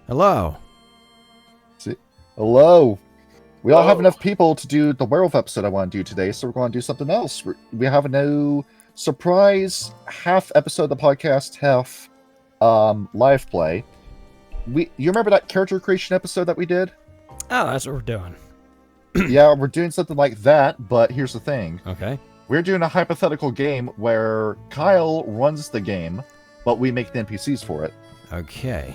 Hello. See? Hello. We all have enough people to do the werewolf episode I want to do today, so we're going to do something else. We have a new surprise half episode of the podcast, half live play. You remember that character creation episode that we did? Oh, that's what we're doing. Yeah, we're doing something like that, but here's the thing. Okay. We're doing a hypothetical game where Kyle runs the game, but we make the NPCs for it. Okay.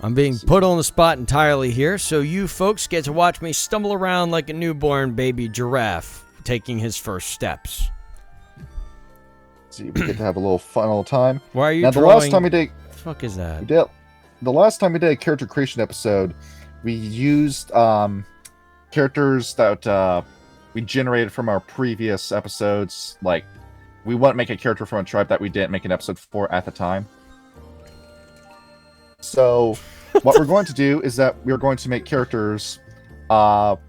I'm being put on the spot entirely here, so you folks get to watch me stumble around like a newborn baby giraffe taking his first steps. See, we get to have a little fun all the time. Why are you now, drawing... the last time we did... What the fuck is that? The last time we did a character creation episode, we used characters that we generated from our previous episodes. Like, we wouldn't make a character from a tribe that we didn't make an episode for at the time. So, what we're going to do is that we're going to make characters from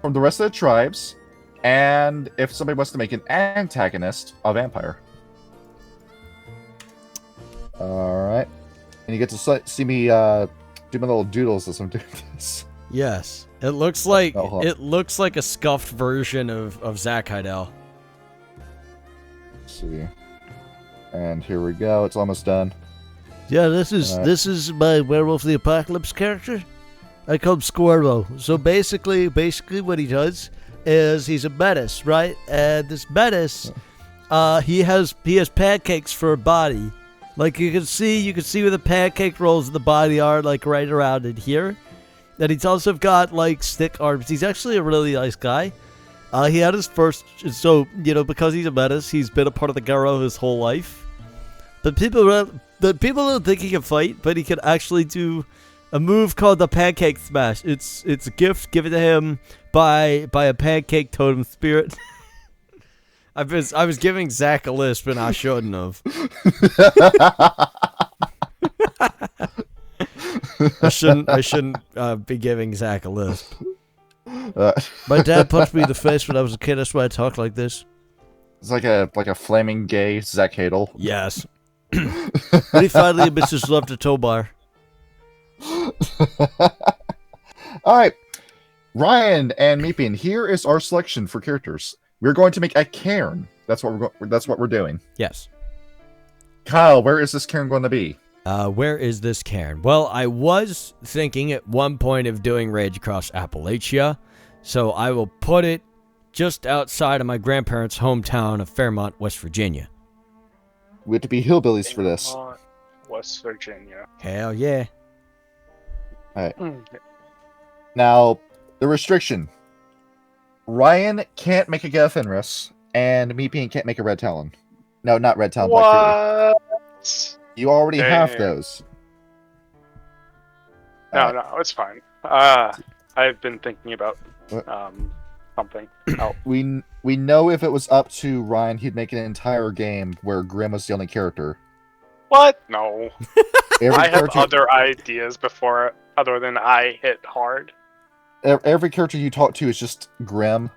the rest of the tribes, and if somebody wants to make an antagonist, a vampire. Alright. And you get to see me do my little doodles as I'm doing this. Yes. It looks like a scuffed version of Zach Heidel. Let's see. And here we go. It's almost done. Yeah, this is my Werewolf the Apocalypse character. I call him Squirrel. So basically what he does is he's a menace, right? And this menace, he has pancakes for a body. Like you can see where the pancake rolls in the body are, like right around in here. And he's also got like stick arms. He's actually a really nice guy. He had his first, so because he's a menace, he's been a part of the Garo his whole life. But people don't think he can fight, but he can actually do a move called the Pancake Smash. It's a gift given to him by a pancake totem spirit. I was giving Zach a lisp, and I shouldn't have. I shouldn't be giving Zach a lisp. My dad punched me in the face when I was a kid. That's why I talk like this. It's like a flaming gay Zach Hadel. Yes. When he finally admits his love to Tobar. Alright. Ryan and Meepian, here is our selection for characters. We're going to make a Caern. That's what we're doing. Yes. Kyle, where is this Caern going to be? Where is this Caern? Well, I was thinking at one point of doing Rage Across Appalachia, so I will put it just outside of my grandparents' hometown of Fairmont, West Virginia. We have to be hillbillies for this. West Virginia. Hell yeah. Alright. Now, the restriction. Ryan can't make a Gethynrus, and Meepian can't make a Red Talon. No, not Red Talon. What? You already have those. No, it's fine. I've been thinking about something else. We know if it was up to Ryan, he'd make an entire game where Grim was the only character. What? No. I have character, other ideas before, other than I hit hard. Every character you talk to is just Grim,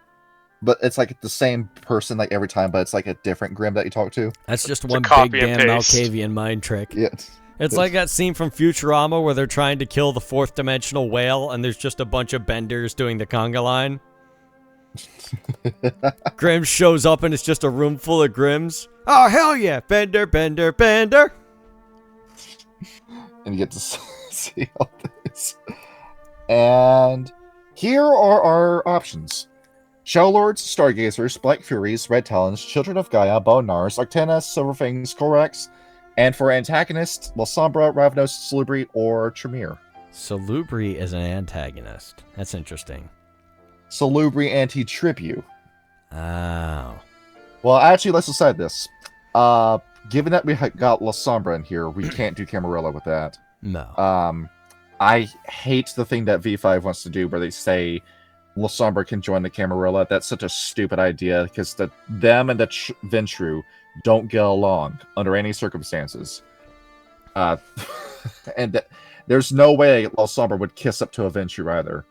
but it's like the same person like every time, but it's like a different Grim that you talk to. That's just It's one a big copy and damn paste. Malkavian mind trick. Yeah. It's like that scene from Futurama where they're trying to kill the fourth dimensional whale and there's just a bunch of benders doing the conga line. Grim shows up and it's just a room full of Grims. Oh, hell yeah! Bender, bender, bender! And you get to see all this. And here are our options. Shadow Lords, Stargazers, Black Furies, Red Talons, Children of Gaia, Bonars, Arctanas, Silverfangs, Korax, and for antagonist, Lasombra, Ravnos, Salubri, or Tremere. Salubri is an antagonist. That's interesting. Salubri anti-Tribu. Oh. Well, actually, let's decide this. Given that we got Lasombra in here, we can't do Camarilla with that. No. I hate the thing that V5 wants to do where they say Lasombra can join the Camarilla. That's such a stupid idea because them and the Ventru don't get along under any circumstances. And there's no way Lasombra would kiss up to a Ventru either.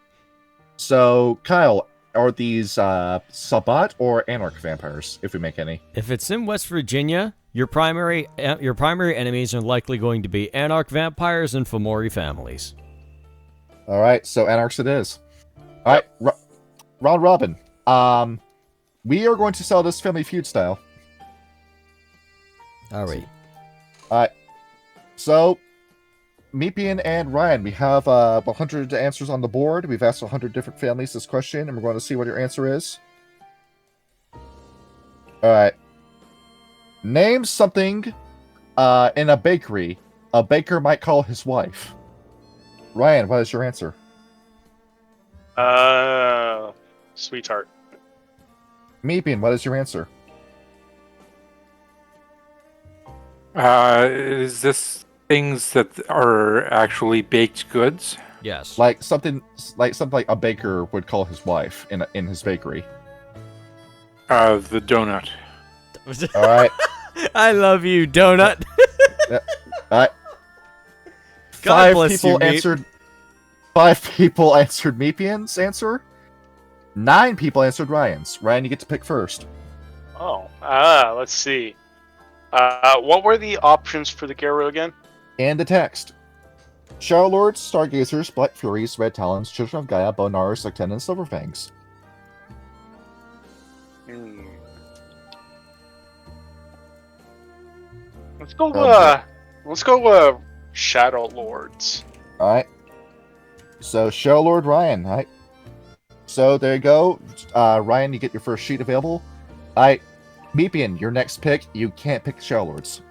So, Kyle, are these Sabbat or Anarch vampires, if we make any? If it's in West Virginia, Your primary enemies are likely going to be Anarch vampires and Fomori families. All right, so Anarchs it is. All right, round robin. We are going to sell this Family Feud style. All right. All right. So, Meepian and Ryan, we have 100 answers on the board. We've asked 100 different families this question, and we're going to see what your answer is. All right. Name something in a bakery a baker might call his wife. Ryan, what is your answer? Sweetheart. Meepian, what is your answer? Is this things that are actually baked goods? Yes. Like something like a baker would call his wife in his bakery. The donut. All right. I love you, Donut. All right. God bless you, Five people answered Meepian's answer. 9 people answered Ryan's. Ryan, you get to pick first. Oh, let's see. What were the options for the Garo again? And the text. Shadow Lords, Stargazers, Black Furies, Red Talons, Children of Gaia, Bonars, Lecten, and Silverfangs. Let's go Shadow Lords. Alright. So, Shadow Lord Ryan. Alright. So, there you go. Ryan, you get your first sheet available. Alright. Meepian, your next pick, you can't pick Shadow Lords.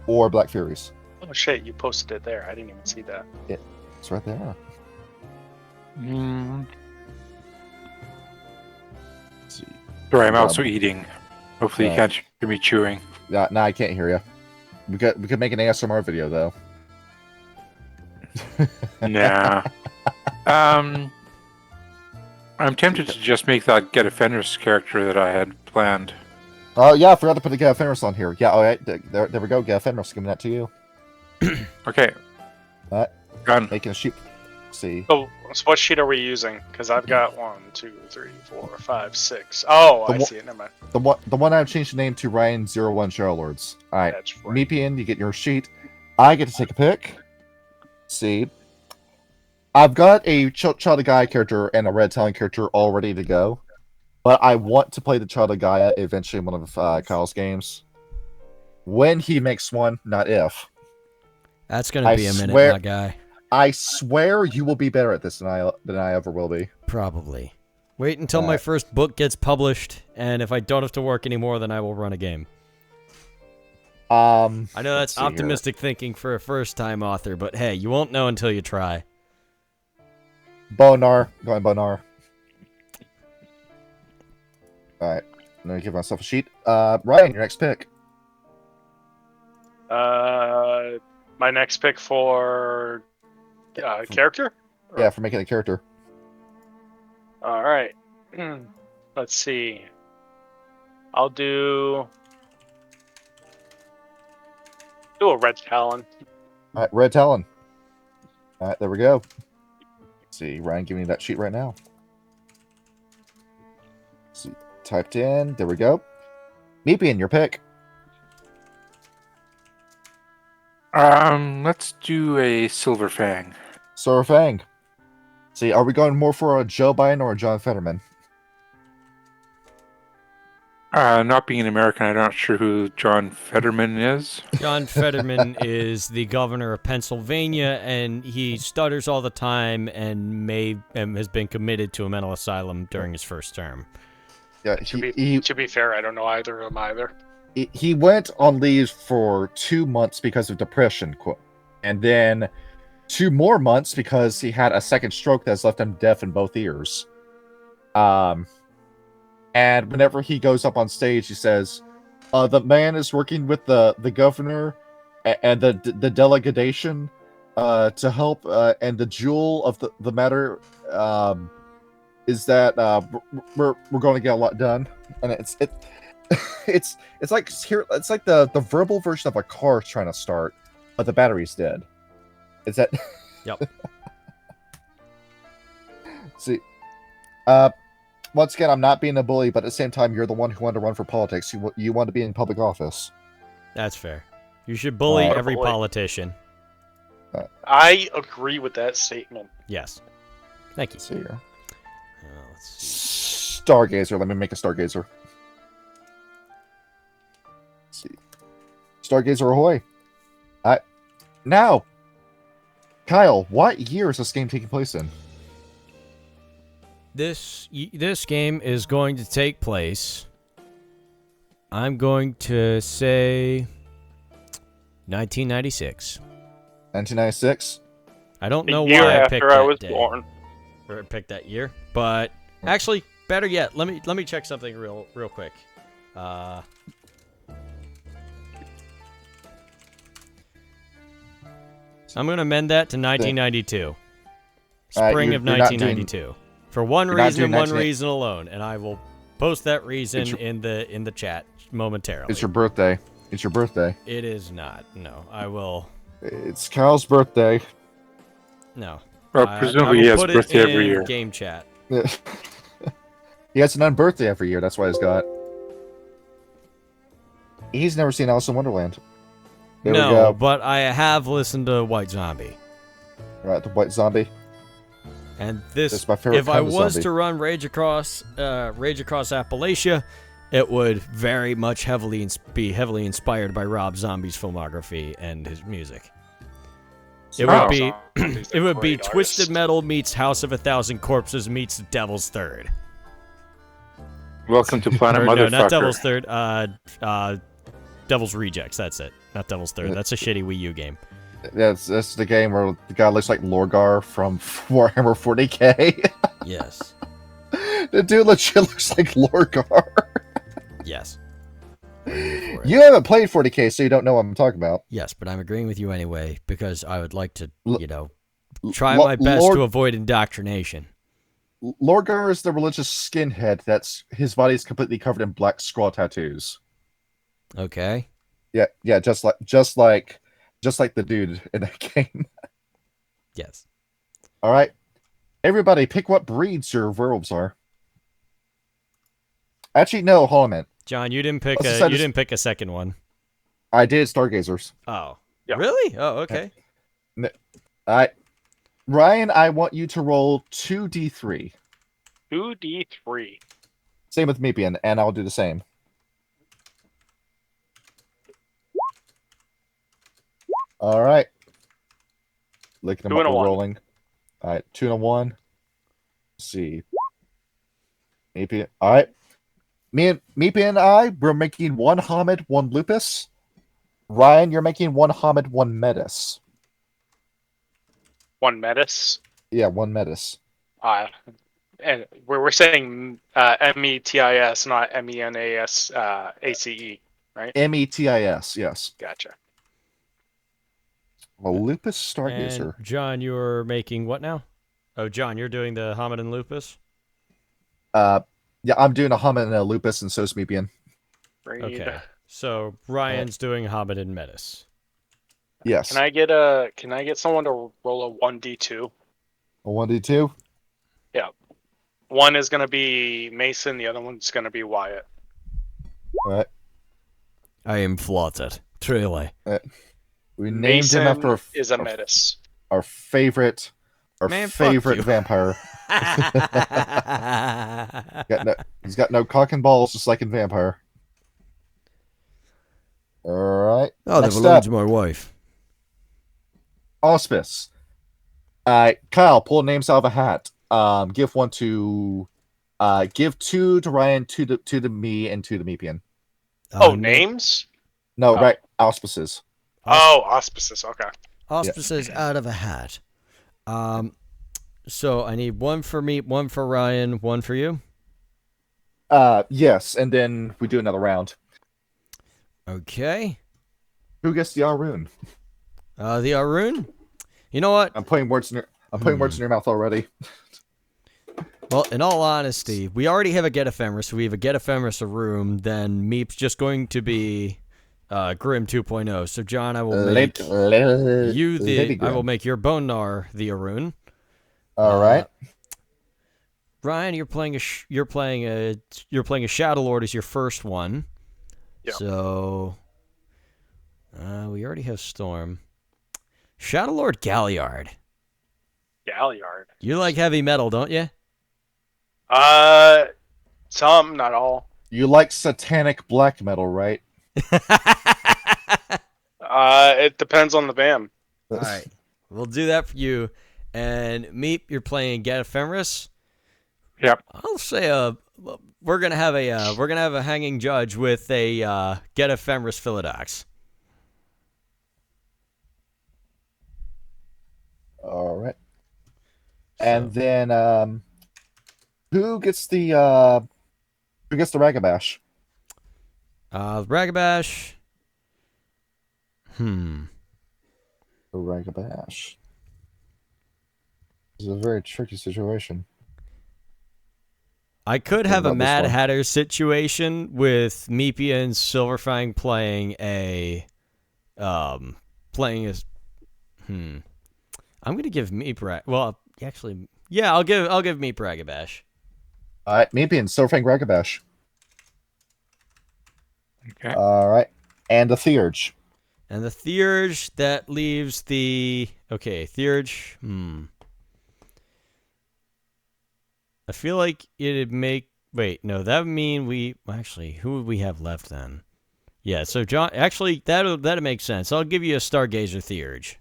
Or Black Furies. Oh shit, you posted it there. I didn't even see that. It's right there. Let's see. Sorry, I'm also eating. Hopefully you can't hear me chewing. No, I can't hear you. We could make an ASMR video though. Nah. I'm tempted to just make that Get Offenders character that I had planned. Oh yeah, I forgot to put the Get Offenders on here. Yeah, all right, there we go. Get Offenders, giving that to you. Okay. Done. Making a sheet. Let's see. So what sheet are we using? Because I've got 1, 2, 3, 4, 5, 6. Oh, I see it. Never mind. The one I've changed the name to Ryan01 Shadow Lords. All right, Meepian, you get your sheet. I get to take a pick. Let's see. I've got a Child of Gaia character and a Red Talon character all ready to go, but I want to play the Child of Gaia eventually in one of Kyle's games. When he makes one, not if. That's gonna be a minute, my guy. I swear you will be better at this than I ever will be. Probably. Wait until my first book gets published, and if I don't have to work anymore, then I will run a game. I know that's optimistic thinking for a first-time author, but hey, you won't know until you try. Bonar. Going Bonar. Alright. I'm going to give myself a sheet. Ryan, your next pick. My next pick for character? Yeah, for making a character. Alright. Let's see. I'll do a Red Talon. Alright, Red Talon. Alright, there we go. Let's see, Ryan, give me that sheet right now. Let's see, typed in. There we go. Meepian, your pick. Let's do a Silverfang. Silverfang. See, are we going more for a Joe Biden or a John Fetterman? Not being an American, I'm not sure who John Fetterman is. John Fetterman is the governor of Pennsylvania, and he stutters all the time and has been committed to a mental asylum during his first term. Yeah, to be fair, I don't know either of them either. He went on leave for 2 months because of depression, and then 2 more months because he had a second stroke that's left him deaf in both ears. And whenever he goes up on stage, he says, the man is working with the governor and the delegation to help, and the jewel of the matter is that we're going to get a lot done. And it's like the verbal version of a car trying to start, but the battery's dead. Is that? Yep. See, once again, I'm not being a bully, but at the same time, you're the one who wanted to run for politics. You want to be in public office. That's fair. You should bully every Bully. politician. I agree with that statement. Yes. Thank you. Let's see here. Let's see. Stargazer. Let me make a Stargazer. Let's see. Stargazer ahoy. Now, Kyle, what year is this game taking place in? This game is going to take place. I'm going to say 1996. 1996. I don't A know year why I picked after I that was day, born. or picked that year, but actually, better yet, let me check something real quick. I'm gonna amend that to 1992, spring of you're not 1992, for one you're not reason and doing one 19 reason alone, and I will post that reason in the chat momentarily. It's your birthday. It's your birthday. It is not. No, I will. It's Kyle's birthday. No. Well, I presumably will he has put it birthday every in year. Game chat. He has an unbirthday every year. That's why he's got. He's never seen Alice in Wonderland. There we No, go. but I have listened to White Zombie. Right, the White Zombie. And this, That's my favorite if I kind of was zombie. to run Rage Across Appalachia, it would very much be heavily inspired by Rob Zombie's filmography and his music. It would be it would be Twisted Metal meets House of a Thousand Corpses meets Devil's Third. Welcome to Planet Or, Motherfucker. no, not Devil's Third. Devil's Rejects. That's it. Not Devil's Third. That's a shitty Wii U game. That's the game where the guy looks like Lorgar from Warhammer 40k. Yes. The dude legit looks like Lorgar. Yes. You haven't played 40k, so you don't know what I'm talking about. Yes, but I'm agreeing with you anyway because I would like to, L- try Lo- my best Lord- to avoid indoctrination. Lorgar is the religious skinhead that's his body is completely covered in black scrawl tattoos. Okay. Yeah, just like the dude in that game. Yes. All right, everybody, pick what breeds your werewolves are. Actually, no, hold on a minute. John, you didn't pick Let's a decide you this- didn't pick a second one. I did Stargazers. Oh. Yeah. Really? Oh, okay. All right, Ryan, I want you to roll 2d3. 2d3. Same with Meepian, and I'll do the same. All right. Looking them 2 up, and a we're 1. rolling. All right, 2 and a 1. Let's see. Meepian. All right. Meepian and I, we're making 1 Homid, 1 Lupus. Ryan, you're making 1 Homid, 1 Metis. 1 Metis. Yeah, 1 Metis. And we're saying METIS, not MENAS ACE, right? Metis, yes. Gotcha. A Lupus Stargazer. And John, you're making what now? Oh, John, you're doing the Homid and Lupus? Yeah, I'm doing a Homid and a Lupus, and so's Meepian. Great. Okay. So Ryan's doing Hobbit and Metis. Yes. Can I get someone to roll a 1d2? A 1d2? One is gonna be Mason, the other one's gonna be Wyatt. All right. I am flattered. Truly. We named Mason him after is a Metis. our favorite Man, fuck favorite you. vampire. He's got no cock and balls, just like in Vampire. All right. Oh, Next they've up, alluded to my wife. Auspice. Kyle, pull names out of a hat. Give 1 to, give 2 to Ryan, 2 to me, and 2 to Meepian. Names? No, Oh. right. Auspices. Oh, auspices. Okay. Auspices out of a hat. So I need 1 for me, 1 for Ryan, 1 for you. Yes, and then we do another round. Okay. Who gets the Arun? The Arun. You know what? I'm putting words in your mouth already. Well, in all honesty, we already have a Get Ephemeris. We have a Get Ephemeris Arun. Then Meep's just going to be Grim 2.0. So John, I will make you the. I will make your Bonar the Arun. All right. Ryan, you're playing a Shadow Lord as your first one. Yeah. So We already have Storm. Shadow Lord Galliard. Galliard. You like heavy metal, don't you? Some, not all. You like satanic black metal, right? It depends on the band. All right, we'll do that for you. And Meep, you're playing Get Ephemeris. Yep. I'll say we're gonna have a hanging judge with a Get Ephemeris Philodox. All right. And So- then who gets the Ragabash? Ragabash. The Ragabash. This is a very tricky situation. I could Think have a about this Mad one. Hatter situation with Meepia and Silverfang playing a I'm gonna give Meep well, actually, yeah, I'll give Meep Ragabash. All right, maybe in Silverfang Ragabash. Okay. All right, and the Theurge. And the Theurge, that leaves the Theurge. I feel like it'd make. Wait, no, that would mean who would we have left then? Yeah, so John, actually, that'd make sense. I'll give you a Stargazer Theurge.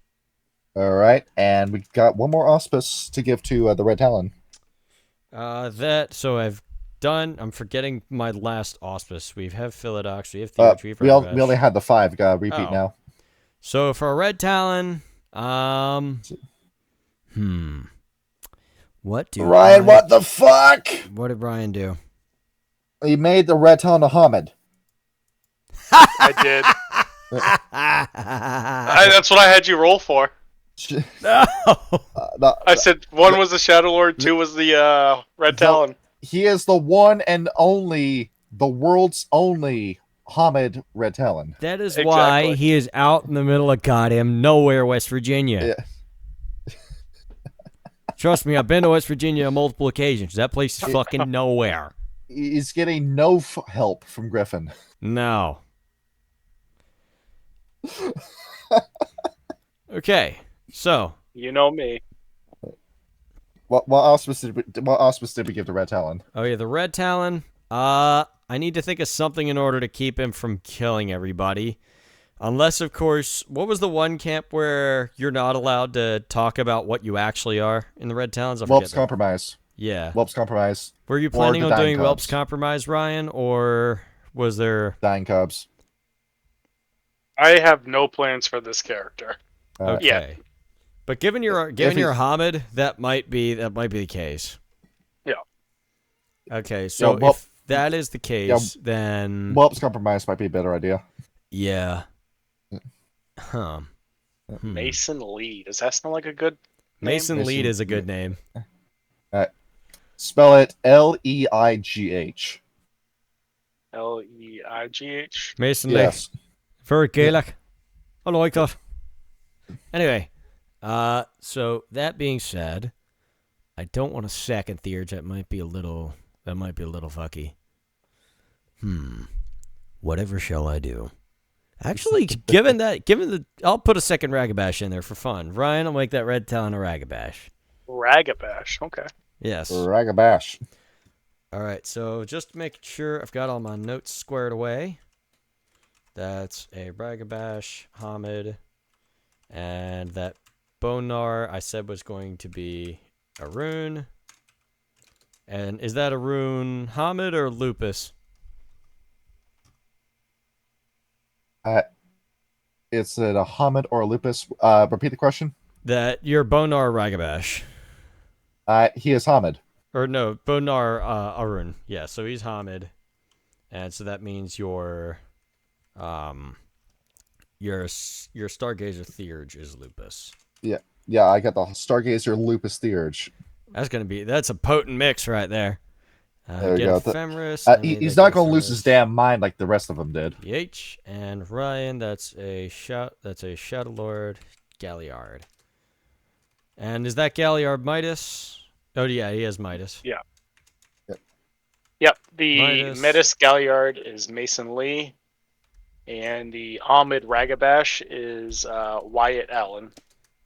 All right, and we got one more auspice to give to the Red Talon. I'm forgetting my last auspice. We have Philodox, we have Theurge, we have we Ragabash. only had the 5. We gotta repeat Oh. now. So for a Red Talon, what do Ryan, I- what the fuck? What did Ryan do? He made the Red Talon a Hamid. I did. That's what I had you roll for. No. I said one was the Shadow Lord, 2 was the Red Talon. He is the one and only, the world's only Hamid Red Talon. That is why Exactly. he is out in the middle of goddamn nowhere, West Virginia. Yeah. Trust me, I've been to West Virginia on multiple occasions. That place is fucking nowhere. He's getting no help from Griffin. No. Okay, so You know me. What auspice did we give to Red Talon? the Red Talon. I need to think of something in order to keep him from killing everybody. Unless, of course, what was the one camp where you're not allowed to talk about what you actually are in the Red Talons? I forget Whelp's that. Compromise. Yeah. Whelp's Compromise. Were you planning the on Dying doing Whelp's Cubs. Compromise, Ryan, or was there... Dying Cubs. I have no plans for this character. Okay. Yeah. But given your Hamid, that might be the case. Yeah. Okay, so Yeah, well- if that is the case, then Whelp's Compromise might be a better idea. yeah. Huh. Mason Lee. Does that sound like a good name? Mason Mason- Lead is a good name. Spell it Leigh. Leigh. Mason Lead. Yes. Very Gaelic. I like that. Anyway, so that being said, I don't want a second Theurge. That might be a little fucky. Whatever shall I do? Actually, given I'll put a second Ragabash in there for fun. Ryan, I'll make that Red Talon a Ragabash. Ragabash. Okay. Yes. Ragabash. All right, so just to make sure I've got all my notes squared away. That's a Ragabash, Hamid, and that Bonar I said was going to be a rune. And is that a rune Hamid or Lupus? Is it a Hamid or a Lupus? Repeat the question. That your Bonar Ragabash. He is Hamid. Or no, Bonar Arun. Yeah, so he's Hamid. And so that means your Stargazer Theurge is Lupus. Yeah, I got the Stargazer Lupus Theurge. That's a potent mix right there. There we get go. Ephemeris, He's not going to lose his damn mind like the rest of them did. PH and Ryan, that's a Shadow Lord Galliard. And is that Galliard Midas? Oh yeah, he has Midas. Yep. The Midas. Metis Galliard is Mason Lee. And the Ahmed Ragabash is Wyatt Allen.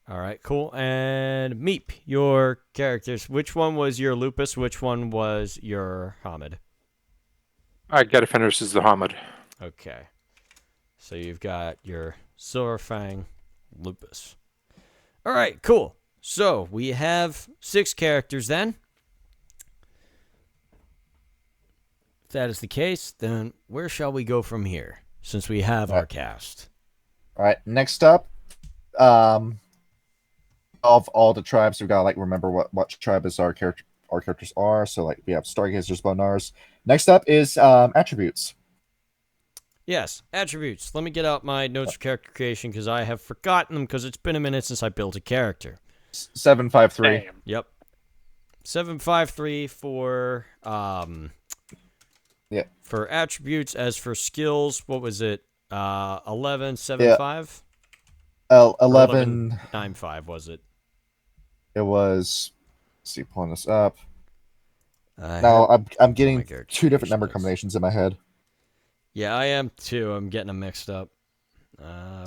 All right, cool. And Meep, your characters. Which one was your Lupus? Which one was your Hamid? Get offenders is the Hamid. Okay. So you've got your Silverfang, Lupus. All right, cool. So we have 6 characters then. If that is the case, then where shall we go from here, since we have our cast? All right, next up, of all the tribes, we've got to remember what tribe is our characters are. So we have Stargazers, Bonars. Next up is attributes. Yes, attributes. Let me get out my notes for character creation because I have forgotten them because it's been a minute since I built a character. 753. Yep. 753 for for attributes. As for skills, what was it? 1175? 1195 was it? It was. Let's see, pulling this up. I now I'm getting my character 2 different number notes. combinations in my head. Yeah, I am too. I'm getting them mixed up.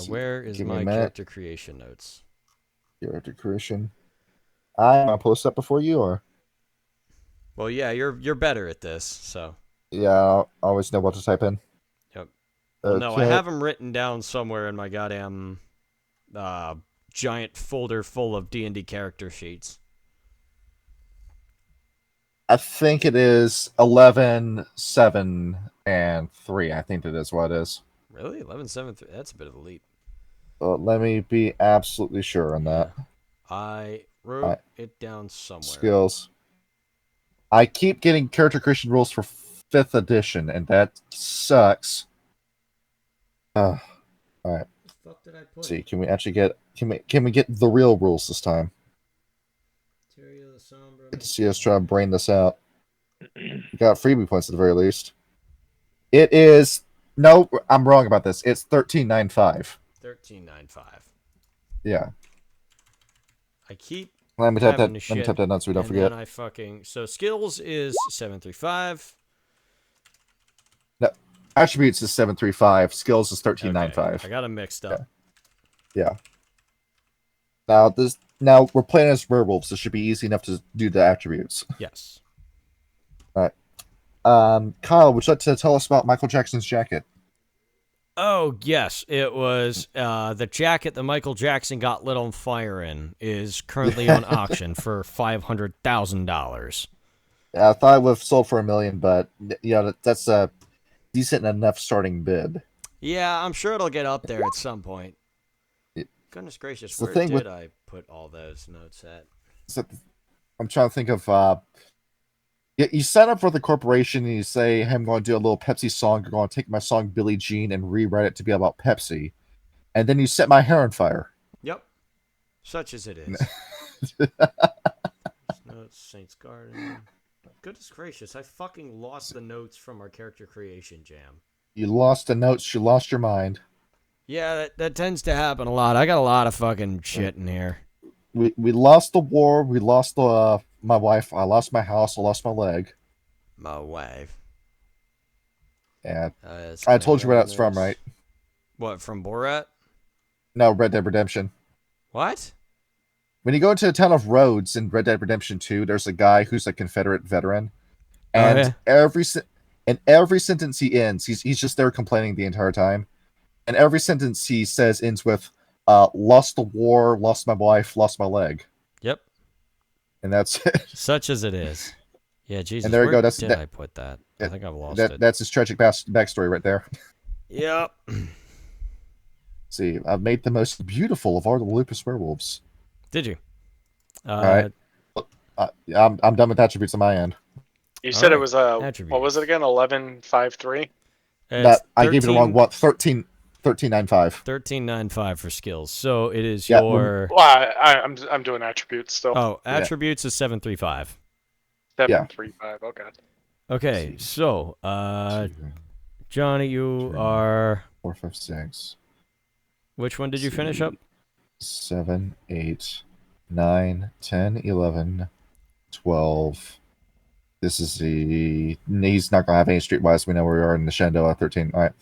Where is my character creation notes? Character creation. I'm gonna pull this up before you are. Well, yeah, you're better at this, so. Yeah, I always know what to type in. Yep. Well, no, I have them written down somewhere in my goddamn giant folder full of D&D character sheets. I think it is 11, 7, and 3. I think that is what it is. Really? 11, 7, 3? That's a bit of a leap. Let me be absolutely sure on that. I wrote it down somewhere. Skills. I keep getting character creation rules for 5th edition, and that sucks. All right. The fuck did I put? Let's see, can we actually get can we get the real rules this time? Get to see us try to brain this out. We got freebie points at the very least. It is I'm wrong about this. It's 1395. 1395. Yeah. I keep Let me type that down so we don't forget. So skills is 735. No, attributes is 735. Skills is 1395. Okay. I got them mixed up. Yeah. Now we're playing as werewolves, so it should be easy enough to do the attributes. Yes. All right. Kyle, would you like to tell us about Michael Jackson's jacket? Oh, yes. It was the jacket that Michael Jackson got lit on fire in is currently on auction for $500,000. Yeah, I thought it would have sold for $1 million, but that's a decent enough starting bid. Yeah, I'm sure it'll get up there at some point. Goodness gracious, where did I put all those notes at? I'm trying to think of... you sign up for the corporation and you say, hey, I'm going to do a little Pepsi song. You're going to take my song Billie Jean and rewrite it to be about Pepsi. And then you set my hair on fire. Yep. Such as it is. Notes, Saints Garden. Goodness gracious, I fucking lost the notes from our character creation jam. You lost the notes, you lost your mind. Yeah, that tends to happen a lot. I got a lot of fucking shit in here. We lost the war, we lost my wife, I lost my house, I lost my leg. My wife. Yeah. I told you where that's from, right? What, from Borat? No, Red Dead Redemption. What? When you go into the town of Rhodes in Red Dead Redemption 2, there's a guy who's a Confederate veteran. And every sentence he ends, he's just there complaining the entire time. And every sentence he says ends with, lost the war, lost my wife, lost my leg. Yep. And that's it. Such as it is. Yeah, Jesus. And there you go. I put that? I think I've lost it. That's his tragic backstory right there. Yep. See, I've made the most beautiful of all the Lupus werewolves. Did you? All right. I'm done with attributes on my end. You said it was what was it again? 1153. I gave you the wrong one. 1395. 1395 for skills. So it is your. Well, I'm doing attributes still. Oh, attributes is 735. 735. Okay. Okay, so Johnny, you are 4, 5, 6. Which one did you finish up? 7, 8, 9, 10, 11, 12. This is he's not gonna have any streetwise. We know where we are in the Shendo at 13. All right.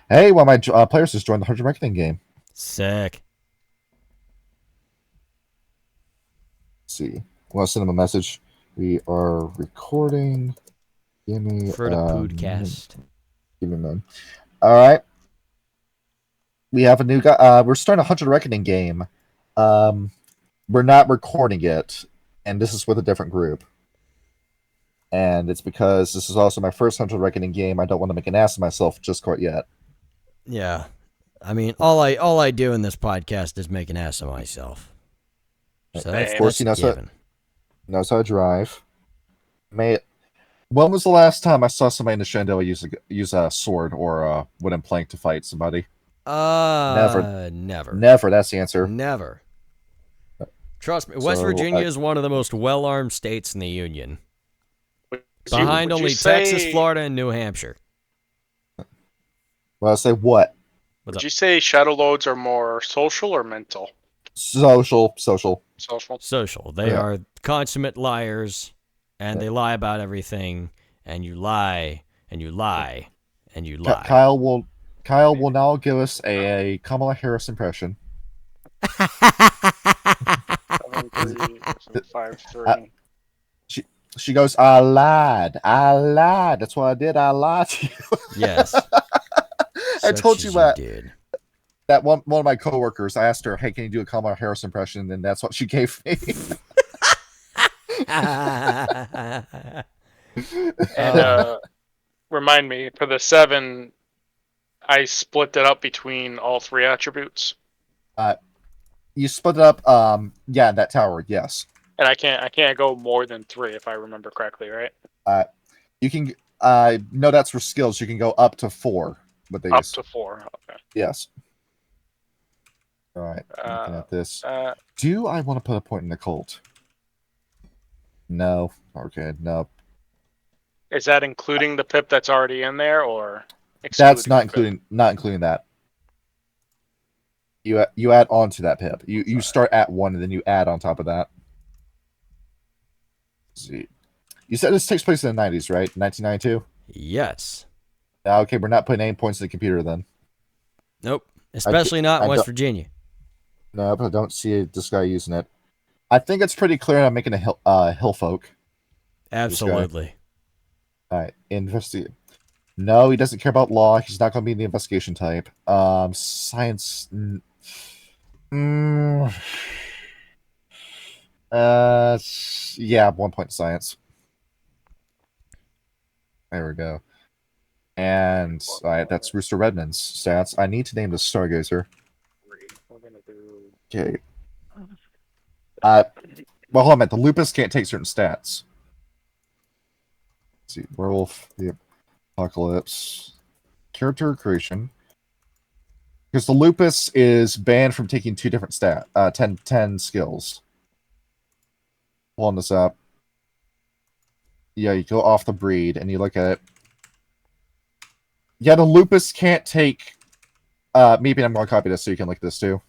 Hey, one of my players just joined the 100 Reckoning game. Sick. Let's see. I want to send him a message. We are recording. Give me For the podcast. Give me a minute. All right. We have a new guy. We're starting a 100 Reckoning game. We're not recording it, and this is with a different group. And it's because this is also my first 100 Reckoning game. I don't want to make an ass of myself just quite yet. Yeah. I mean, all I do in this podcast is make an ass of myself. So Of course, he knows given. how to drive. When was the last time I saw somebody in the Shenandoah use a sword or a wooden plank to fight somebody? Never. Never. That's the answer. Never. Trust me, West Virginia is one of the most well-armed states in the Union. Behind only Texas, Florida, and New Hampshire. Well, I say what? Would you say shadow lords are more social or mental? Social. Social. They are consummate liars, and they lie about everything, and you lie, and you lie, and you lie. Kyle will now give us a Kamala Harris impression. 7-3, 5-3. She goes, I lied. That's what I did. I lied to you. Yes. I told you that. Did. That one of my coworkers, I asked her, hey, can you do a Kamala Harris impression? And that's what she gave me. And remind me, for the 7, I split it up between all 3 attributes. You split it up, that tower, yes. And I can't go more than 3 if I remember correctly, right? You can no, that's for skills. You can go up to 4 with these. Up to 4, okay. Yes. All right. Looking at this. Do I want to put a point in the cult? No. Okay, no. Is that including the pip that's already in there, or that's not including that? You add on to that pip. You start at 1 and then you add on top of that. Let's see. You said this takes place in the 90s, right? 1992? Yes. Okay, we're not putting any points in the computer then. Nope. Especially not in West Virginia. No, but I don't see this guy using it. I think it's pretty clear I'm making a hill folk. Absolutely. All right, investigate. No, he doesn't care about law. He's not going to be the investigation type. Science. Yeah, 1 point science. There we go. And all right, that's Rooster Redmond's stats. I need to name the Stargazer. Okay. Well, hold on a minute. The Lupus can't take certain stats. Let's see, Werewolf, the Apocalypse, character creation. Because the Lupus is banned from taking 2 different 10 skills. Pulling this up. Yeah, you go off the breed and you look at it. Yeah, the Lupus can't take. Maybe I'm going to copy this so you can look at this too.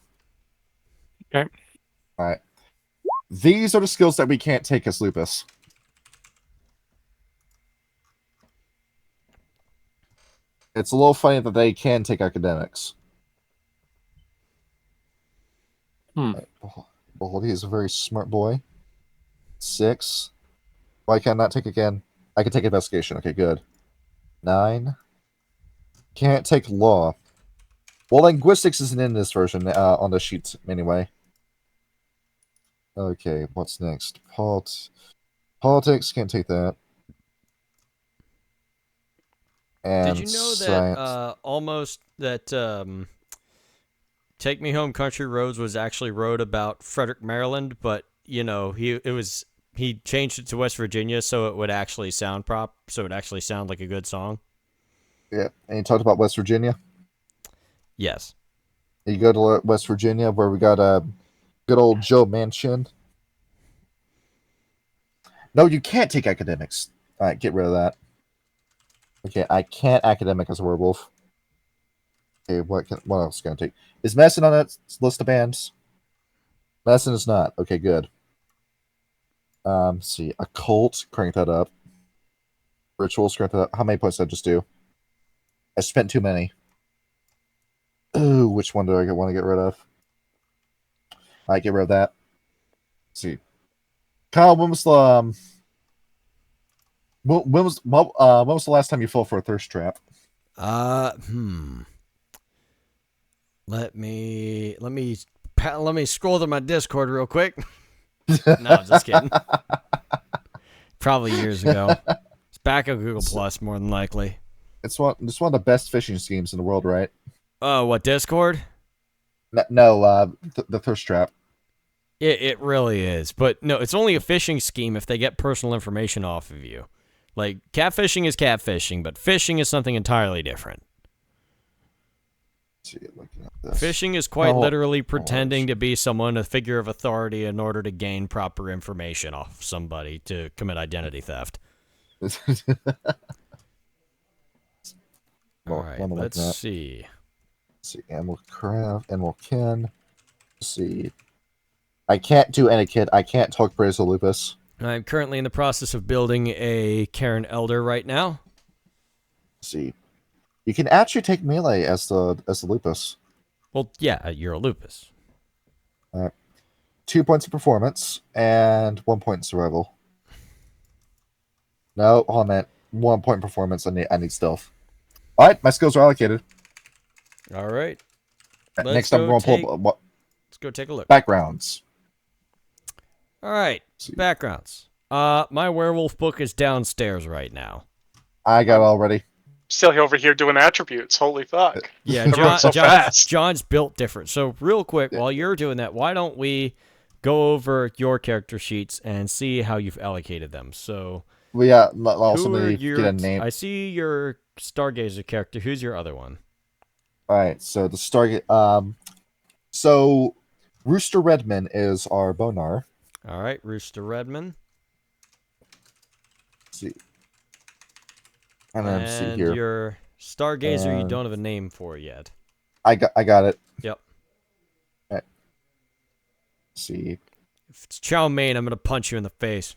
Okay. All right. These are the skills that we can't take as Lupus. It's a little funny that they can take academics. Right. Well, he's a very smart boy. 6. Why can I not take again? I can take investigation. Okay, good. 9. Can't take law. Well, linguistics isn't in this version on the sheet anyway. Okay, what's next? Politics, can't take that. And did you know science. that Take Me Home Country Roads was actually wrote about Frederick, Maryland, but he changed it to West Virginia so it would actually sound like a good song. Yeah, and you talked about West Virginia? Yes. You go to West Virginia where we got a good old Joe Manchin. No, you can't take academics. All right, get rid of that. Okay, I can't academic as a werewolf. Okay, what else can I take? Is medicine on that list of bands? Medicine is not. Okay, good. Let's see. Occult, crank that up. Rituals, crank that up. How many points did I just do? I spent too many. Ooh, which one do I want to get rid of? I get rid of that. Let's see, Kyle, when was the when was the last time you fell for a thirst trap? Let me scroll through my Discord real quick. No, just kidding. Probably years ago. It's back on Google Plus, more than likely. It's one of the best fishing schemes in the world, right? Oh, what, Discord? No, the thirst trap. It really is. But no, it's only a fishing scheme if they get personal information off of you. Like, catfishing is catfishing, but fishing is something entirely different. Let's see, looking at this. Fishing is quite literally pretending to be someone, a figure of authority, in order to gain proper information off somebody to commit identity theft. All right, let's see. Let's see, animal craft, animal kin. Let's see. I can't do etiquette. I can't talk praise of lupus. I'm currently in the process of building a Caern Elder right now. Let's see. You can actually take melee as the lupus. Well, yeah, you're a lupus. 2 points of performance and 1 point in survival. No, hold on a minute. 1 point in performance. I need stealth. All right, my skills are allocated. All right. Next up, we're going to pull up let's go take a look. backgrounds. All right, backgrounds. My werewolf book is downstairs right now. I got it already. Still over here doing attributes. Holy fuck. Yeah, So fast. John's built different. So real quick, while you're doing that, why don't we go over your character sheets and see how you've allocated them? So, Well, yeah, also maybe your, get a name. I see your Stargazer character. Who's your other one? All right, so the Stargate. So Rooster Redman is our Bonar. All right, Rooster Redman. Let's see. And then see And here. your Stargazer, you don't have a name for yet. I got it. Yep. All right. Let's see. If it's Chow Mein, I'm gonna punch you in the face.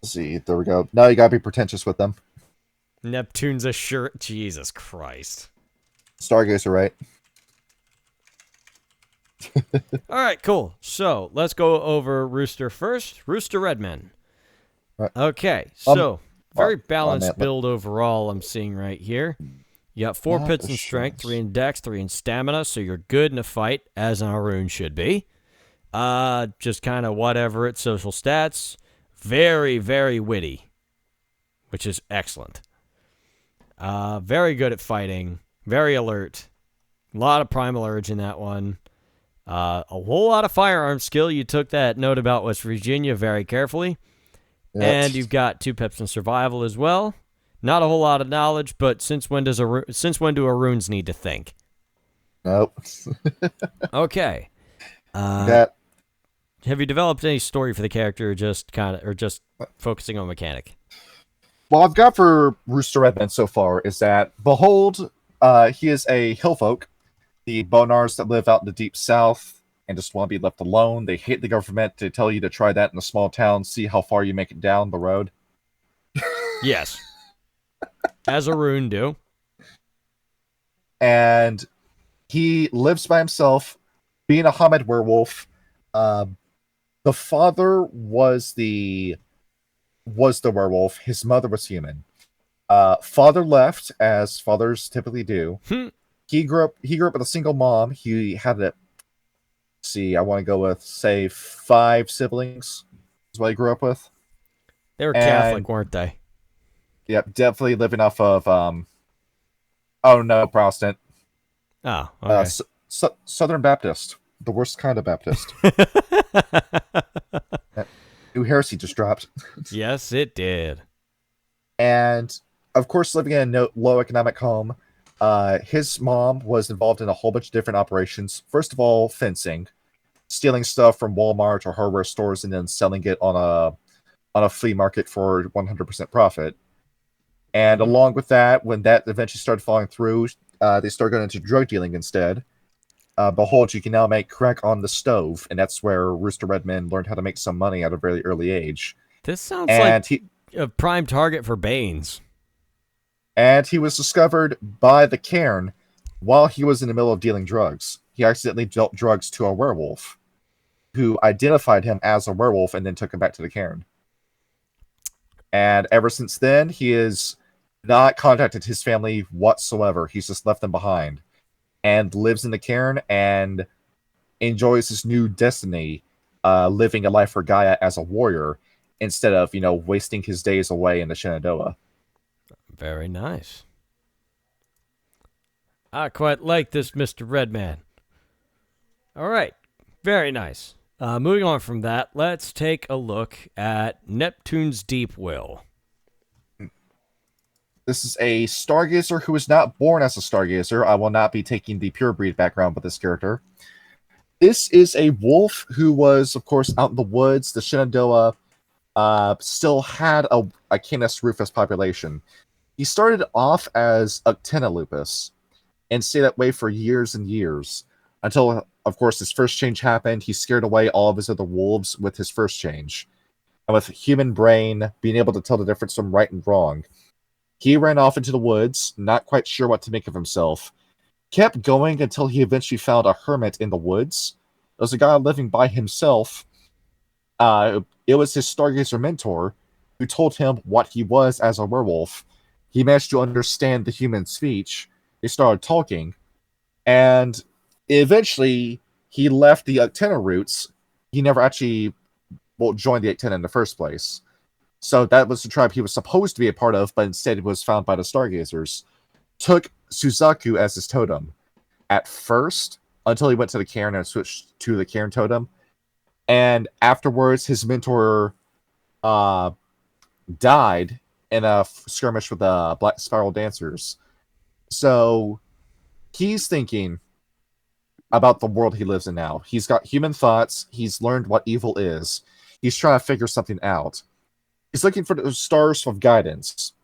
Let's see. There we go. Now you gotta be pretentious with them. Neptune's a shirt. Jesus Christ. Stargazer, right? All right, cool. So let's go over Rooster first. Rooster Redman. Right. Okay, so very on balanced that, build overall. I'm seeing right here. You got 4 Not pits a in strength, chance. 3 in dex, 3 in stamina, so you're good in a fight, as an Arun should be. Just kind of whatever its social stats. Very, very witty, which is excellent. Very good at fighting. Very alert. A lot of primal urge in that one. A whole lot of firearm skill. You took that note about West Virginia very carefully. Yes. And you've got 2 pips in survival as well. Not a whole lot of knowledge, but since when do Aruns need to think? Nope. Okay. That. Have you developed any story for the character, or just focusing on mechanic? What I've got for Rooster Redman so far is that, behold, he is a hillfolk. The Bonars that live out in the deep south and just want to be left alone. They hate the government. They tell you to try that in a small town, see how far you make it down the road. Yes. As Arun do. And he lives by himself, being a Hamid werewolf. The father was the werewolf. His mother was human. Father left, as fathers typically do. He grew up with a single mom. He had I want to go with, say, 5 siblings is what he grew up with. They were Catholic, weren't they? Yep, definitely living off of oh no, Protestant. Oh, okay. Southern Baptist. The worst kind of Baptist. New heresy just dropped. Yes, it did. And of course, living in a low economic home, his mom was involved in a whole bunch of different operations. First of all, fencing, stealing stuff from Walmart or hardware stores, and then selling it on a flea market for 100% profit. And along with that, when that eventually started falling through, they started going into drug dealing instead. Behold, you can now make crack on the stove, and that's where Rooster Redman learned how to make some money at a very early age. This sounds like a prime target for Banes. And he was discovered by the Cairn While he was in the middle of dealing drugs, he accidentally dealt drugs to a werewolf, who identified him as a werewolf and then took him back to the cairn. And ever since then, he has not contacted his family whatsoever. He's just left them behind and lives in the cairn and enjoys his new destiny, living a life for Gaia as a warrior instead of, wasting his days away in the Shenandoah. Very nice. I quite like this, Mr. Redman. All right. Very nice. Moving on from that, let's take a look at Neptune's Deep Will. This is a stargazer who was not born as a stargazer. I will not be taking the pure breed background with this character. This is a wolf who was, of course, out in the woods. The Shenandoah still had a Canis rufus population. He started off as Uctena lupus and stayed that way for years and years until, of course, his first change happened. He scared away all of his other wolves with his first change. And with human brain being able to tell the difference from right and wrong, he ran off into the woods, not quite sure what to make of himself. Kept going until he eventually found a hermit in the woods. There was a guy living by himself. It was his stargazer mentor who told him what he was as a werewolf. He managed to understand the human speech. They started talking, and eventually he left the Uctena roots. He never actually joined the Uctena in the first place. So that was the tribe he was supposed to be a part of, but instead was found by the Stargazers. Took Suzaku as his totem at first, until he went to the Cairn and switched to the Cairn totem. And afterwards, his mentor died in a skirmish with the Black Spiral Dancers. So he's thinking about the world he lives in now. He's got human thoughts. He's learned what evil is. He's trying to figure something out. He's looking for the stars of guidance.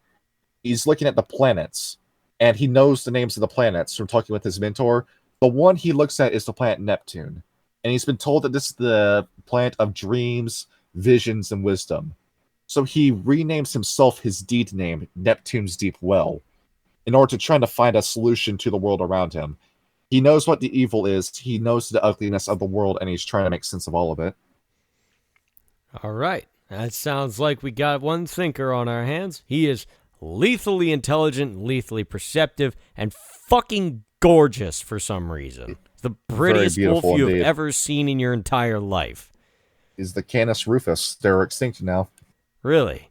He's looking at the planets, and he knows the names of the planets from talking with his mentor. The one he looks at is the planet Neptune, and he's been told that this is the planet of dreams, visions, and wisdom. So he renames himself his deed name, Neptune's Deep Well, in order to try to find a solution to the world around him. He knows what the evil is, he knows the ugliness of the world, and he's trying to make sense of all of it. All right. That sounds like we got one thinker on our hands. He is lethally intelligent, lethally perceptive, and fucking gorgeous for some reason. The prettiest wolf you've ever seen in your entire life. Is the Canis rufus. They're extinct now. Really?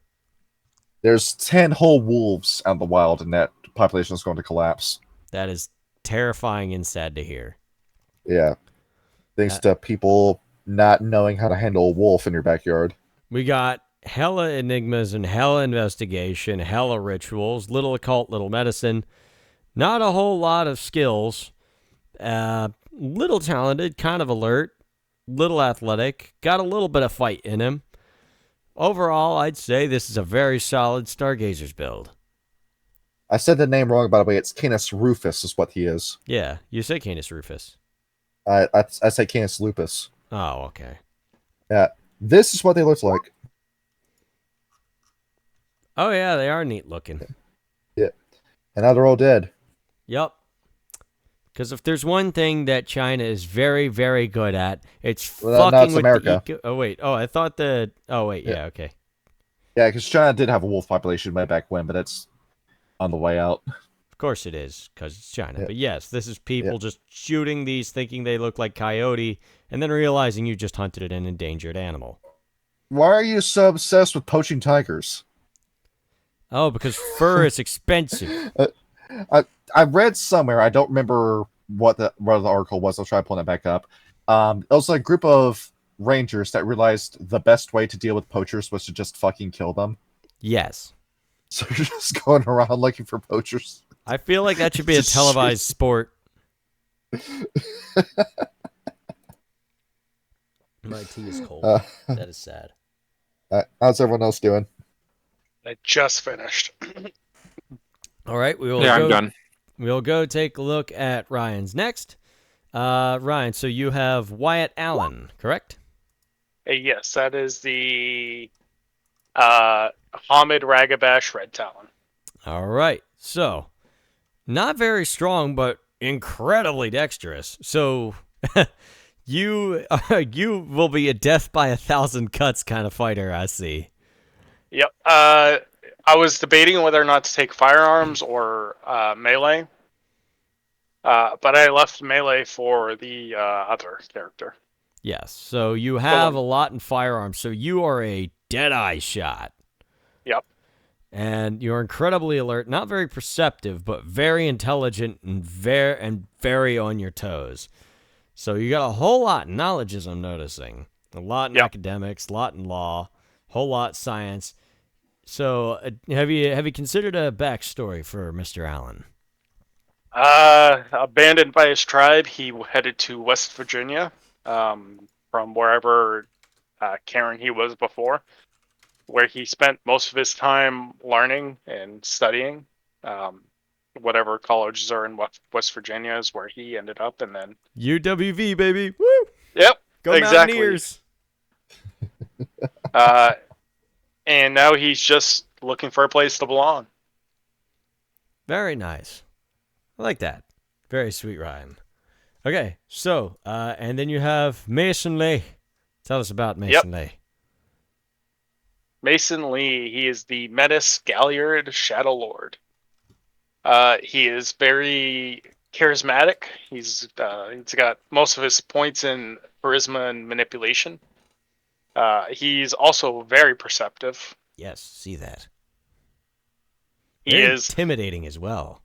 There's 10 whole wolves out in the wild, and that population is going to collapse. That is terrifying and sad to hear. Yeah. Thanks to people not knowing how to handle a wolf in your backyard. We got hella enigmas and hella investigation, hella rituals, little occult, little medicine. Not a whole lot of skills. Little talented, kind of alert, little athletic, got a little bit of fight in him. Overall, I'd say this is a very solid Stargazers build. I said the name wrong, by the way. It's Canis rufus is what he is. Yeah, you say Canis rufus. I say Canis lupus. Oh, okay. Yeah, this is what they look like. Oh, yeah, they are neat looking. Yeah, and now they're all dead. Yep. Because if there's one thing that China is very, very good at, it's fucking with America. Oh, wait. Oh, I thought that... Oh, wait. Yeah, okay. Yeah, because China did have a wolf population way back when, but it's on the way out. Of course it is, because it's China. Yeah. But yes, this is people just shooting these, thinking they look like coyote, and then realizing you just hunted an endangered animal. Why are you so obsessed with poaching tigers? Oh, because fur is expensive. I read somewhere, I don't remember what the article was, I'll try pulling it back up. It was a group of rangers that realized the best way to deal with poachers was to just fucking kill them. Yes. So you're just going around looking for poachers. I feel like that should be a televised sport. My tea is cold. That is sad. How's everyone else doing? I just finished. All right, I'm done. We'll go take a look at Ryan's next. Ryan, so you have Wyatt Allen, correct? Yes, that is the Hamid Ragabash Red Talon. All right, so not very strong, but incredibly dexterous. So you will be a death by 1,000 cuts kind of fighter, I see. Yep. I was debating whether or not to take firearms or melee, but I left melee for the other character. Yes. So you have a lot in firearms. So you are a deadeye shot. Yep. And you're incredibly alert, not very perceptive, but very intelligent and very on your toes. So you got a whole lot in knowledge, as I'm noticing. A lot in academics, a lot in law, whole lot science. So have you considered a backstory for Mr. Allen? Abandoned by his tribe, he headed to West Virginia, from wherever Caern he was before, where he spent most of his time learning and studying. Whatever colleges are in West Virginia is where he ended up, and then UWV, baby. Woo! Yep, Go exactly. Mountaineers. And now he's just looking for a place to belong. Very nice. I like that. Very sweet rhyme. Okay, so, and then you have Mason Lee. Tell us about Mason Lee. Mason Lee, he is the Metis Galliard Shadow Lord. He is very charismatic. He's got most of his points in charisma and manipulation. He's also very perceptive. Yes, see that. He is intimidating as well.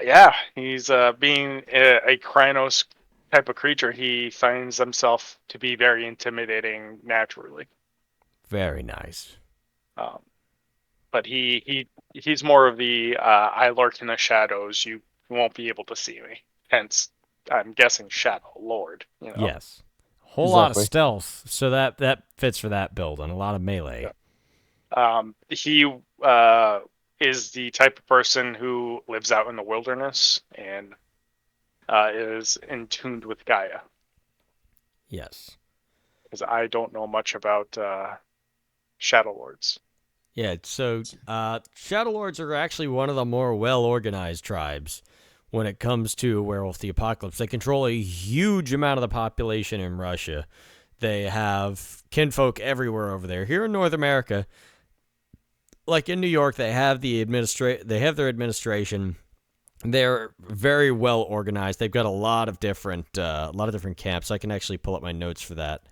Yeah, he's being a Krynos type of creature. He finds himself to be very intimidating naturally. Very nice. But he's more of the I lurk in the shadows. You won't be able to see me. Hence, I'm guessing Shadow Lord. You know? Yes. Whole lot of stealth, so that fits for that build, and a lot of melee. He is the type of person who lives out in the wilderness and is in tuned with Gaia. Yes. Because I don't know much about Shadow Lords. Yeah, so Shadow Lords are actually one of the more well-organized tribes when it comes to Werewolf the Apocalypse. They control a huge amount of the population in Russia. They have kinfolk everywhere over there. Here in North America, like in New York, they have their administration. They're very well organized. They've got a lot of different camps. I can actually pull up my notes for that.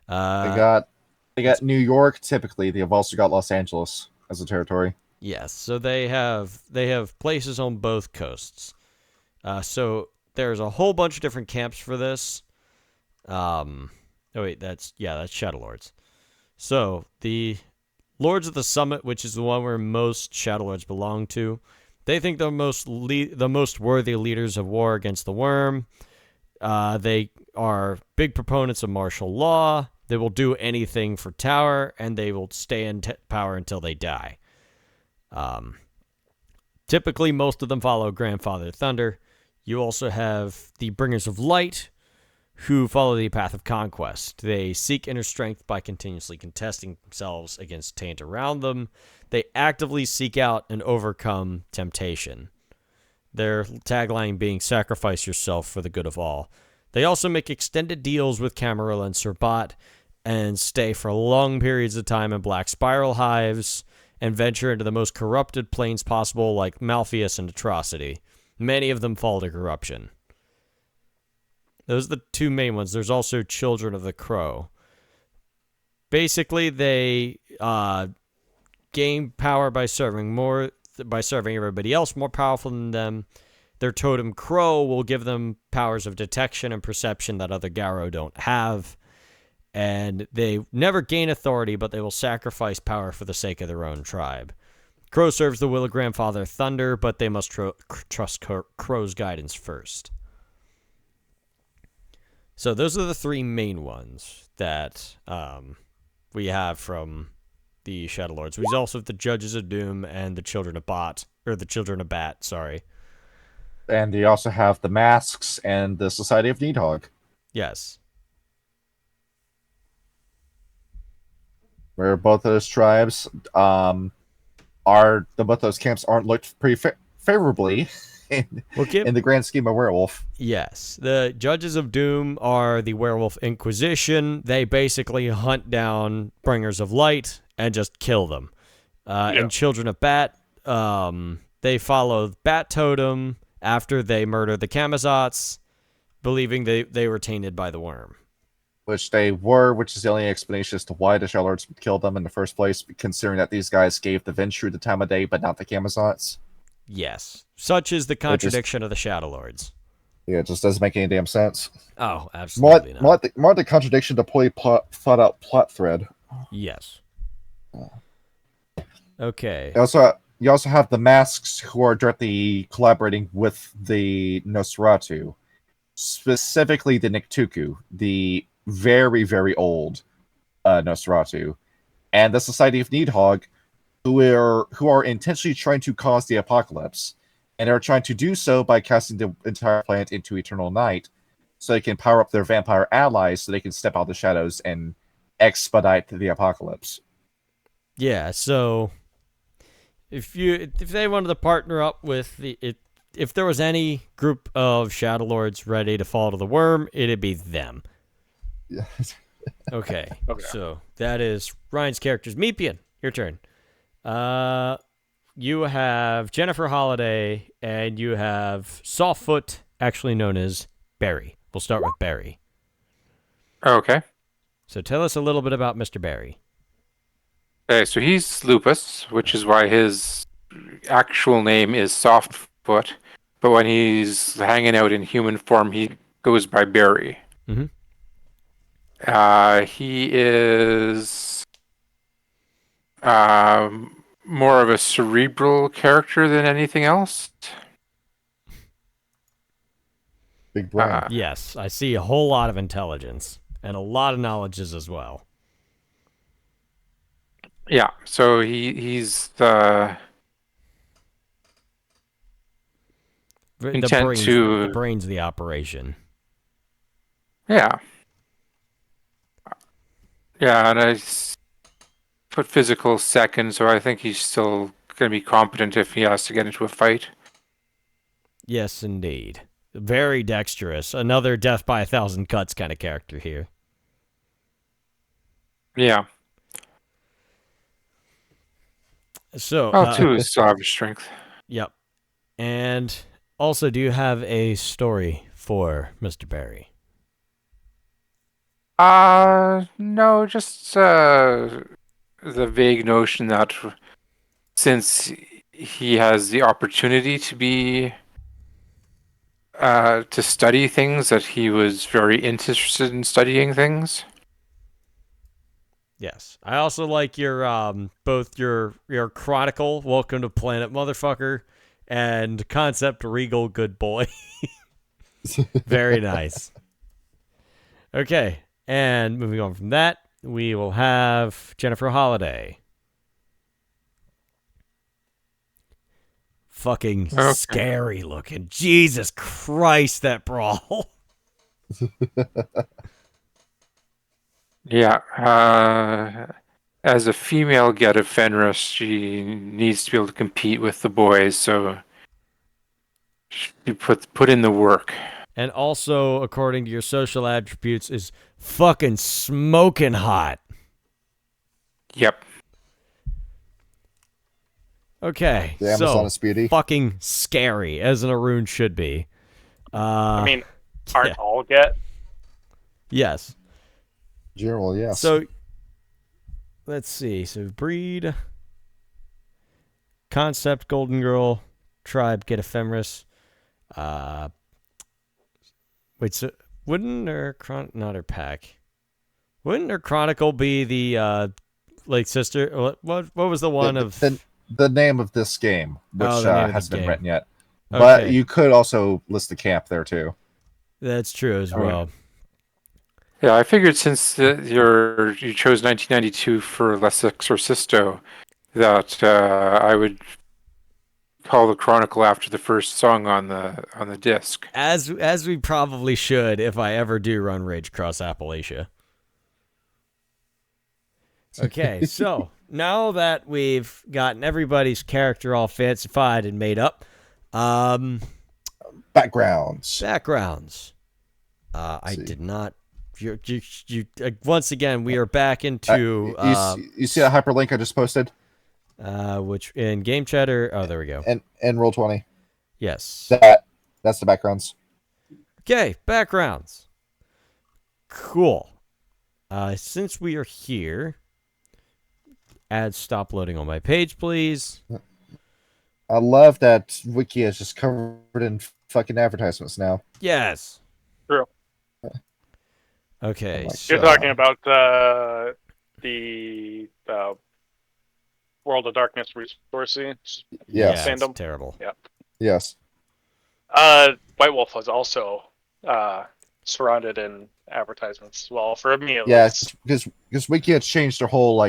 They got New York typically. They have also got Los Angeles as a territory. Yes, so they have places on both coasts. So there's a whole bunch of different camps for this. That's Shadow Lords. So the Lords of the Summit, which is the one where most Shadow Lords belong to, they think the most worthy leaders of war against the Worm. They are big proponents of martial law. They will do anything for Tower, and they will stay in power until they die. Typically, most of them follow Grandfather Thunder. You also have the Bringers of Light, who follow the path of conquest. They seek inner strength by continuously contesting themselves against taint around them. They actively seek out and overcome temptation. Their tagline being, sacrifice yourself for the good of all. They also make extended deals with Camarilla and Serbat and stay for long periods of time in Black Spiral hives and venture into the most corrupted planes possible, like Malpheus and Atrocity. Many of them fall to corruption. Those are the two main ones. There's also Children of the Crow. Basically, they gain power by serving everybody else more powerful than them. Their totem Crow will give them powers of detection and perception that other Garrow don't have. And they never gain authority, but they will sacrifice power for the sake of their own tribe. Crow serves the will of Grandfather Thunder, but they must trust Crow's guidance first. So those are the three main ones that we have from the Shadow Lords. We also have the Judges of Doom and the Children of Bat, sorry. And they also have the Masks and the Society of Needhog. Yes. Where both of those tribes both those camps aren't looked pretty favorably We'll give in the grand scheme of Werewolf. Yes. The Judges of Doom are the Werewolf Inquisition. They basically hunt down Bringers of Light and just kill them. And Children of Bat, they follow Bat Totem after they murder the Camazotz, believing they were tainted by the worm. Which they were, which is the only explanation as to why the Shadow Lords would kill them in the first place, considering that these guys gave the Ventrue the time of day, but not the Camazotz. Yes. Such is the contradiction of the Shadow Lords. Yeah, it just doesn't make any damn sense. Oh, absolutely not. More the contradiction to poorly thought out plot thread. Yes. Okay. You also have the Masks who are directly collaborating with the Nosferatu, specifically the Niktuku, the very, very old Nosferatu, and the Society of Needhog, who are intentionally trying to cause the apocalypse, and are trying to do so by casting the entire planet into eternal night, so they can power up their vampire allies, so they can step out of the shadows and expedite the apocalypse. Yeah. So, if they wanted to partner up with if there was any group of Shadow Lords ready to fall to the worm, it'd be them. Yeah. Okay. So that is Ryan's characters. Meepian, your turn. You have Jennifer Holliday, and you have Softfoot, actually known as Barry. We'll start with Barry. Okay. So tell us a little bit about Mr. Barry. Okay, so he's Lupus, which is why his actual name is Softfoot. But when he's hanging out in human form, he goes by Barry. Mm-hmm. He is more of a cerebral character than anything else. Big brain. Yes, I see a whole lot of intelligence and a lot of knowledges as well. Yeah, so he's the intent the brains of the operation. Yeah. Yeah, and I put physical second, so I think he's still going to be competent if he has to get into a fight. Yes, indeed. Very dexterous. Another death by 1,000 cuts kind of character here. Yeah. So, two is still have strength. Yep. And also, do you have a story for Mr. Barry? No, just the vague notion that since he has the opportunity to be to study things, that he was very interested in studying things. Yes. I also like your both your Chronicle, Welcome to Planet Motherfucker, and Concept Regal Good Boy. Very nice. Okay. And moving on from that, we will have Jennifer Holliday. Fucking scary looking. Jesus Christ, that brawl. Yeah. As a female Get of Fenris, she needs to be able to compete with the boys, so she put in the work. And also, according to your social attributes, is fucking smoking hot. Yep. Okay, The Amazon is beauty. Fucking scary, as an Arun should be. I mean, aren't all Get? Yes. General, yes. So, let's see. So, breed, concept, Golden Girl, tribe, Get Ephemeris. Wait, so wouldn't her not her pack? Wouldn't her Chronicle be the like sister? What was the one of the name of this game, which hasn't been written yet? Okay. But you could also list the camp there too. That's true as well. Yeah, I figured since you chose 1992 for Les Exorcisto, that I would call the Chronicle after the first song on the disc. As we probably should if I ever do run Rage Across Appalachia. Okay, so now that we've gotten everybody's character all fancified and made up, Backgrounds. Backgrounds. I see. did not. You once again, we are back into you see that hyperlink I just posted? which in game chatter. Oh, there we go. And Roll20. Yes. That's the backgrounds. Okay, backgrounds. Cool. Since we are here, add stop loading on my page, please. I love that Wiki is just covered in fucking advertisements now. Yes. True. Okay. Oh my So, You're talking about the World of Darkness resources. Yes. yeah, it's Fandom. terrible. Yes. White Wolf was also surrounded in advertisements as well. For me, at Yeah, least. because Wiki has changed their whole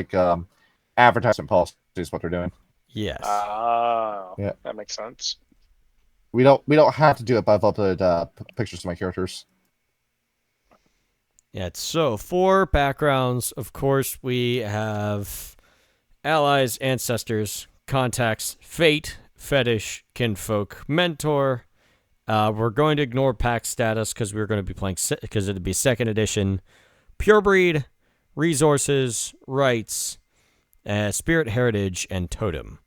advertisement policy is what they're doing. Yes. Yeah. That makes sense. We don't have to do it, but I've uploaded pictures of my characters. Yeah, so for backgrounds, of course, we have allies, ancestors, contacts, fate, fetish, kinfolk, mentor. We're going to ignore pack status because we're going to be playing because it'd be second edition. Purebreed, resources, rights, spirit heritage, and totem.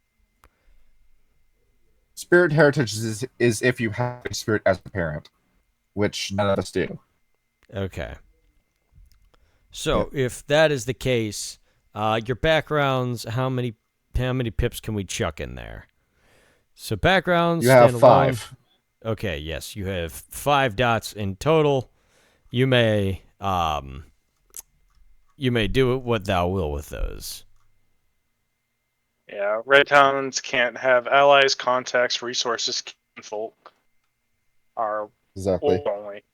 Spirit heritage is if you have a spirit as a parent, which none of us do. Okay. So if that is the case, your backgrounds, how many pips can we chuck in there? So backgrounds, You have standalone. 5. Okay, yes, you have 5 dots in total. You may do it what thou will with those. Yeah, Red Towns can't have allies, contacts, resources, kinfolk. Are Exactly. only.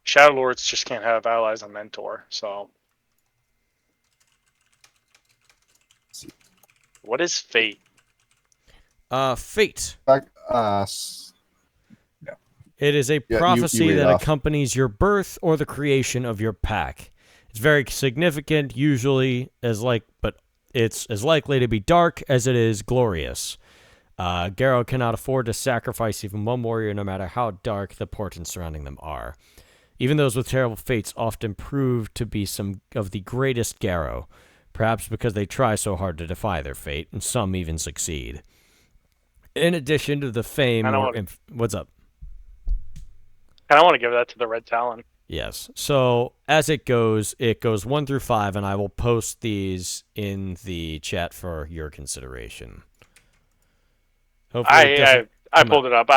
Shadow Lords just can't have allies and mentor. So, what is fate? Fate. It is a prophecy that accompanies your birth or the creation of your pack. It's very significant, usually but it's as likely to be dark as it is glorious. Garrow cannot afford to sacrifice even one warrior, no matter how dark the portents surrounding them are. Even those with terrible fates often prove to be some of the greatest Garrow, perhaps because they try so hard to defy their fate, and some even succeed. In addition to the fame, what's up? I don't want to give that to the Red Talon. Yes. So as it goes 1 through 5, and I will post these in the chat for your consideration. Hopefully, I pulled it up.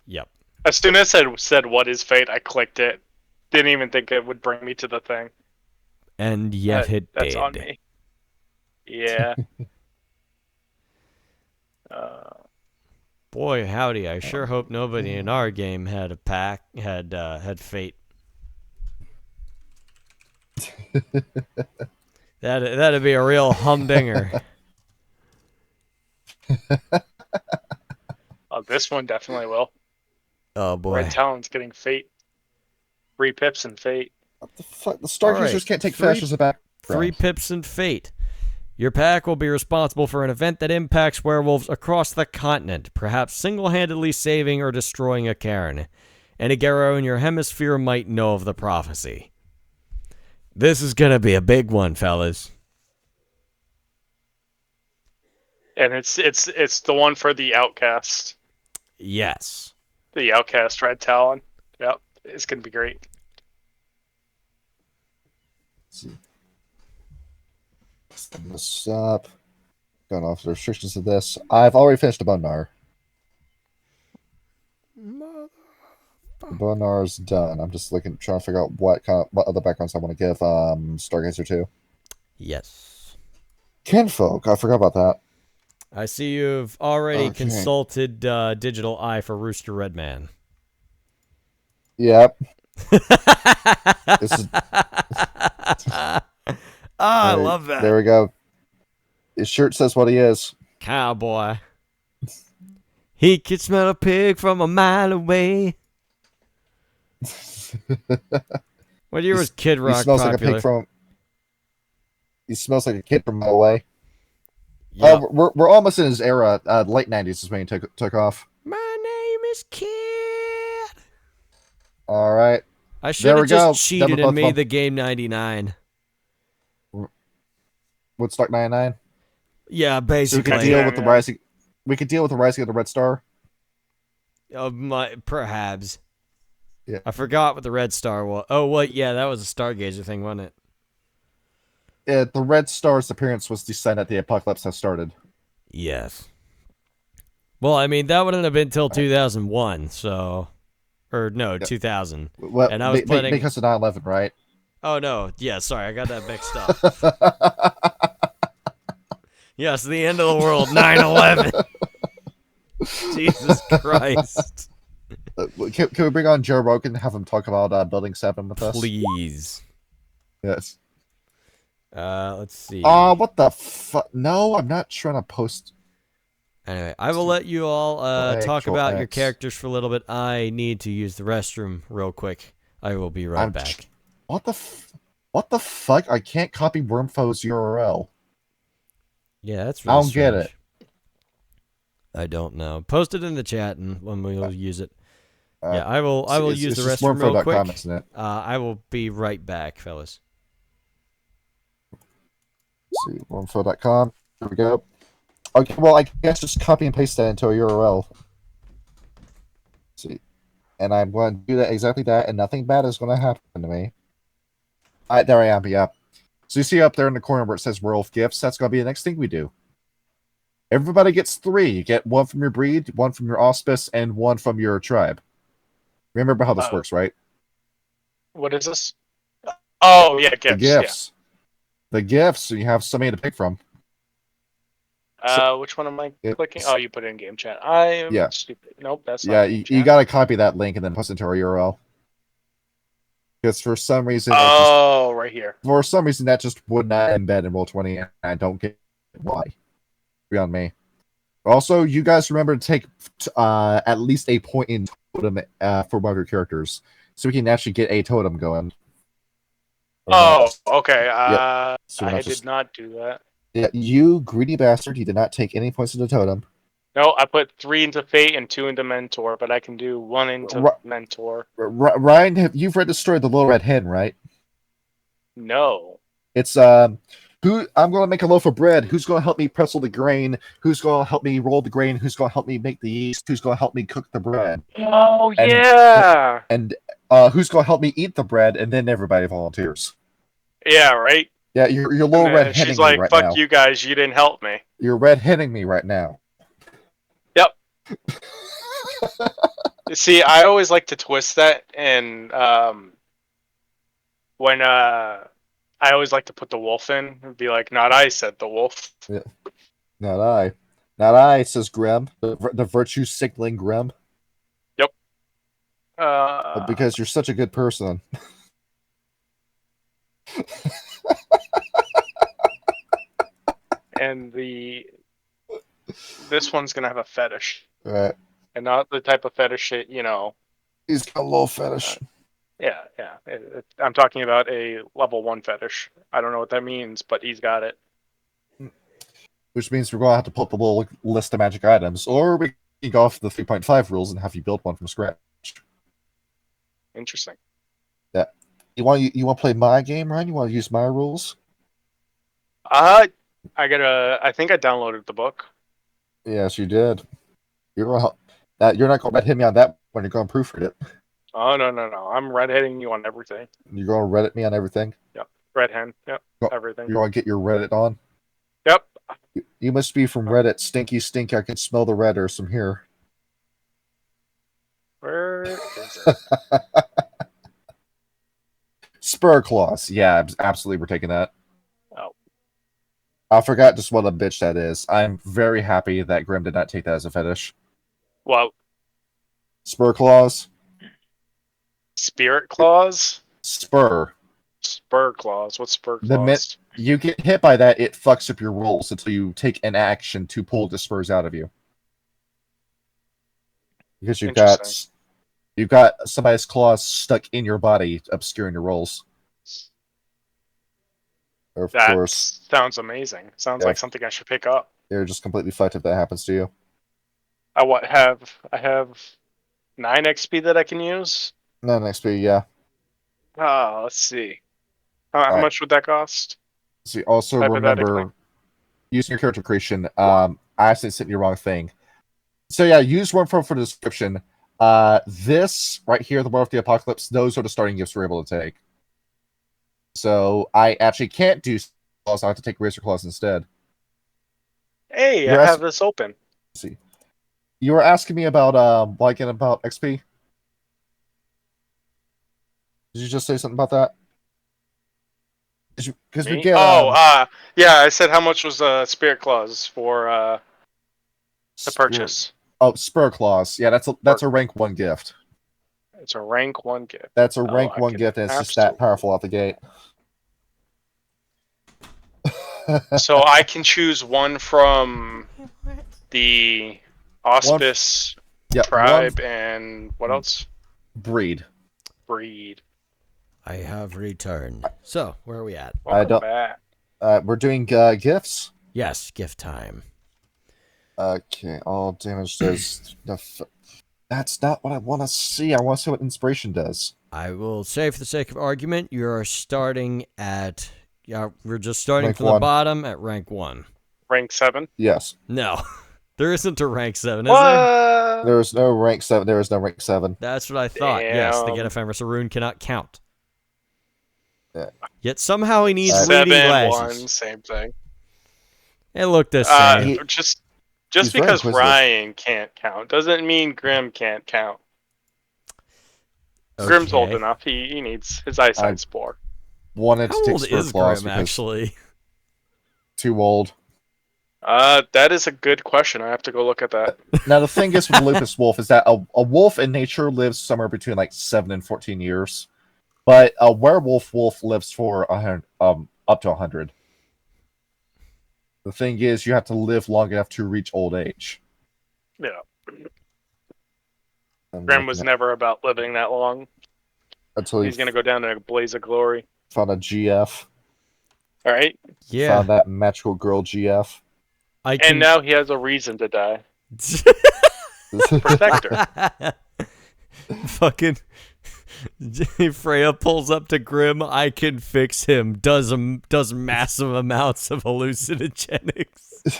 Yep. As soon as it said what is fate, I clicked it. Didn't even think it would bring me to the thing. And yet it did. That's on me. Yeah. Boy, howdy! I sure hope nobody in our game had a pack had fate. That'd be a real humdinger. Oh, this one definitely will. Oh boy! Red Talon's getting fate. 3 pips and fate. What the fuck? The Stargazers can't take flash as a background. 3 pips and fate. Your pack will be responsible for an event that impacts werewolves across the continent, perhaps single-handedly saving or destroying a Caern. Any Garrow in your hemisphere might know of the prophecy. This is gonna be a big one, fellas. And it's the one for the Outcast. Yes. The Outcast Red Talon. Yep. It's gonna be great. Let's see. Send this up. Going off the restrictions of this. I've already finished the Bonar. The Bonar's done. I'm just trying to figure out what other backgrounds I want to give Stargazer to. Yes. Kinfolk. I forgot about that. I see you've already consulted Digital Eye for Rooster Redman. Yep. This is... I love that. There we go. His shirt says what he is. Cowboy. He could smell a pig from a mile away. What year was Kid Rock he smells popular? Like a pig from... He smells like a kid from a mile away. Yep. We're almost in his era. Late 90s is when he took off. My name is Kid. All right. I should There have we go. just Done cheated with and both of made them. the game 99. Woodstock 99. Yeah, So we basically. could deal with the 99. rising. We could deal with the rising of the Red Star. Perhaps. Yeah. I forgot what the Red Star was. Oh, what? Yeah, that was a Stargazer thing, wasn't it? The Red Star's appearance was the sign that the apocalypse has started. Yes. Well, I mean, that wouldn't have been till 2001, so. Or no, 2000. Well, And I was planning. because of 9/11, right? Oh, no. Yeah, sorry, I got that mixed up. Yes, the end of the world, 9/11. Jesus Christ. Can we bring on Joe Rogan and have him talk about Building 7 with us? Please. Yes. Let's see. What the fuck? No, I'm not trying to post. Anyway, I will let you all talk Control about your X. characters for a little bit. I need to use the restroom real quick. I will be right back. What the fuck? I can't copy Wormfo's URL. Yeah, that's really I don't get strange. I don't know. Post it in the chat and when we'll use it. Yeah, I will use the restroom real quick. Isn't it? I will be right back, fellas. Let's see, wormfo.com. There we go. Okay, well, I guess just copy and paste that into a URL. Let's see. And I'm going to do that exactly that, and nothing bad is going to happen to me. Alright, there I am, yeah. So you see up there in the corner where it says Werewolf Gifts, that's going to be the next thing we do. Everybody gets 3. You get 1 from your breed, 1 from your auspice, and 1 from your tribe. Remember how this works, right? What is this? Oh, yeah, gifts. The gifts. The gifts, so you have so many to pick from. Which one am I clicking? Oh, you put it in game chat. I am stupid. Nope, that's not. Yeah, game you chat. got to copy that link and then post it into our URL. Because for some reason, right here. For some reason, that just would not embed in Roll20, and I don't get why. Beyond me. Also, you guys remember to take at least a point in totem for one of your characters, so we can actually get a totem going. Oh, okay. So I did not do that. Yeah, you greedy bastard! You did not take any points into totem. No, I put 3 into Fate and 2 into Mentor, but I can do 1 into Mentor. Ryan, you've read the story of the Little Red Hen, right? No. It's who I'm going to make a loaf of bread. Who's going to help me pretzel the grain? Who's going to help me roll the grain? Who's going to help me make the yeast? Who's going to help me cook the bread? Oh, yeah. And who's going to help me eat the bread? And then everybody volunteers. Yeah, right. Yeah, you're little red henning she's like, me right fuck now. you guys, you didn't help me. You're red henning me right now. Yep. See, I always like to twist that, and when I always like to put the wolf in and be like, not I said the wolf. Yeah. Not I. Not I, says Grim. The virtue signaling Grim. Yep. Because you're such a good person. And this one's gonna have a fetish, Right. and not the type of fetish that, you know. He's got a little fetish. Yeah. I'm talking about a level 1 fetish. I don't know what that means, but he's got it. Which means we're going to have to pull up a little list of magic items, or we can go off the 3.5 rules and have you build one from scratch. Interesting. Yeah. You want to play my game, Ryan? You want to use my rules? I think I downloaded the book. Yes, you did. You're going to help. You're not going to hit me on that when you're going to proofread it. Oh, no. I'm redheading you on everything. You're going to Reddit me on everything? Yep. Red hen. Yep. Everything. You want to get your Reddit on? Yep. You must be from Reddit. Stinky stink. I can smell the redders from here. Where is it? Spur claws. Yeah, absolutely. We're taking that. Oh. I forgot just what a bitch that is. I'm very happy that Grim did not take that as a fetish. Well, Spur claws. Spirit claws? Spur. Spur claws. What's spur claws? The minute you get hit by that, it fucks up your rolls until you take an action to pull the spurs out of you. Because you've got somebody's claws stuck in your body, obscuring your rolls. Of course. Sounds amazing. Sounds like something I should pick up. You're just completely fucked if that happens to you. I have 9 XP that I can use. No, XP, yeah. Let's see. How Alright. much would that cost? So you also Hypothetically. remember using your character creation. I accidentally sent you the wrong thing. So yeah, use one for the description. This right here, the Werewolf of the Apocalypse, those are the starting gifts we're able to take. So I actually can't do claws. I have to take Razor Claws instead. Hey, You're I have this open. see. You were asking me about about XP. Did you just say something about that? Because we Me? get Yeah, I said how much was Spirit Claws for the purchase. Oh, Spur Claws. Yeah, that's a rank 1 gift. It's a rank 1 gift. That's a Oh, rank I 1 can gift, and it's just that powerful out the gate. So I can choose one from the Auspice tribe and what else? Breed. I have returned. So, where are we at? Welcome back. We're doing gifts. Yes, gift time. Okay, all damage does. That's not what I want to see. I want to see what inspiration does. I will say, for the sake of argument, you are starting at. Yeah, we're just starting Rank from 1. the bottom at rank 1. Rank 7? Yes. No, there isn't a rank 7, is there? There is no rank 7. There is no rank 7. That's what I thought. Damn. Yes, the Get Ephemeris Rune cannot count. Yeah. Yet somehow he needs 7, reading glasses. 1, same thing. It looked the same. Just he's very because inquisitive. Ryan can't count doesn't mean Grim can't count. Grim's old enough. He needs his eyesight's poor. Wanted to How take old Spur is Claws Grim, because actually? too old. That is a good question. I have to go look at that. Now the thing is with Lupus Wolf is that a wolf in nature lives somewhere between like 7 and 14 years, but a werewolf lives for up to 100. The thing is, you have to live long enough to reach old age. Yeah. Grim was never about living that long. Until He's gonna go down in a blaze of glory. Found a GF. All right. Yeah. Found that magical girl GF. And now he has a reason to die. Protect her. Fucking Freya pulls up to Grim. I can fix him. Does massive amounts of hallucinogenics.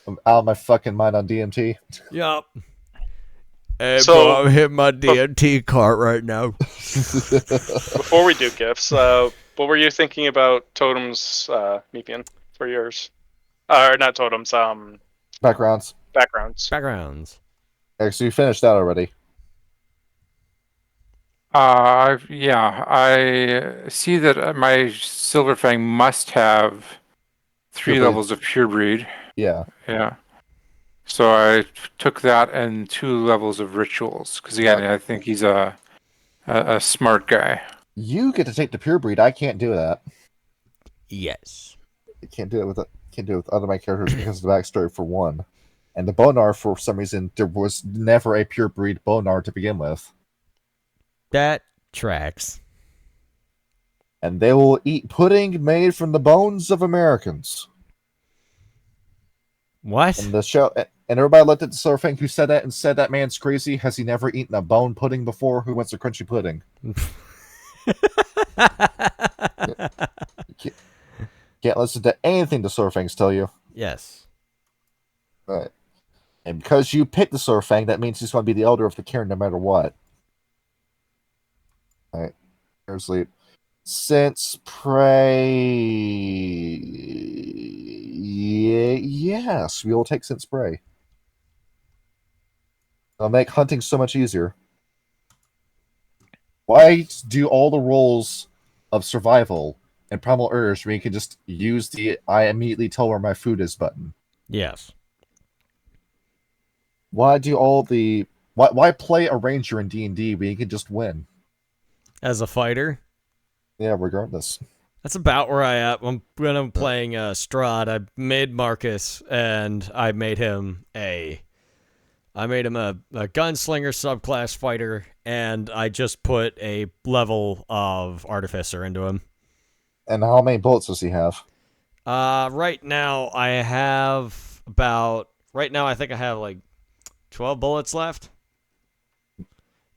I'm out of my fucking mind on DMT. Yup. Hey, So- bro, I'm hitting my DMT cart right now. Before we do gifts, what were you thinking about totems, Meepian, for yours? Or not totems, Backgrounds. backgrounds. Backgrounds. Okay, so you finished that already. Yeah, I see that my Silver Fang must have 3 Purebreed. levels of pure breed. Yeah. Yeah. So I took that and 2 levels of rituals because again, I think he's a smart guy. You get to take the pure breed. I can't do that. Yes. I can't do it with other of my characters because of the backstory for one. And the Bonar, for some reason, there was never a pure breed Bonar to begin with. That tracks. And they will eat pudding made from the bones of Americans. What? And the show, and everybody looked at the surfing who said that and said that man's crazy. Has he never eaten a bone pudding before? Who wants a crunchy pudding? Can't listen to anything the Surfangs tell you. Yes. Right. And because you picked the Surfang, that means he's going to be the elder of the Caern no matter what. Alright. Here's lead. Since prey. Yes, we will take Sense Prey. It'll make hunting so much easier. Why do all the rolls of survival and primal urge when you can just use the I immediately tell where my food is button? Yes. Why do all the why play a ranger in D&D when you can just win? As a fighter? Yeah, regardless. That's about where I am when I'm playing Strahd. I made Marcus, and I made him a gunslinger subclass fighter, and I just put a level of artificer into him. And how many bullets does he have? Right now I think I have like 12 bullets left.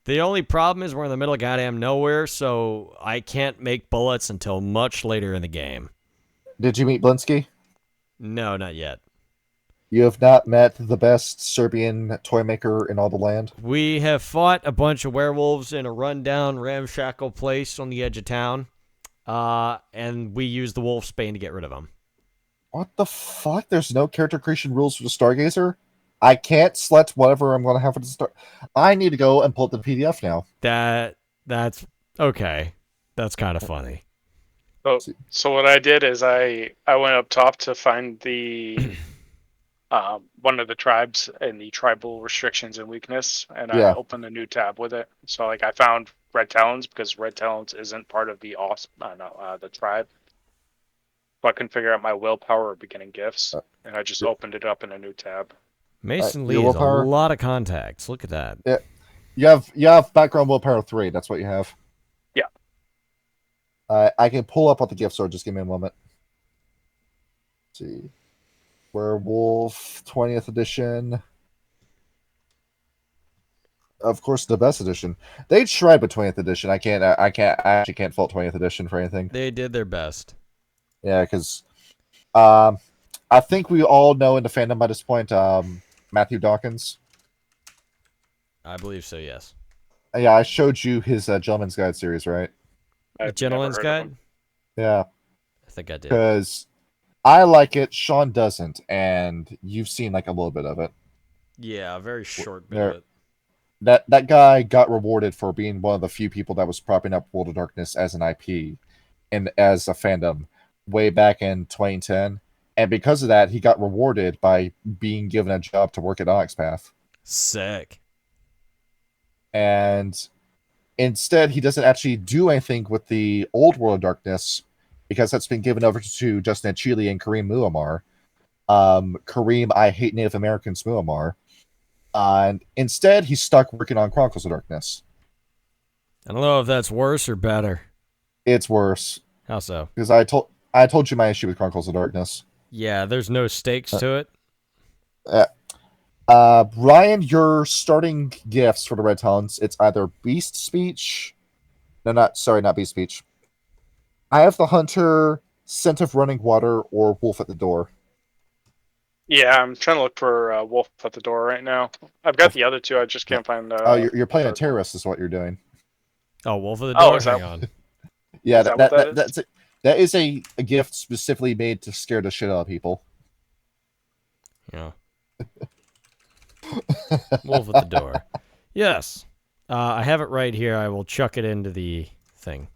The only problem is we're in the middle of goddamn nowhere, so I can't make bullets until much later in the game. Did you meet Blinsky? No, not yet. You have not met the best Serbian toy maker in all the land? We have fought a bunch of werewolves in a rundown, ramshackle place on the edge of town, and we used the wolf's bane to get rid of them. What the fuck? There's no character creation rules for the Stargazer? I can't select whatever I'm going to have for the Star... I need to go and pull up the PDF now. That's okay. That's kind of funny. So what I did is I went up top to find the one of the tribes and the tribal restrictions and weakness, and I opened a new tab with it. So like I found Red Talons because Red Talons isn't part of the the tribe. So I couldn't figure out my willpower or beginning gifts, and I just opened it up in a new tab. Mason Lee has a lot of contacts. Look at that. Yeah, you have background willpower 3. That's what you have. Yeah. I can pull up what the gifts are. Just give me a moment. Let's see. Werewolf 20th edition. Of course, the best edition. They tried with 20th edition. I actually can't fault 20th edition for anything. They did their best. Yeah, because I think we all know in the fandom by this point Matthew Dawkins. I believe so, yes. Yeah, I showed you his Gentleman's Guide series, right? The Gentleman's Guide? Yeah. I think I did. Because I like it, Sean doesn't, and you've seen like a little bit of it. Yeah, a very short bit of it. That guy got rewarded for being one of the few people that was propping up World of Darkness as an IP and as a fandom way back in 2010. And because of that, he got rewarded by being given a job to work at Onyx Path. Sick. And instead, he doesn't actually do anything with the old World of Darkness because that's been given over to Justin Achille and Kareem Muammar. Kareem, I hate Native Americans Muammar. And instead, he's stuck working on Chronicles of Darkness. I don't know if that's worse or better. It's worse. How so? Because I told you my issue with Chronicles of Darkness. Yeah, there's no stakes to it. Ryan, your starting gifts for the Red Talons, it's either Beast Speech. No, not Beast Speech. I have the Hunter, Scent of Running Water, or Wolf at the Door. Yeah, I'm trying to look for Wolf at the Door right now. I've got the other two, I just can't find... you're playing a terrorist is what you're doing. Oh, Wolf at the Door? Is that... Hang on. Yeah, that is a gift specifically made to scare the shit out of people. Yeah. Wolf at the Door. Yes. I have it right here. I will chuck it into the thing.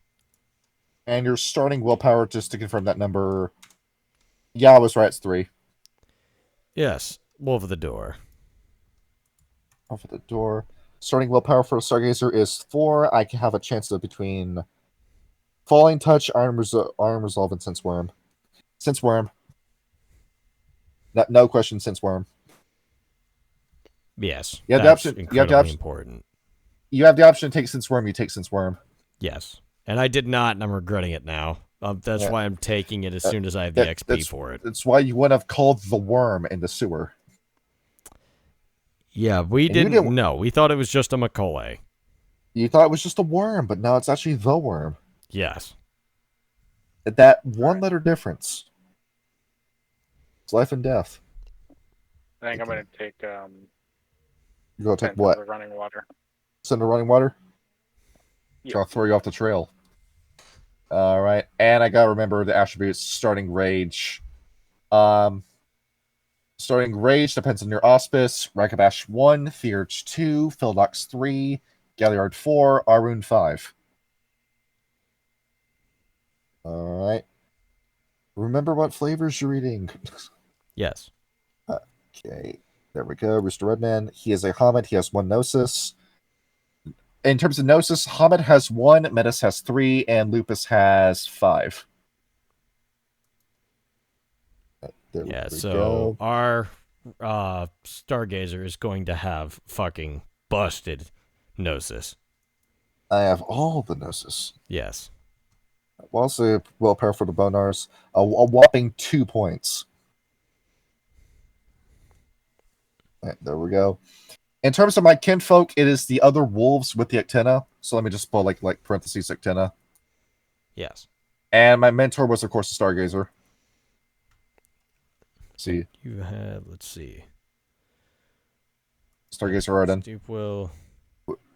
And your starting willpower, just to confirm that number... Yeah, I was right, it's 3. Yes. Wolf at the Door. Wolf at the Door. Starting willpower for a Stargazer is 4. I can have a chance of between... Falling Touch, Iron Resolve, and Sense Worm. Sense Worm. No question, Sense Worm. Yes. You have the option. Important. You have the option to take Sense Worm, you take Sense Worm. Yes. And I did not, and I'm regretting it now. That's why I'm taking it as soon as I have the XP for it. That's why you would have called the worm in the sewer. Yeah, we didn't know. We thought it was just a Macaulay. You thought it was just a worm, but now it's actually the worm. Yes. That one letter difference. It's life and death. I think I'm going to take... You're going to take what? The Running Water. Send the Running Water? Yeah. I'll throw you off the trail. Alright, and I gotta remember the attributes. Starting Rage. Starting Rage depends on your auspice. Rakabash 1, Theurge 2, Phildox 3, Galliard 4, Arun 5. Alright. Remember what flavors you're eating. Yes. Okay, there we go. Rooster Redman. He is a Hamid. He has 1 Gnosis. In terms of Gnosis, Hamid has 1, Metis has 3, and Lupus has 5. Yeah, so our Stargazer is going to have fucking busted Gnosis. I have all the Gnosis. Yes. Also, willpower for the Bonars. A whopping 2 points. Right, there we go. In terms of my kinfolk, it is the other wolves with the antenna. So let me just pull like parentheses antenna. Yes. And my mentor was, of course, the Stargazer. See, You have, let's see. Stargazer Arden. Deep Will.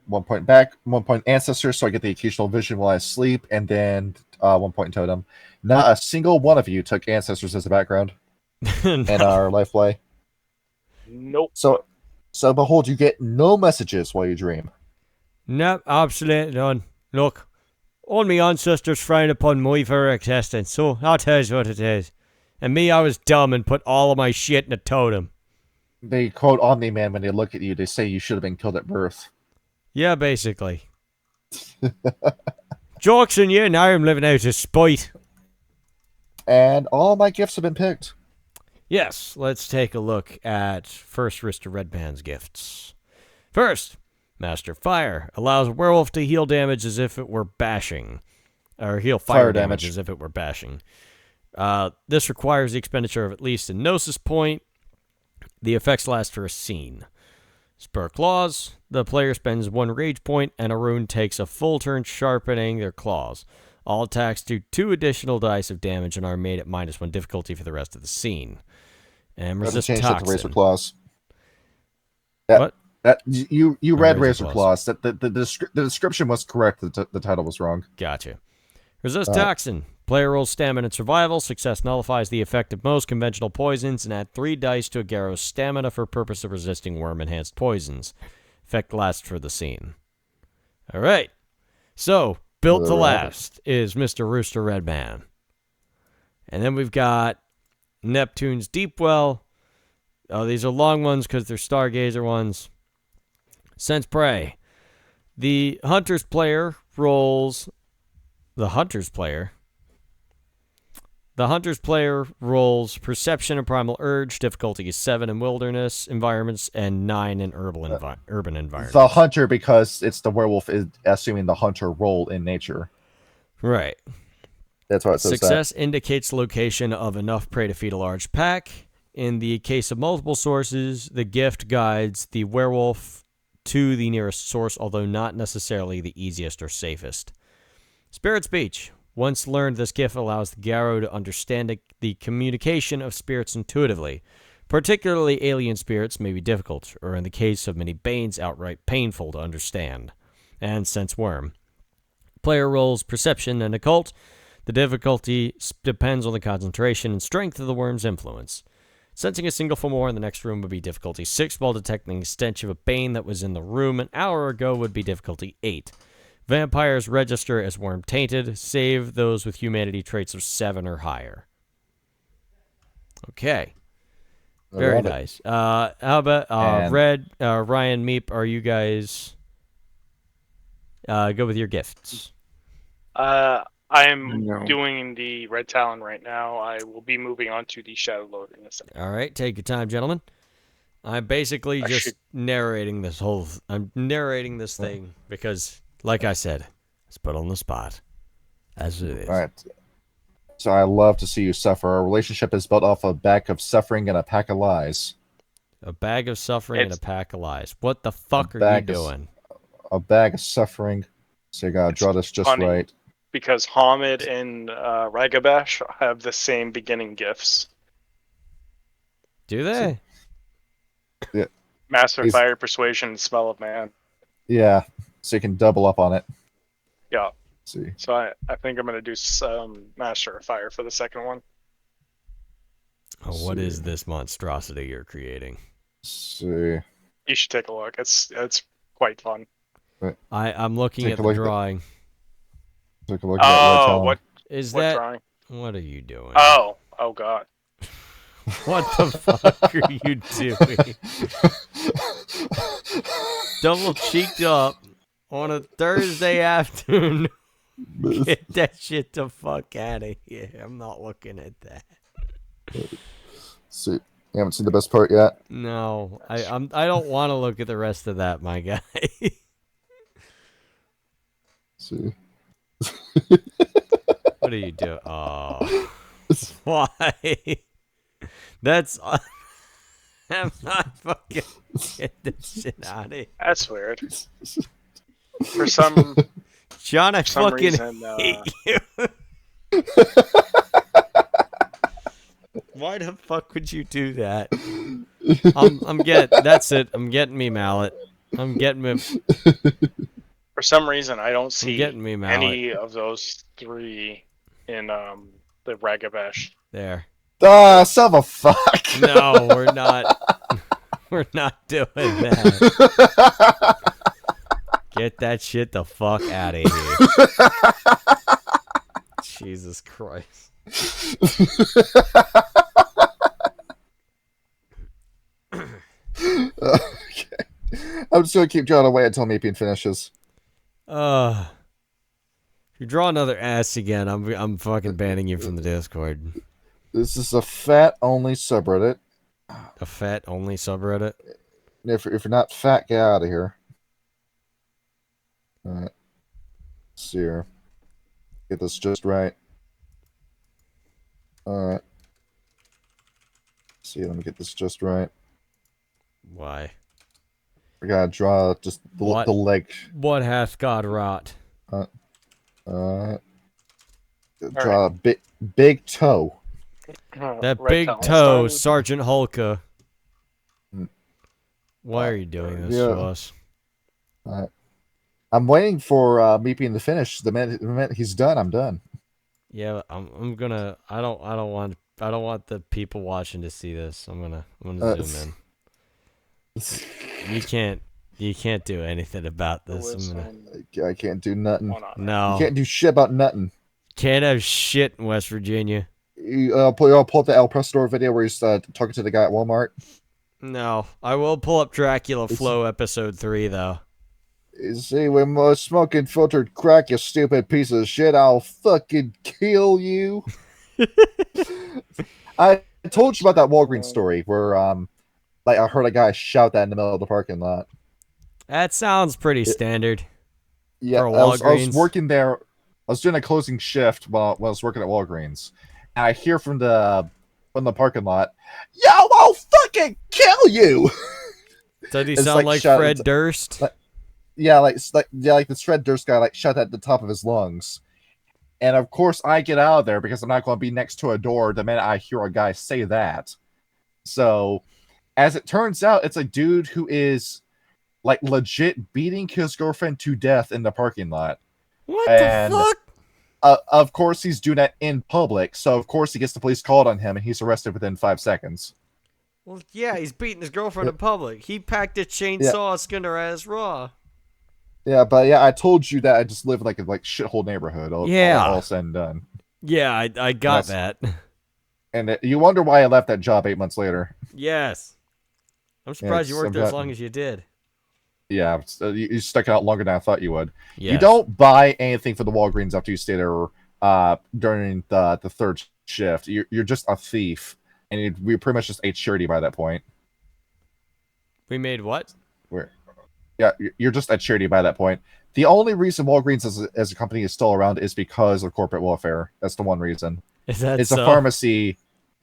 1 point back, 1 point ancestor, so I get the occasional vision while I sleep, and then 1 point totem. Not a single one of you took ancestors as a background in our life play. Nope. So behold, you get no messages while you dream. Nope, absolutely none. Look, all my ancestors frowned upon my very existence, so that is what it is. And me, I was dumb and put all of my shit in a totem. They quote Omni-Man when they look at you. They say you should have been killed at birth. Yeah, basically. Jokes on you, now I'm living out of spite. And all my gifts have been picked. Yes, let's take a look at first Mr. Redman's gifts. First, Master Fire allows a werewolf to heal damage as if it were bashing. Or heal fire damage as if it were bashing. This requires the expenditure of at least a Gnosis point. The effects last for a scene. Spur Claws. The player spends 1 rage point and a rune takes a full turn sharpening their claws. All attacks do 2 additional dice of damage and are made at -1 difficulty for the rest of the scene. And resist change that to Razor Toxin. Claws. What? That you read Razor Razor Claws. That the description was correct. The title was wrong. Gotcha. Resist Toxin. Player rolls stamina and survival. Success nullifies the effect of most conventional poisons and add 3 dice to a Garrow's stamina for purpose of resisting worm-enhanced poisons. Effect lasts for the scene. All right. So, built to last is Mr. Rooster Redman. And then we've got Neptune's Deepwell. Oh, these are long ones because they're Stargazer ones. Sense Prey. The Hunter's player rolls... The Hunter's player rolls Perception and Primal Urge. Difficulty is 7 in wilderness environments and 9 in urban environments. The Hunter, because it's the werewolf, is assuming the Hunter role in nature. Right. That's why it says Success indicates location of enough prey to feed a large pack. In the case of multiple sources, the gift guides the werewolf to the nearest source, although not necessarily the easiest or safest. Spirit Speech. Once learned, this gift allows the Garrow to understand the communication of spirits intuitively. Particularly alien spirits may be difficult, or in the case of many Banes, outright painful to understand. And Sense Worm. Player rolls Perception and Occult. The difficulty depends on the concentration and strength of the worm's influence. Sensing a single form more in the next room would be difficulty 6, while detecting the stench of a Bane that was in the room an hour ago would be difficulty 8. Vampires register as worm-tainted, save those with humanity traits of 7 or higher. Okay. Very nice. How about Red, Ryan, Meep, are you guys... go with your gifts. I'm doing the Red Talon right now. I will be moving on to the Shadow Lord in a second. All right, take your time, gentlemen. I'm basically narrating this whole... I'm narrating this thing because... Like I said, it's put on the spot, as it is. All right. So I love to see you suffer. Our relationship is built off a bag of suffering and a pack of lies. A bag of suffering and a pack of lies. What the fuck are you doing? A bag of suffering. So you gotta draw this just right. Because Hamid and Ragabash have the same beginning gifts. Do they? Yeah. Master Fire, Persuasion, and Smell of Man. Yeah. So you can double up on it. Yeah. Let's see. So I think I'm going to do some Master of Fire for the second one. Oh, what is this monstrosity you're creating? Let's see. You should take a look. It's quite fun. I'm looking at the drawing. Take a look at what is what that? Drawing? What are you doing? Oh God. What the fuck are you doing? Double cheeked up on a Thursday afternoon. Get that shit the fuck out of here. I'm not looking at that. See, you haven't seen the best part yet? No, I don't want to look at the rest of that, my guy. See. What are you doing? Oh. Why? That's... I'm not fucking get this shit out of here. That's weird. For some John, I some fucking reason, hate you. Why the fuck would you do that? I'm getting. That's it. I'm getting me mallet. I'm getting me. for some reason I don't I'm see getting me mallet. any of those three in the Ragabash. There. Son of a fuck. No, we're not. We're not doing that. Get that shit the fuck out of here. Jesus Christ. Okay. I'm just gonna keep drawing away until Mapian finishes. If you draw another ass again, I'm fucking banning you from the Discord. This is a fat only subreddit. A fat only subreddit. If you're not fat, get out of here. Alright. Let's see here. Get this just right. Alright. See, let me get this just right. Why? I gotta draw just the leg. What hath God wrought? Draw a big toe. That Red big Talon's toe, done. Sergeant Hulka. Mm. Why are you doing this Yeah. to us? I'm waiting for Meeping to finish. The minute he's done, I'm done. Yeah, I'm gonna. I don't want the people watching to see this. I'm gonna zoom in. You can't do anything about this. I can't do nothing. No. You can't do shit about nothing. Can't have shit in West Virginia. I'll pull up the El Prestador video where he's talking to the guy at Walmart. No, I will pull up Dracula Flow episode 3 though. You see, when I'm smoking filtered crack, you stupid piece of shit, I'll fucking kill you. I told you about that Walgreens story where like I heard a guy shout that in the middle of the parking lot. That sounds pretty standard. Yeah, For I was Walgreens. working there. I was doing a closing shift while I was working at Walgreens, and I hear from the parking lot, "Yo, I'll fucking kill you!" Does he It's sound like shout- Fred Durst? like the Shred Durst guy shot at the top of his lungs. And of course I get out of there because I'm not going to be next to a door the minute I hear a guy say that. So as it turns out, it's a dude who is like legit beating his girlfriend to death in the parking lot. What the fuck? Of course he's doing that in public, so of course he gets the police called on him and he's arrested within 5 seconds. Well, yeah, he's beating his girlfriend in public. He packed a chainsaw, skinned her ass raw. Yeah, but yeah, I told you that I just live in like a shithole neighborhood. All said and done. Yeah, I got that. And you wonder why I left that job 8 months later. Yes. I'm surprised you worked there as long as you did. Yeah, you stuck it out longer than I thought you would. Yes. You don't buy anything for the Walgreens after you stay there during the third shift. You're just a thief, and we pretty much just ate charity by that point. We made what? Yeah, you're just at charity by that point. The only reason Walgreens as a company is still around is because of corporate welfare. That's the one reason. Is that It's so? a pharmacy.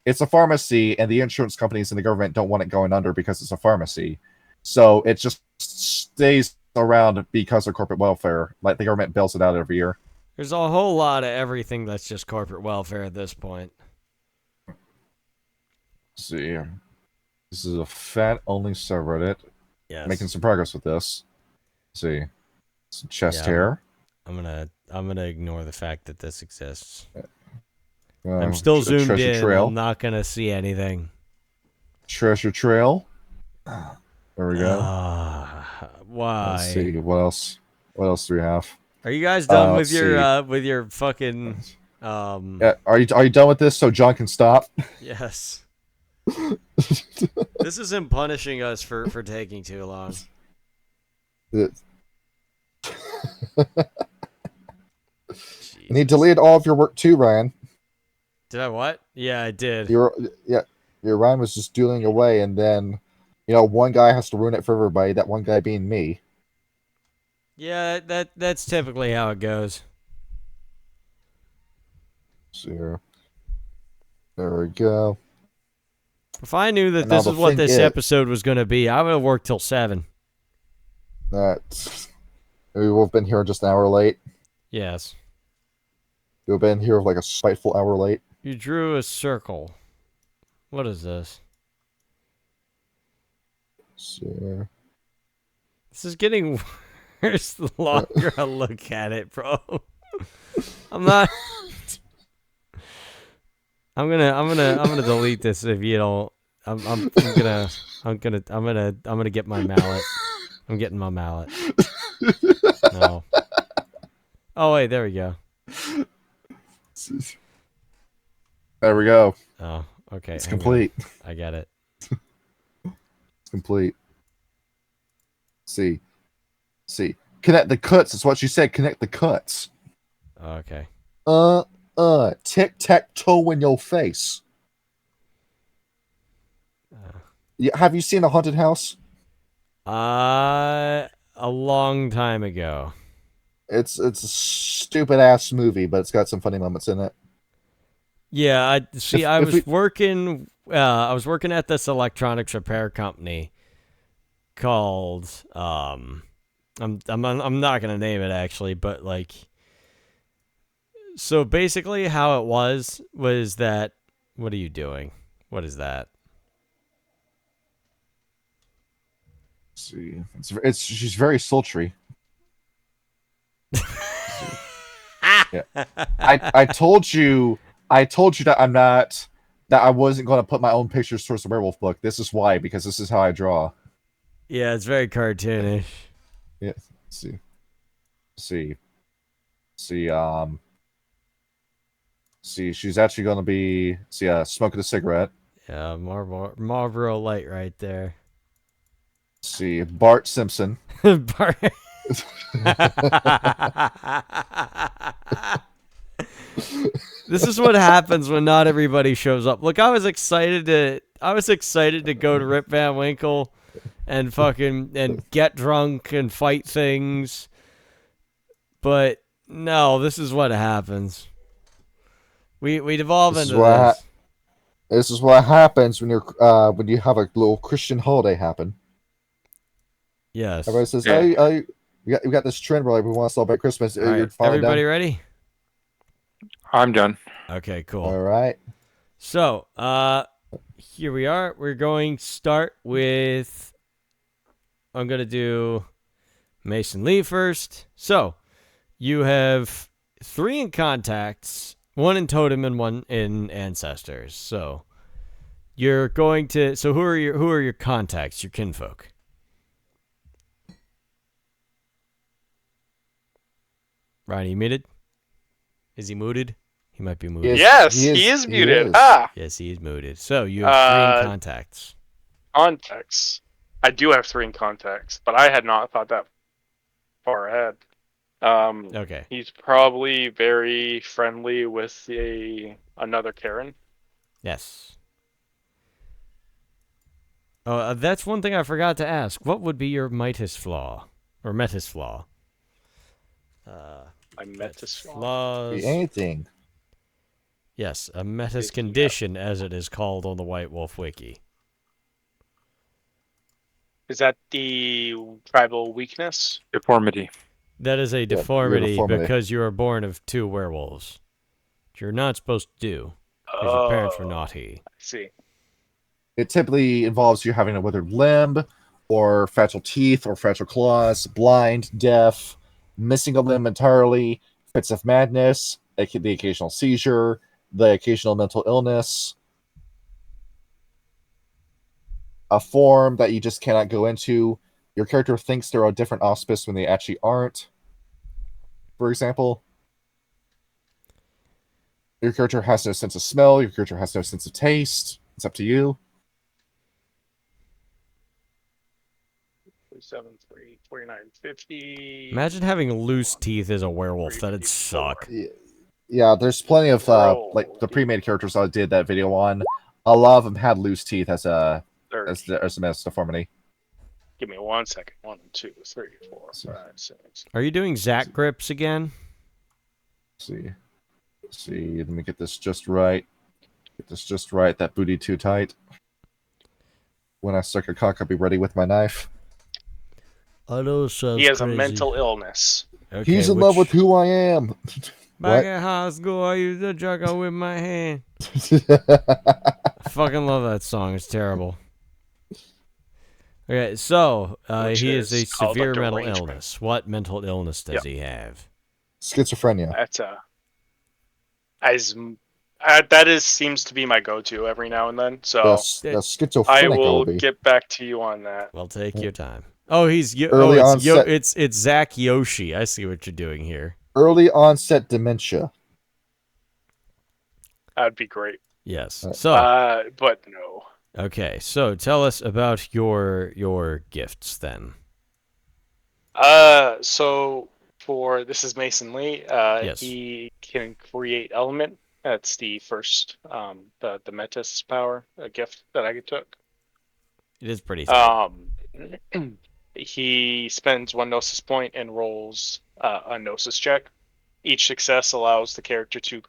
It's a pharmacy, and the insurance companies and the government don't want it going under because it's a pharmacy. So it just stays around because of corporate welfare. Like the government bails it out every year. There's a whole lot of everything that's just corporate welfare at this point. Let's see, this is a fat only subreddit. Yes. Making some progress with this. Let's see, some chest Yeah. hair. I'm gonna ignore the fact that this exists. Uh, I'm still zoomed treasure in. trail. I'm not gonna see anything. Treasure trail. There we go. Why? Let's see what else. What else do we have? Are you guys done let's with your fucking Yeah, are you done with this so John can stop? Yes. This is him punishing us for taking too long. You need to delete all of your work too, Ryan. Did I what? Yeah, I did. Your Ryan was just doing away, and then one guy has to ruin it for everybody. That one guy being me. Yeah, that's typically how it goes. So there we go. If I knew that And now this the is what thing this is- episode was going to be, I would have worked till 7. That we will have been here just an hour late. Yes. We've been here like a spiteful hour late. You drew a circle. What is this? So, This is getting worse the longer I look at it, bro. I'm not. I'm gonna delete this if you don't. I'm gonna get my mallet. I'm getting my mallet. No. Oh wait, there we go. there we go. Oh, okay. It's hang on. complete. I get it. It's complete. See. Connect the cuts. That's what she said. Connect the cuts. Okay. Tic-tac-toe in your face. Yeah, have you seen a haunted house? A long time ago. It's a stupid ass movie, but it's got some funny moments in it. Yeah, I see. I if was we- working. I was working at this electronics repair company called. I'm not gonna name it actually, but like. So basically, how it was that. What are you doing? What is that? Let's see, she's very sultry. Yeah, I told you that I wasn't going to put my own pictures towards the werewolf book. This is why, because this is how I draw. Yeah, it's very cartoonish. Yeah. See, she's actually going to be smoking a cigarette. Yeah, Marlboro Light right there. See, Bart Simpson. Bar- This is what happens when not everybody shows up. Look, I was excited to go to Rip Van Winkle and get drunk and fight things. But no, this is what happens. We devolve This is into what this. This is what happens when you have a little Christian holiday happen. Yes. Everybody says, Yeah. "Oh, we got this trend where like we want to celebrate Christmas." All You're right, finally everybody done? ready? I'm done. Okay, cool. All right. So, here we are. We're going to start with. I'm going to do Mason Lee first. So, you have 3 in contacts, 1 in totem, and 1 in ancestors. So, you're going to. So, who are your contacts? Your kinfolk. Ryan, you muted? Is he muted? He might be muted. Yes. Yes, he is muted. is. Ah, Yes, he is muted. So, you have 3 in contacts. contacts. I do have 3 in contacts, but I had not thought that far ahead. Okay. He's probably very friendly with another Caern. Yes. Oh, that's one thing I forgot to ask. What would be your Midas flaw? Or Metis flaw? I met this flaw. Flaws. Be anything. Yes, a Metis Yeah. condition, as it is called on the White Wolf Wiki. Is that the tribal weakness? Deformity. That is a you're deformity deformity. because you are born of 2 werewolves. Which you're not supposed to do, because your parents were naughty. I see. It typically involves you having a withered limb, or fragile teeth, or fragile claws, blind, deaf, missing a limb entirely, fits of madness, the occasional seizure, the occasional mental illness, a form that you just cannot go into. Your character thinks they're a different auspice when they actually aren't. For example, your character has no sense of smell, your character has no sense of taste. It's up to you. 47, 3, 49, 50. Imagine having loose teeth as a werewolf. That'd suck. Yeah, there's plenty of Roll. like the pre-made characters I did that video on. A lot of them had loose teeth as a 30. as a deformity. Give me 1 second. 1, 2, 3, 4, See. 5, 6. Are you doing Zach grips again? See, let me get this just right. Get this just right. That booty too tight. When I suck a cock, I'll be ready with my knife. I know it sounds He has crazy. a mental illness. Okay, He's in love with who I am. Back What? at high school, I used to juggle with my hand. I fucking love that song. It's terrible. Okay, so Which he is a is called a severe mental derangement. illness. What mental illness does Yep. he have? Schizophrenia. That's seems to be my go-to every now and then. So That's I schizophrenic. will Obi. get back to you on that. Well, take your time. Oh, Early onset. It's Zach Yoshi. I see what you're doing here. Early onset dementia. That'd be great. Yes. So, But no. okay. So, tell us about your gifts then. So for this is Mason Lee. Yes. He can create element. That's the first, the Metis power, a gift that I took. It is pretty tight. He spends 1 gnosis point and rolls a gnosis check. Each success allows the character to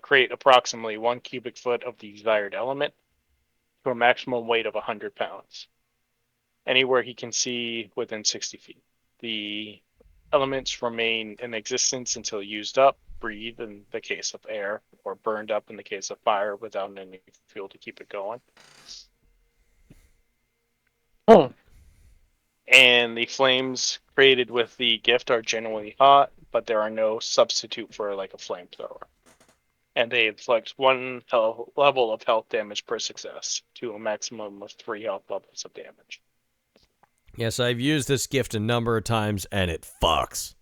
create approximately 1 cubic foot of the desired element to a maximum weight of 100 pounds. Anywhere he can see within 60 feet. The elements remain in existence until used up, breathed in the case of air, or burned up in the case of fire without any fuel to keep it going. And the flames created with the gift are generally hot, but there are no substitute for like a flamethrower. And they inflict 1 level of health damage per success to a maximum of 3 health levels of damage. Yes, I've used this gift a number of times, and it fucks.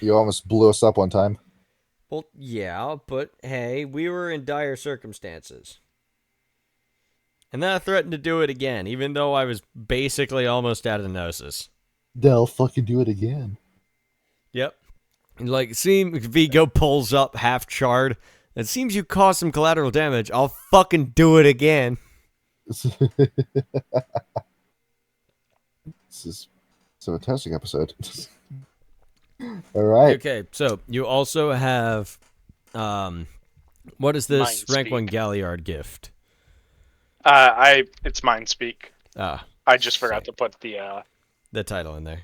You almost blew us up one time. Well, yeah, but hey, we were in dire circumstances. And then I threatened to do it again, even though I was basically almost out of gnosis. They'll fucking do it again. Yep. Like, Vigo pulls up half charred. It seems you caused some collateral damage. I'll fucking do it again. This is a fantastic episode. All right. Okay, so you also have, what is this Mind rank speak. 1 Galliard gift? It's Mind Speak. Ah, I just forgot to put the title in there.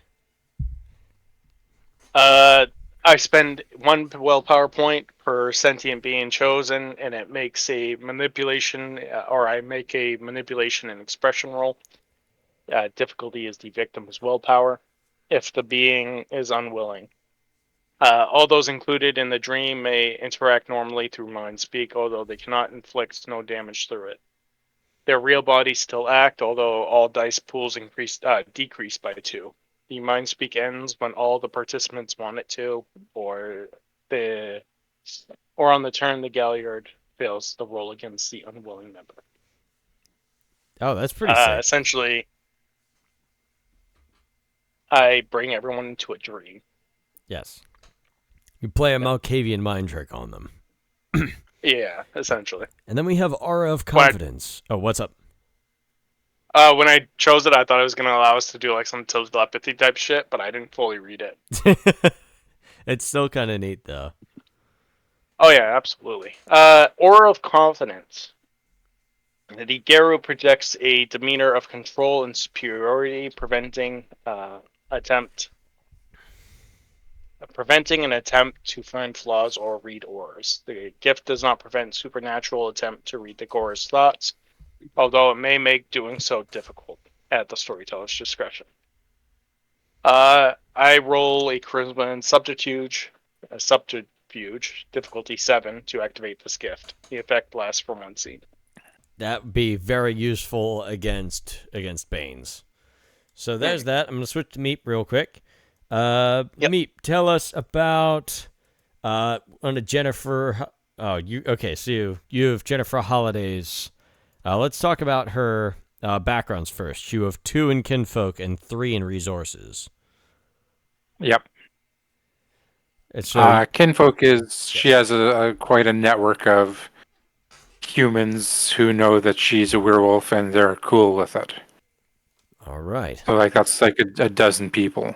I spend 1 willpower point per sentient being chosen, and it makes a manipulation, or I make a manipulation and expression roll. Difficulty is the victim's willpower, if the being is unwilling. All those included in the dream may interact normally through Mind Speak, although they cannot inflict no damage through it. Their real bodies still act, although all dice pools decrease by 2. The Mind Speak ends when all the participants want it to, or on the turn the Galliard fails the roll against the unwilling member. Oh, that's pretty sick. Essentially, I bring everyone into a dream. Yes. You play a Malkavian mind trick on them. Yeah, essentially. And then we have Aura of Confidence. Oh, what's up? When I chose it, I thought it was going to allow us to do like some telepathy type shit, but I didn't fully read it. It's still kind of neat, though. Oh yeah, absolutely. Aura of Confidence. The Geru projects a demeanor of control and superiority, preventing an attempt to find flaws or read auras. The gift does not prevent supernatural attempt to read the Gora's thoughts, although it may make doing so difficult at the storyteller's discretion. I roll a Charisma and Subterfuge, difficulty 7, to activate this gift. The effect lasts for 1 scene. That would be very useful against Banes. So there's that. I'm going to switch to Meep real quick. Meep, tell us about on a Jennifer. Oh, so you have Jennifer Holliday's. Let's talk about her backgrounds first. You have 2 in kinfolk and 3 in resources. Yep. So, kinfolk she has quite a network of humans who know that she's a werewolf and they're cool with it. all right. So that's like a dozen people.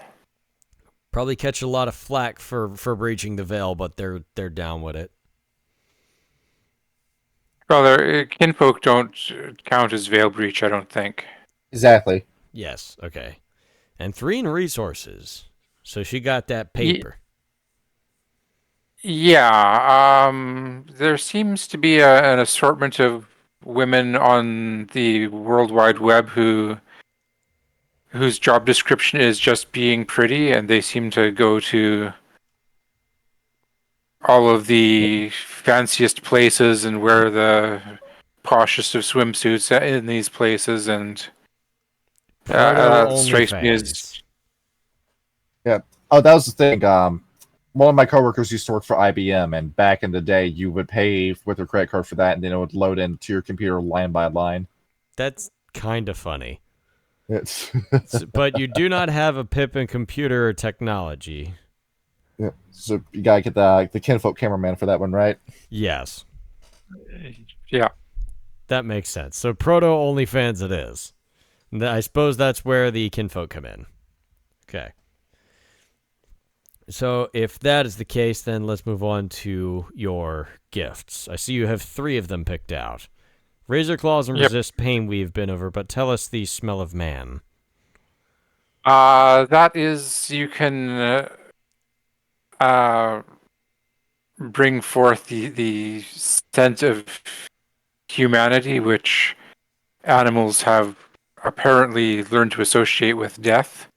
Probably catch a lot of flack for breaching the veil, but they're down with it. Well, their kinfolk don't count as veil breach, I don't think. Exactly. Yes. Okay. And 3 in resources. So she got that Ye- paper. Yeah, there seems to be an assortment of women on the World Wide Web whose job description is just being pretty, and they seem to go to all of the fanciest places and wear the poshest of swimsuits in these places, and Proto strikes me as OnlyFans. Yeah. Oh, that was the thing. One of my coworkers used to work for IBM, and back in the day, you would pay with your credit card for that, and then it would load into your computer line by line. That's kind of funny. It's But you do not have a pip in computer or technology. yeah. So you gotta get the kinfolk cameraman for that one, right? Yes. yeah. That makes sense. So Proto OnlyFans it is. I suppose that's where the kinfolk come in. Okay. So if that is the case, then let's move on to your gifts. I see you have 3 of them picked out. Razor Claws and Yep. Resist Pain we've been over, but tell us the Smell of Man. That is, you can bring forth the scent of humanity, which animals have apparently learned to associate with death.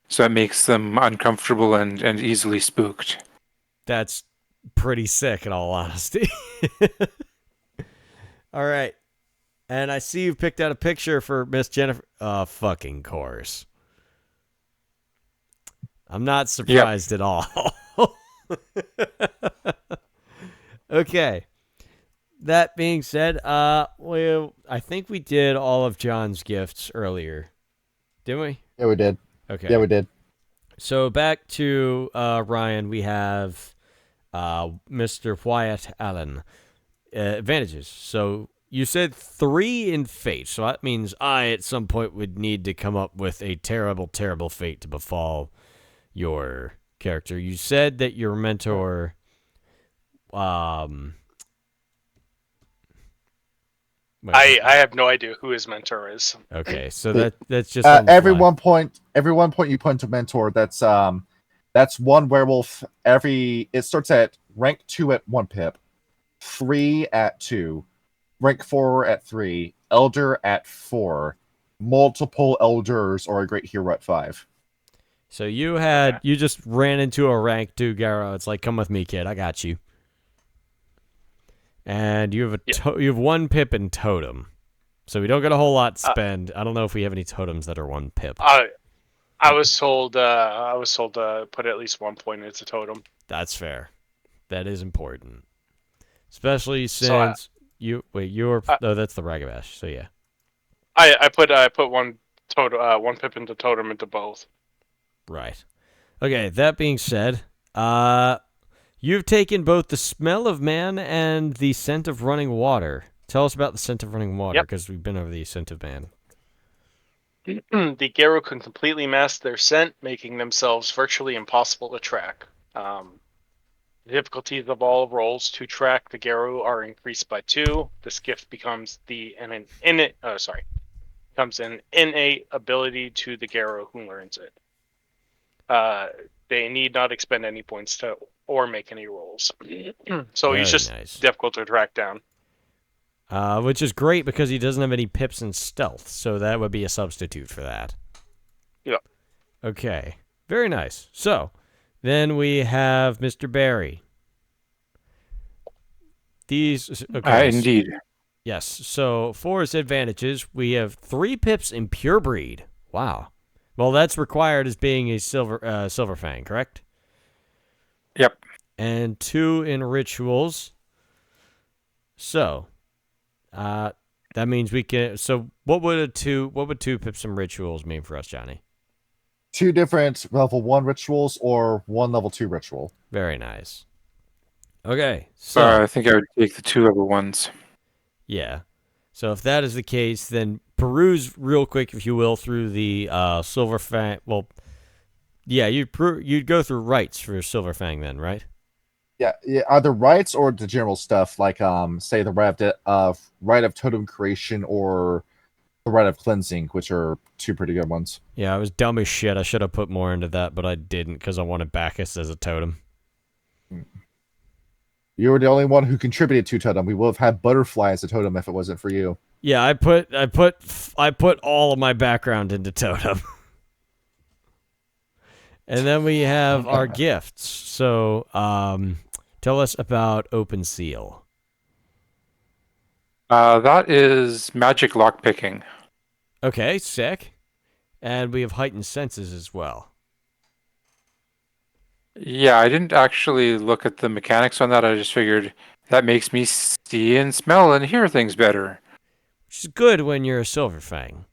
So it makes them uncomfortable and easily spooked. That's pretty sick, in all honesty. All right. And I see you've picked out a picture for Miss Jennifer. Fucking course. I'm not surprised at all. Okay. That being said, well, I think we did all of John's gifts earlier. Didn't we? Yeah, we did. Okay. Yeah, we did. So back to Ryan, we have Mr. Wyatt Allen. Advantages. So you said 3 in fate. So that means I, at some point, would need to come up with a terrible, terrible fate to befall your character. You said that your mentor... wait, I have no idea who his mentor is. okay, so that's just Every one point you point to mentor. That's one werewolf. It starts at rank 2 at 1 pip, 3 at 2, rank 4 at 3, elder at 4, multiple elders or a great hero at 5. So you just ran into a rank 2 Garo. It's like, come with me, kid. I got you. And you have you have 1 pip in totem. So we don't get a whole lot to spend. I don't know if we have any totems that are 1 pip. I was told to put at least 1 point into totem. That's fair. That is important. Especially since that's the Ragabash. So yeah. I put 1 pip into totem into both. Right. Okay, that being said, you've taken both the Smell of Man and the Scent of Running Water. Tell us about the Scent of Running Water, because we've been over the Scent of Man. The Garo can completely mask their scent, making themselves virtually impossible to track. The difficulties of all rolls to track the Garo are increased by 2. This gift becomes an innate ability to the Garo who learns it. They need not expend any points or make any rolls. So Very he's just nice. difficult to track down. Which is great because he doesn't have any pips in stealth, so that would be a substitute for that. Yeah. Okay. Very nice. So, then we have Mr. Barry. Indeed. Yes. So, for his advantages, we have 3 pips in Pure Breed. Wow. Well, that's required as being a Silver Fang, correct? Yep. And 2 in Rituals. So, that means we can. So, what would 2 pips in Rituals mean for us, Johnny? 2 different level 1 rituals or 1 level 2 ritual. Very nice. Okay, so I think I would take the 2 level 1s. yeah. So if that is the case, then peruse real quick, if you will, through the Silver Fang. Well, yeah, you'd go through rights for Silver Fang then, right? Yeah, either rights or the general stuff, like say the right of totem creation or the right of cleansing, which are two pretty good ones. Yeah, I was dumb as shit. I should have put more into that, but I didn't because I wanted Bacchus as a totem. You were the only one who contributed to totem. We would have had butterfly as a totem if it wasn't for you. Yeah, I put all of my background into totem. And then we have our gifts. So, tell us about Open Seal. That is magic lockpicking. Okay, sick. And we have heightened senses as well. Yeah, I didn't actually look at the mechanics on that. I just figured that makes me see and smell and hear things better. Which is good when you're a Silver Fang.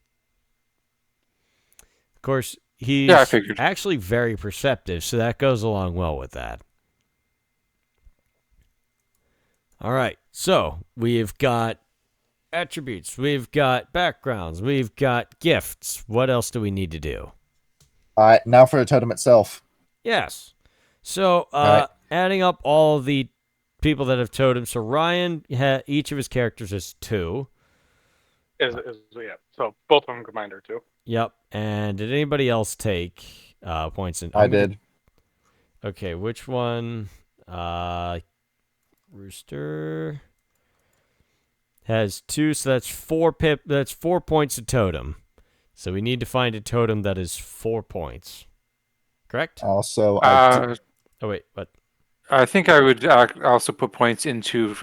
Of course, he's Yeah, I figured. actually very perceptive, so that goes along well with that. All right, so we've got attributes, we've got backgrounds, we've got gifts. What else do we need to do? All right, now for the totem itself. Yes. So, right. adding up all the people that have totems. So Ryan, each of his characters is 2. Yeah, so both of them combined are 2. Yep. And did anybody else take points in? I did. Okay, which one? Rooster has 2, so that's 4 that's 4 points a totem. So we need to find a totem that is 4 points. Correct? Also, oh wait, what? I think I would also put points into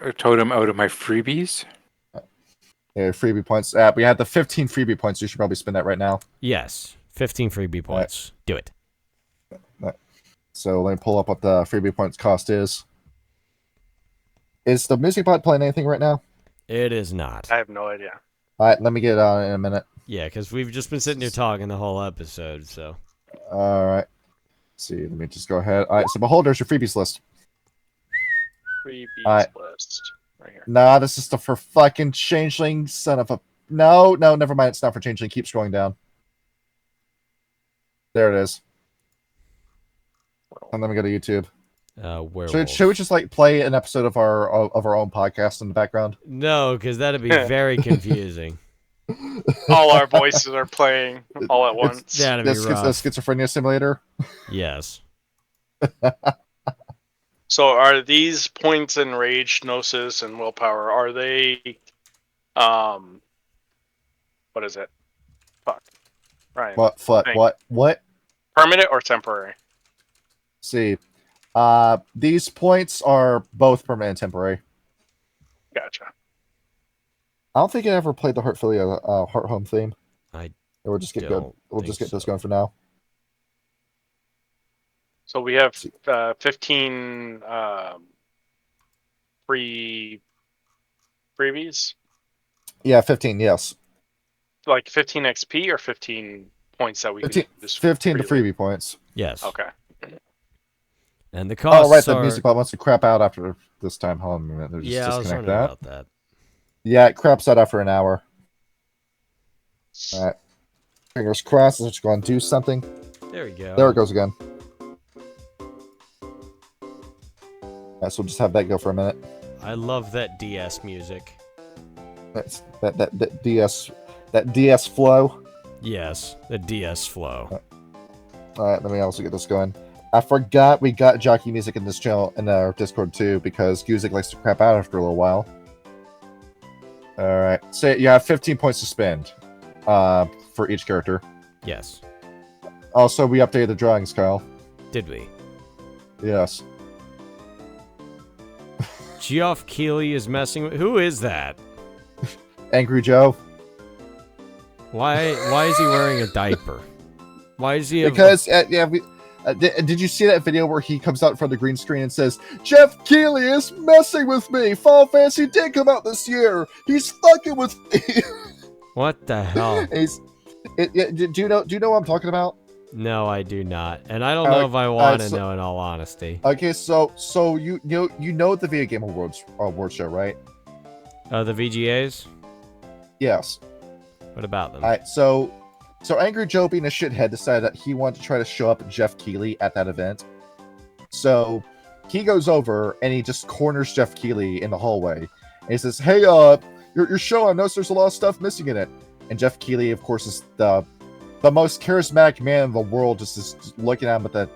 a totem out of my freebies. Yeah, freebie points. We had the 15 freebie points. You should probably spend that right now. Yes, 15 freebie points. Do it. So let me pull up what the freebie points cost is. Is the music bot playing anything right now? It is not. I have no idea. All right, let me get it on in a minute. Yeah, because we've just been sitting here talking the whole episode, so. All right. Let's see, let me just go ahead. All right, so Beholder's your freebies list. Freebies list. Right here. Nah, this is the for fucking changeling son of a... No, never mind. It's not for changeling. Keep scrolling down. There it is. And then we go to YouTube. Werewolf. Should we just like play an episode of our own podcast in the background? No, because that'd be very confusing. All our voices are playing all at once. That'd be rough. The schizophrenia simulator. Yes. So are these points in rage, gnosis, and willpower, are they what is it? Fuck. Ryan. What? Permanent or temporary? See. These points are both permanent and temporary. Gotcha. I don't think I ever played the Heartfilia Heart Home theme. We'll just get this going for now. So we have 15 free freebies? Yeah, 15, yes. Like 15 XP or 15 points that we 15, can just 15 to freely? freebie points. Yes. Okay. And the costs Oh, right, the are... music bot wants to crap out after this time. Hold on a minute. Just Yeah, I was disconnect wondering that. about that. Yeah, it craps out after an hour. All right. Fingers crossed. Let's go and do something. There we go. There it goes again. Alright, so we'll just have that go for a minute. I love that DS music. That's that DS flow. Yes, the DS flow. Alright, let me also get this going. I forgot we got jockey music in this channel in our Discord too, because Guzik likes to crap out after a little while. Alright, so you have 15 points to spend for each character. Yes. Also, we updated the drawings, Kyle. Did we? Yes. Geoff Keighley is messing with... Who is that? Angry Joe. Why is he wearing a diaper? Why is he... Because, did you see that video where he comes out in front of the green screen and says, Geoff Keighley is messing with me! Final Fantasy did come out this year! He's fucking with me! What the hell? Do you know what I'm talking about? No, I do not. And I don't know if I want to know, in all honesty. Okay, so you know the Video Game Awards show, right? The VGAs? Yes. What about them? Alright, so Angry Joe, being a shithead, decided that he wanted to try to show up Geoff Keighley at that event. So he goes over and he just corners Jeff Keighley in the hallway. And he says, "Hey, your show, I noticed there's a lot of stuff missing in it." And Jeff Keighley, of course, is the most charismatic man in the world, just looking at him with that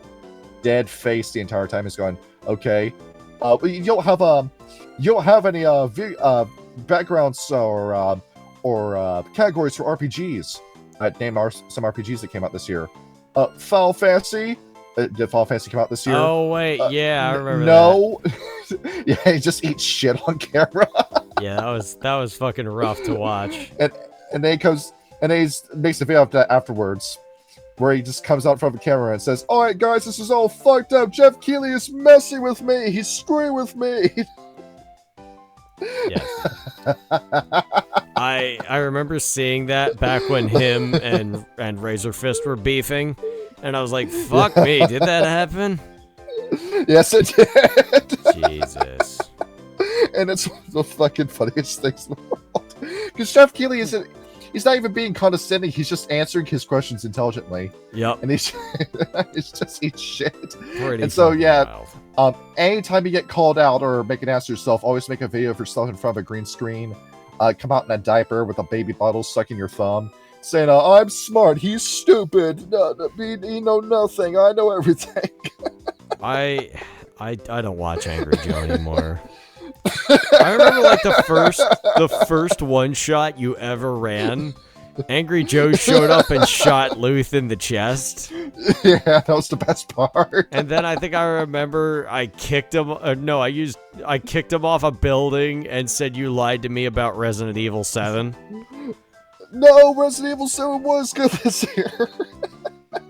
dead face the entire time. He's going, "Okay, you don't have any backgrounds or categories for RPGs. Name some RPGs that came out this year. Final Fantasy. Did Final Fantasy come out this year? Oh wait, yeah, I remember. No. Yeah, he just eats shit on camera. Yeah, that was fucking rough to watch. And then he comes and then he makes a video of that afterwards, where he just comes out in front of the camera and says, "All right, guys, this is all fucked up. Jeff Keighley is messing with me. He's screwing with me." Yes. I remember seeing that back when him and Razor Fist were beefing, and I was like, "Fuck me, did that happen?" Yes, it did. Jesus. And it's one of the fucking funniest things in the world. Because Jeff Keighley he's not even being condescending. He's just answering his questions intelligently. Yep. And he's just eats shit. Pretty and so yeah, wild. anytime you get called out or make an ass yourself, always make a video of yourself in front of a green screen. Come out in a diaper with a baby bottle sucking your thumb, saying, "I'm smart, he's stupid. No, he know nothing. I know everything." I don't watch Angry Joe anymore. I remember like the first one shot you ever ran. Angry Joe showed up and shot Luth in the chest. Yeah, that was the best part. And then I think I remember I kicked him. I kicked him off a building and said you lied to me about Resident Evil 7. No, Resident Evil 7 was good this year.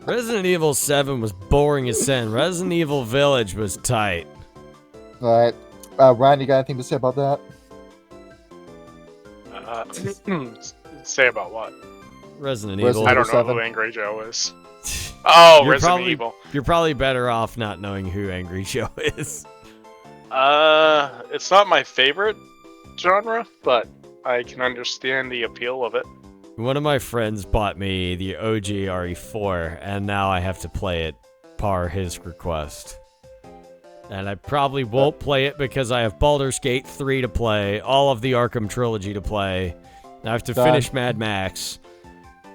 Resident Evil 7 was boring as sin. Resident Evil Village was tight. All right, Ryan, you got anything to say about that? Say about what? Resident Resident Evil. I don't know 7. who Angry Joe is. Oh, You're Resident probably- Evil. You're probably better off not knowing who Angry Joe is. It's not my favorite genre, but I can understand the appeal of it. One of my friends bought me the OG RE4, and now I have to play it par his request. And I probably won't play it because I have Baldur's Gate 3 to play, all of the Arkham trilogy to play. I have to finish Mad Max.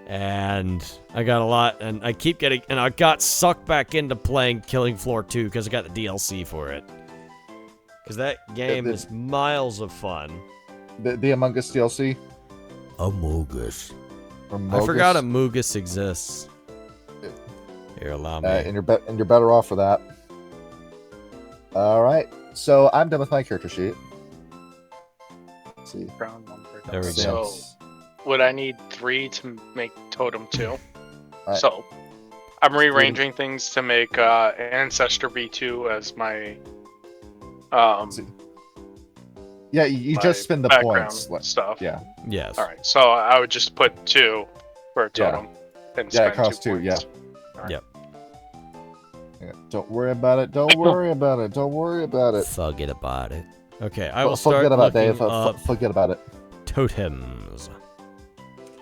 And I got a lot, and I keep getting, and I got sucked back into playing Killing Floor 2 because I got the DLC for it. Because that game is miles of fun. The Among Us DLC? Amogus. Amogus? I forgot Amogus exists. Here, allow me. And you're better off for that. All right, so I'm done with my character sheet. Let's see. Round one per There we time. go. So, would I need 3 to make Totem 2? Alright. So, I'm rearranging things to make Ancestor B2 as my Yeah, you my just spend the background points. stuff. Yeah, Yes. All right, so I would just put 2 for a Yeah. totem. And Yeah, it spend costs 2 2, yeah. points. Alright. Yep. yeah. Don't worry about it. Don't worry about it. Don't worry about it. Forget about it. Okay, I will start Forget about looking Dave. up Forget about it. totems.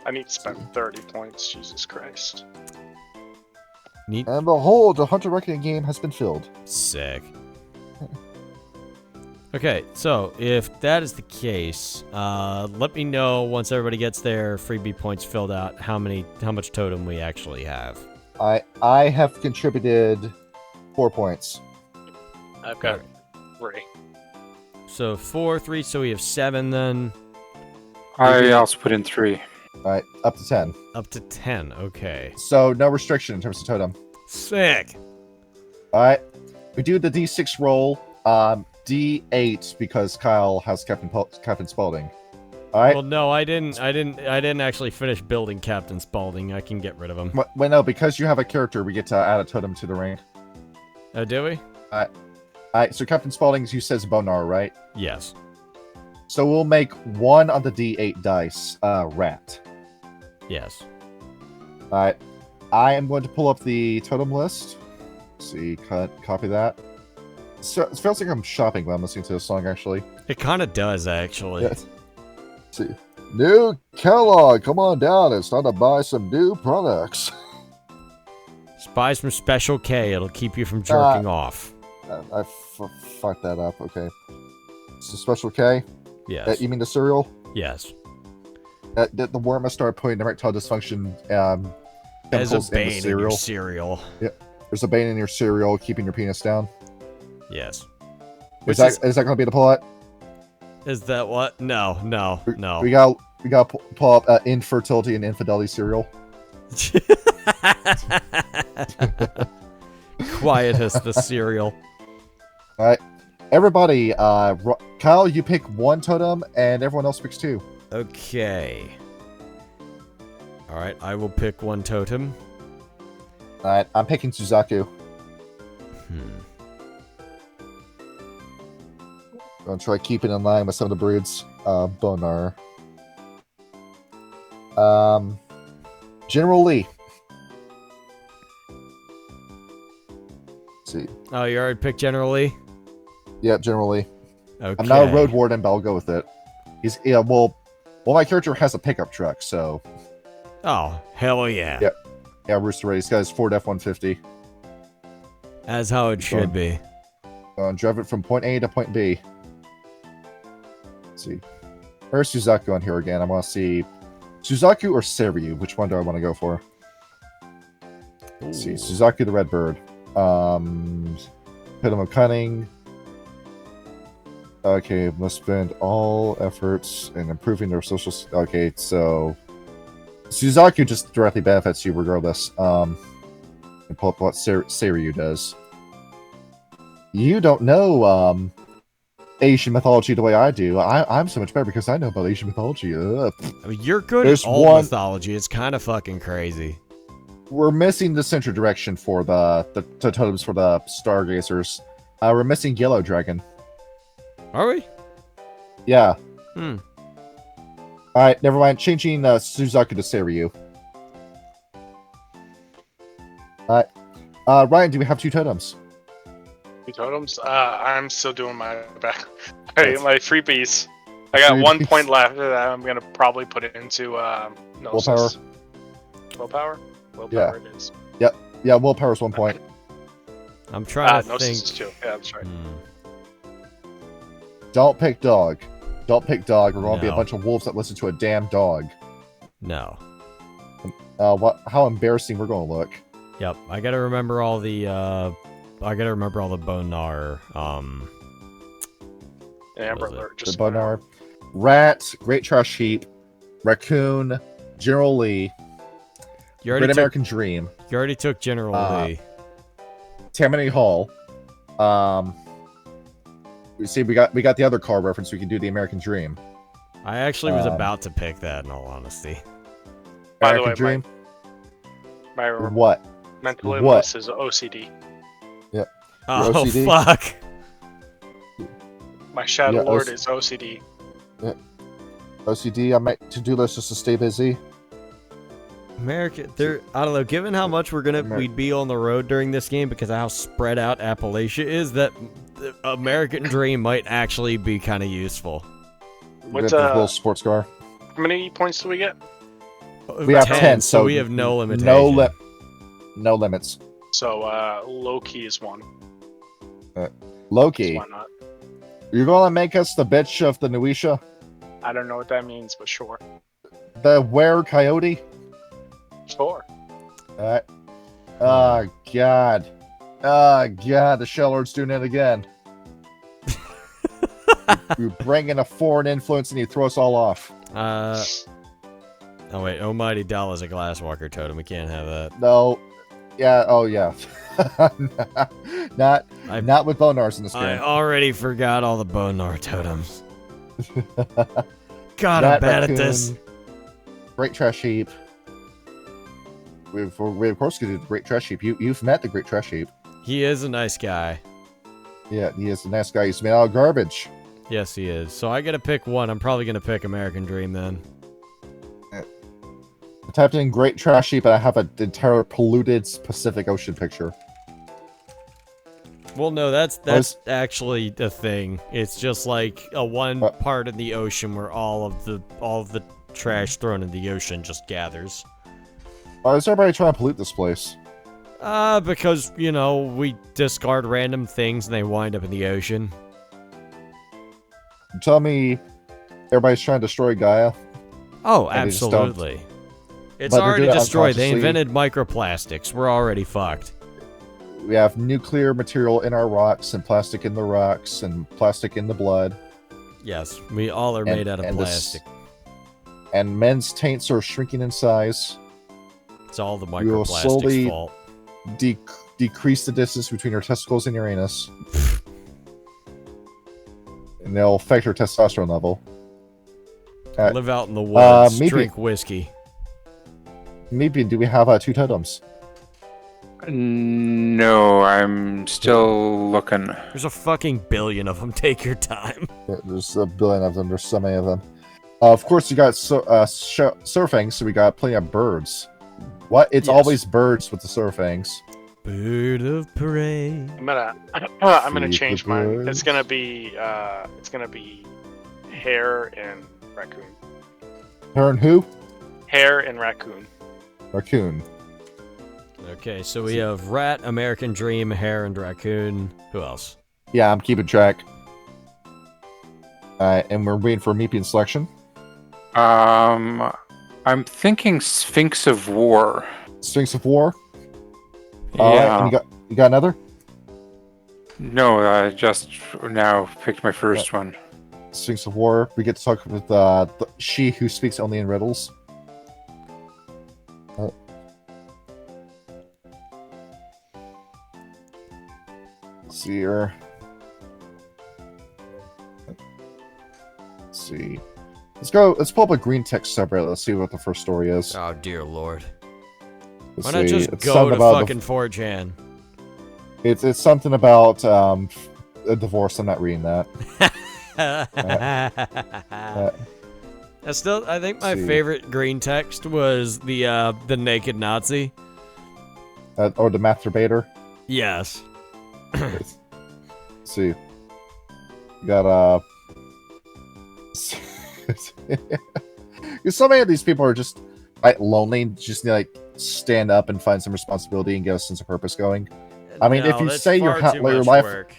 I need to spend 30 points. Jesus Christ. Neat. And behold, the Hunter Reckoning game has been filled. Sick. Okay, so if that is the case, let me know once everybody gets their freebie points filled out how much totem we actually have. I have contributed 4 points. I've got 3. So 4, 3, so we have 7 then. I also put in 3. All right, up to 10. Up to 10, okay. So no restriction in terms of totem. Sick. All right, we do the D6 roll. D8 because Kyle has Captain Spaulding. All right. Well, no, I didn't actually finish building Captain Spaulding. I can get rid of him. Well, no, because you have a character, we get to add a totem to the ring. Oh, do we? All right, so Captain Spaulding, you says Bonar, right? Yes. So we'll make 1 on the D8 dice, rat. Yes. All right, I am going to pull up the totem list. See, copy that. So it feels like I'm shopping when I'm listening to this song, actually. It kind of does, actually. Yes. See, new Kellogg, come on down. It's time to buy some new products. Just buy some Special K. It'll keep you from jerking off. I fucked that up. Okay. So special K. Yes. You mean the cereal? Yes. The worm must start putting erectile dysfunction As a chemicals in the bane in your cereal. cereal. There's a bane in your cereal keeping your penis down. Yes. Is that going to be the plot? Is that what? No. We got to pull up infertility and infidelity cereal. Quietus the cereal. All right, everybody. Kyle, you pick one totem, and everyone else picks two. Okay. All right, I will pick one totem. All right, I'm picking Suzaku. I'm gonna try keeping in line with some of the breeds. Bonar. General Lee. Let's see. Oh, you already picked General Lee? Yep, General Lee. Okay. I'm not a road warden, but I'll go with it. Well, my character has a pickup truck, so. Oh, hell yeah. Yep. Yeah, Rooster Ray. This guy's Ford F-150. As how it should be. Drive it from point A to point B. Let's see. Where's Suzaku on here again? I want to see Suzaku or Seiryu. Which one do I want to go for? Let's see. Suzaku the Redbird. Epitome of Cunning. Okay, must spend all efforts in improving their social. Okay, so Suzaku just directly benefits you regardless. And pull up what Seiryu does. You don't know Asian mythology the way I do. I'm so much better because I know about Asian mythology. Ugh. I mean, you're good at all mythology. It's kind of fucking crazy. We're missing the central direction for the totems for the Stargazers. We're missing Yellow Dragon. Are we? Yeah. Alright, never mind. Changing Suzaku to Seiryu. Alright. Ryan, do we have two totems? Two totems? I'm still doing my back. My freebies. I got 1 point left that I'm gonna probably put it into Gnosis. Willpower? Willpower it is. Yep. Yeah, willpower's 1 point. I'm trying to Gnosis think. is 2. Yeah, that's right. Don't pick dog. Don't pick dog. We're going to be a bunch of wolves that listen to a damn dog. No. How embarrassing we're going to look. Yep, I gotta remember all the Bonar, Amber Alert. The Bonar. Rat, Great Trash Heap, Raccoon, General Lee, Great American Dream. You already took General Lee. Tammany Hall. See, we got the other car reference. We can do the American Dream. I actually was about to pick that, in all honesty. By American the way, Dream. My What? mental illness is OCD. Yep. Oh, OCD? fuck. My Shadow Lord is OCD. OCD. I might to-do list just to stay busy. America, I don't know. Given how much we'd be on the road during this game because of how spread out Appalachia is, that the American Dream might actually be kind of useful. What's little sports car? How many points do we get? We have 10, so we have no limitation. No limits. So Loki is 1. Loki. So why not? You're gonna make us the bitch of the Nuisha? I don't know what that means, but sure. The Were-Coyote? Sure. Alright. Oh, God. Oh, God. The Shell Lord's doing it again. You bring in a foreign influence and you throw us all off. Oh, wait. Almighty Doll is a Glasswalker totem. We can't have that. No. Yeah. Oh, yeah. Not with Bonars in this game. I already forgot all the Bonar totems. God, I'm bad at this. Great Trash Heap. We of course could do the Great Trash Heap. You've met the Great Trash Heap. He is a nice guy. Yeah, he is a nice guy. He's made out of garbage. Yes, he is. So I gotta pick one. I'm probably gonna pick American Dream then. I typed in Great Trash Heap and I have an entire polluted Pacific Ocean picture. Well, no, that's actually the thing. It's just like a one part in the ocean where all of the trash thrown in the ocean just gathers. Why is everybody trying to pollute this place? Because, we discard random things and they wind up in the ocean. Tell me everybody's trying to destroy Gaia? Oh, And they just don't. absolutely. It's But they're already doing it destroyed. They unconsciously. invented microplastics. We're already fucked. We have nuclear material in our rocks, and plastic in the rocks, and plastic in the blood. Yes, we all are made out of plastic. And men's taints are shrinking in size. It's all the will microplastics' slowly- fault. Decrease the distance between your testicles and your anus. And they'll affect your testosterone level. Live out in the woods, maybe- drink whiskey. Maybe, do we have 2 totems? No, I'm still looking. There's a fucking billion of them. Take your time. There's a billion of them. There's so many of them. Of course, you got surfing, so we got plenty of birds. What? It's Yes. always birds with the surfangs. Bird of prey. I'm gonna See change the mine. birds. It's gonna be hare and raccoon. Turn who? Hare and raccoon. Raccoon. Okay, so we have rat, American dream, hare, and raccoon. Who else? Yeah, I'm keeping track. And we're waiting for Meepian selection. I'm thinking Sphinx of War. Sphinx of War. Yeah. Alright, and you got another? No, I just now picked my first one. Sphinx of War. We get to talk with she who speaks only in riddles. Let's see here. Let's see. Let's go. Let's pull up a green text subreddit. Let's see what the first story is. Oh, dear lord. Let's Why not see. just It's go something to about fucking 4chan? It's something about a divorce. I'm not reading that. I think my see. favorite green text was the naked Nazi. Or the masturbator. Yes. Let's see. You got so many of these people are just lonely, just need to stand up and find some responsibility and get a sense of purpose going. I mean, if you that's say far too your much life, work.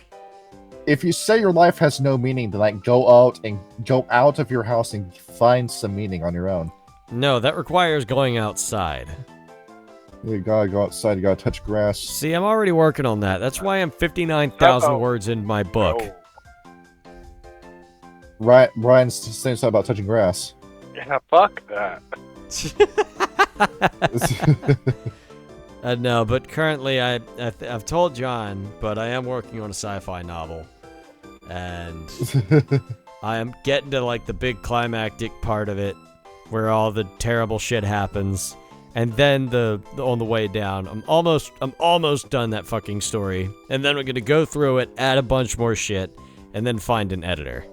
if you say your life has no meaning, then go out of your house and find some meaning on your own. No, that requires going outside. You gotta go outside. You gotta touch grass. See, I'm already working on that. That's why I'm 59,000 Uh-oh. words in my book. Oh. Ryan's saying something about touching grass. Yeah, fuck that. No, but currently I've told John, but I am working on a sci-fi novel, and I am getting to like the big climactic part of it, where all the terrible shit happens, and then on the way down, I'm almost done that fucking story, and then we're gonna go through it, add a bunch more shit, and then find an editor.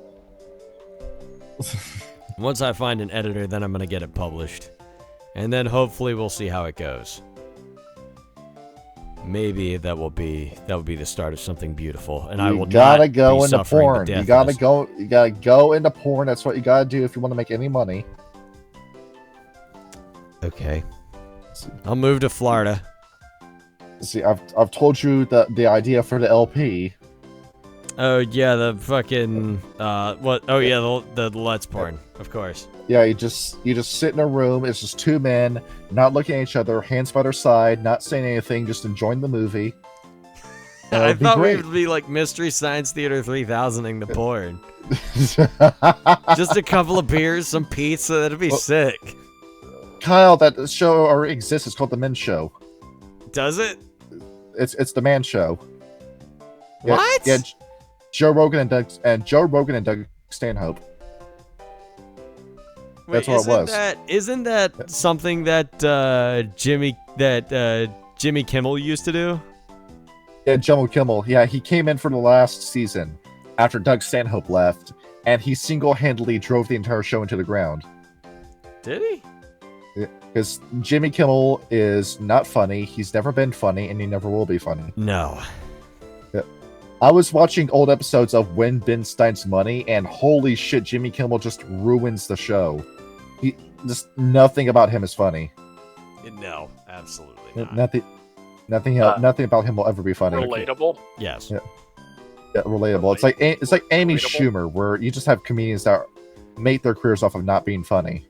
Once I find an editor, then I'm gonna get it published, and then hopefully we'll see how it goes. Maybe that will be the start of something beautiful, and I will gotta not go be into suffering the porn. death You of gotta this. go. You gotta go into porn. That's what you gotta do if you want to make any money. Okay. I'll move to Florida. See, I've told you the idea for the LP. Oh yeah, the fucking what? Oh yeah, the Let's porn, of course. Yeah, you just sit in a room. It's just 2 men, not looking at each other, hands by their side, not saying anything, just enjoying the movie. I It'd be thought we great. would be like Mystery Science Theater 3000ing the porn. Just a couple of beers, some pizza. That'd be sick. Kyle, that show already exists. It's called The Men's Show. Does it? It's the Man Show. Yeah, What? Yeah, Joe Rogan and Doug Stanhope. Wait, That's what it was. Isn't that something that Jimmy Kimmel used to do? Yeah, Jimmy Kimmel. Yeah, he came in for the last season after Doug Stanhope left, and he single-handedly drove the entire show into the ground. Did he? Because Jimmy Kimmel is not funny. He's never been funny, and he never will be funny. No. I was watching old episodes of When Ben Stein's Money, and holy shit, Jimmy Kimmel just ruins the show. Just nothing about him is funny. No, absolutely not. Nothing. Nothing about him will ever be funny. Relatable. Yes. Yeah. Yeah, relatable. It's like Amy Schumer, where you just have comedians that make their careers off of not being funny.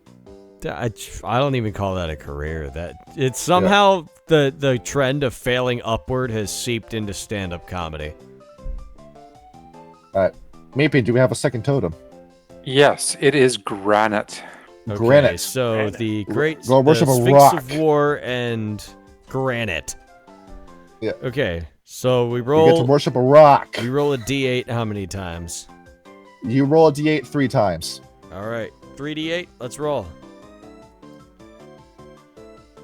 I don't even call that a career. That it's somehow the trend of failing upward has seeped into stand-up comedy. All right, Meepy, do we have a second totem? Yes, it is granite. Okay, Granite. so Granite. the great Go worship a Sphinx rock. of War and granite. Yeah. Okay, so we You get to roll. worship a rock. We roll a d8 how many times? You roll a d8 3 times. All right, 3d8. Let's roll.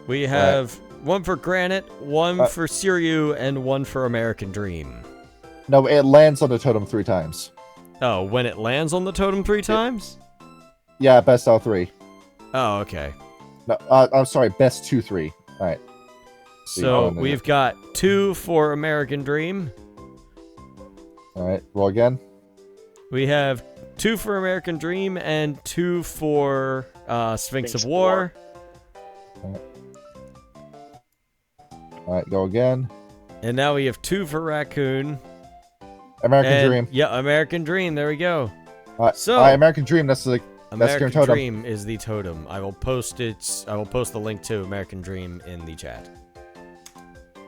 We have one for granite, one for Siriu, and one for American Dream. No, it lands on the totem 3 times. Oh, when it lands on the totem 3 times? Yeah, best out 3. Oh, okay. No, I'm sorry, best 2 3. All right. So we've got 2 for American Dream. All right, roll again. We have 2 for American Dream and 2 for Sphinx of War. All right, go again. And now we have 2 for Raccoon. American Dream. Yeah, American Dream. There we go. So American Dream. That's the American totem. Dream is the totem. I will post the link to American Dream in the chat.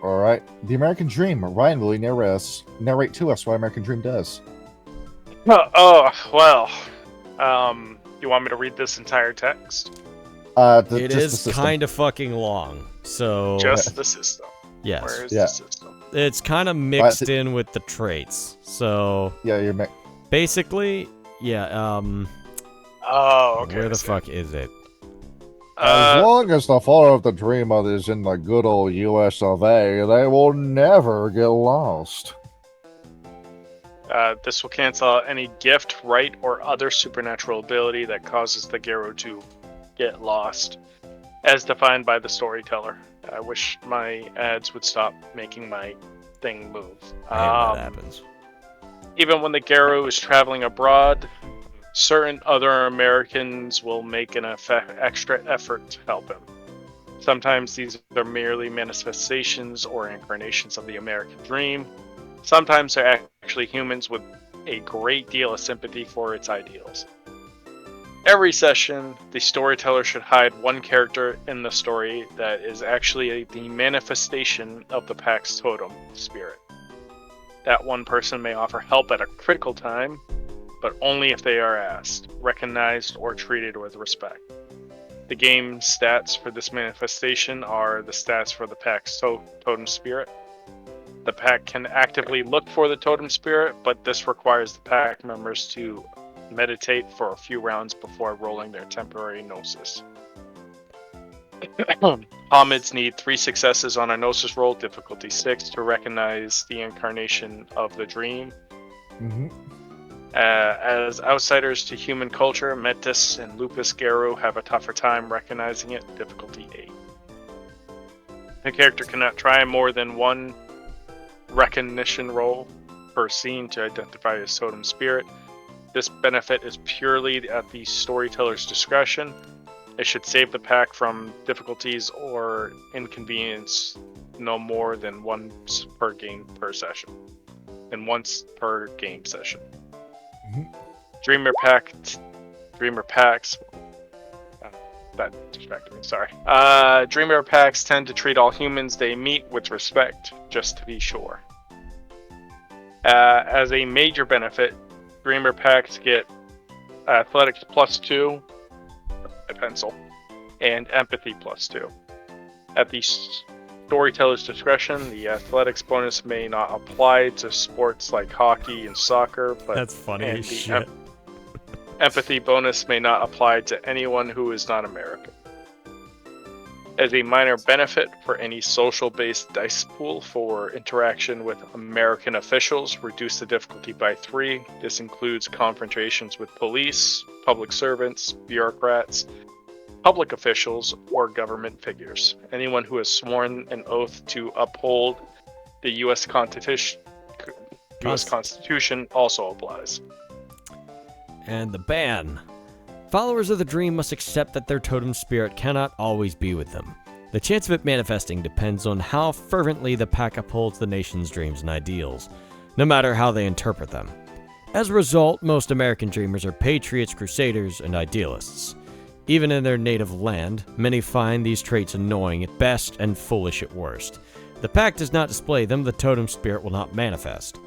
All right, the American Dream. Ryan, will you narrate to us what American Dream does? Oh, well. You want me to read this entire text? It is kind of fucking long, so Just the system. yes, Where is the system? it's kind of mixed in with the traits. So Yeah, you're. basically, yeah. Oh, okay. Where the fuck is it? As long as the follower of the dream is in the good old US of A, they will never get lost. This will cancel out any gift, right, or other supernatural ability that causes the Garo to get lost, as defined by the storyteller. I wish my ads would stop making my thing move. I hate when that happens. Even when the Garo is traveling abroad, certain other Americans will make an extra effort to help him. Sometimes these are merely manifestations or incarnations of the American dream. Sometimes they're actually humans with a great deal of sympathy for its ideals. Every session, the storyteller should hide one character in the story that is actually the manifestation of the pack's totem spirit. That one person may offer help at a critical time, but only if they are asked, recognized, or treated with respect. The game stats for this manifestation are the stats for the pack's totem spirit. The pack can actively look for the totem spirit, but this requires the pack members to meditate for a few rounds before rolling their temporary gnosis. Homids need 3 successes on a gnosis roll, difficulty 6, to recognize the incarnation of the dream. Mm-hmm. As outsiders to human culture, Metis and Lupus Garo have a tougher time recognizing it, difficulty 8. The character cannot try more than one recognition roll per scene to identify his totem spirit. This benefit is purely at the storyteller's discretion. It should save the pack from difficulties or inconvenience no more than once per game per session. And once per game session. Mm-hmm. Dreamer packs. That distracted me, sorry. Dreamer packs tend to treat all humans they meet with respect, just to be sure. As a major benefit, Dreamer packs get athletics +2, a pencil, and empathy +2. At the storyteller's discretion, the athletics bonus may not apply to sports like hockey and soccer, but That's funny as shit. Empathy bonus may not apply to anyone who is not American. As a minor benefit for any social-based dice pool for interaction with American officials, reduce the difficulty by 3. This includes confrontations with police, public servants, bureaucrats, public officials, or government figures. Anyone who has sworn an oath to uphold the U.S. Constitution also applies. And the ban. Followers of the dream must accept that their totem spirit cannot always be with them. The chance of it manifesting depends on how fervently the pack upholds the nation's dreams and ideals, no matter how they interpret them. As a result, most American dreamers are patriots, crusaders, and idealists. Even in their native land, many find these traits annoying at best and foolish at worst. The pack does not display them, the totem spirit will not manifest.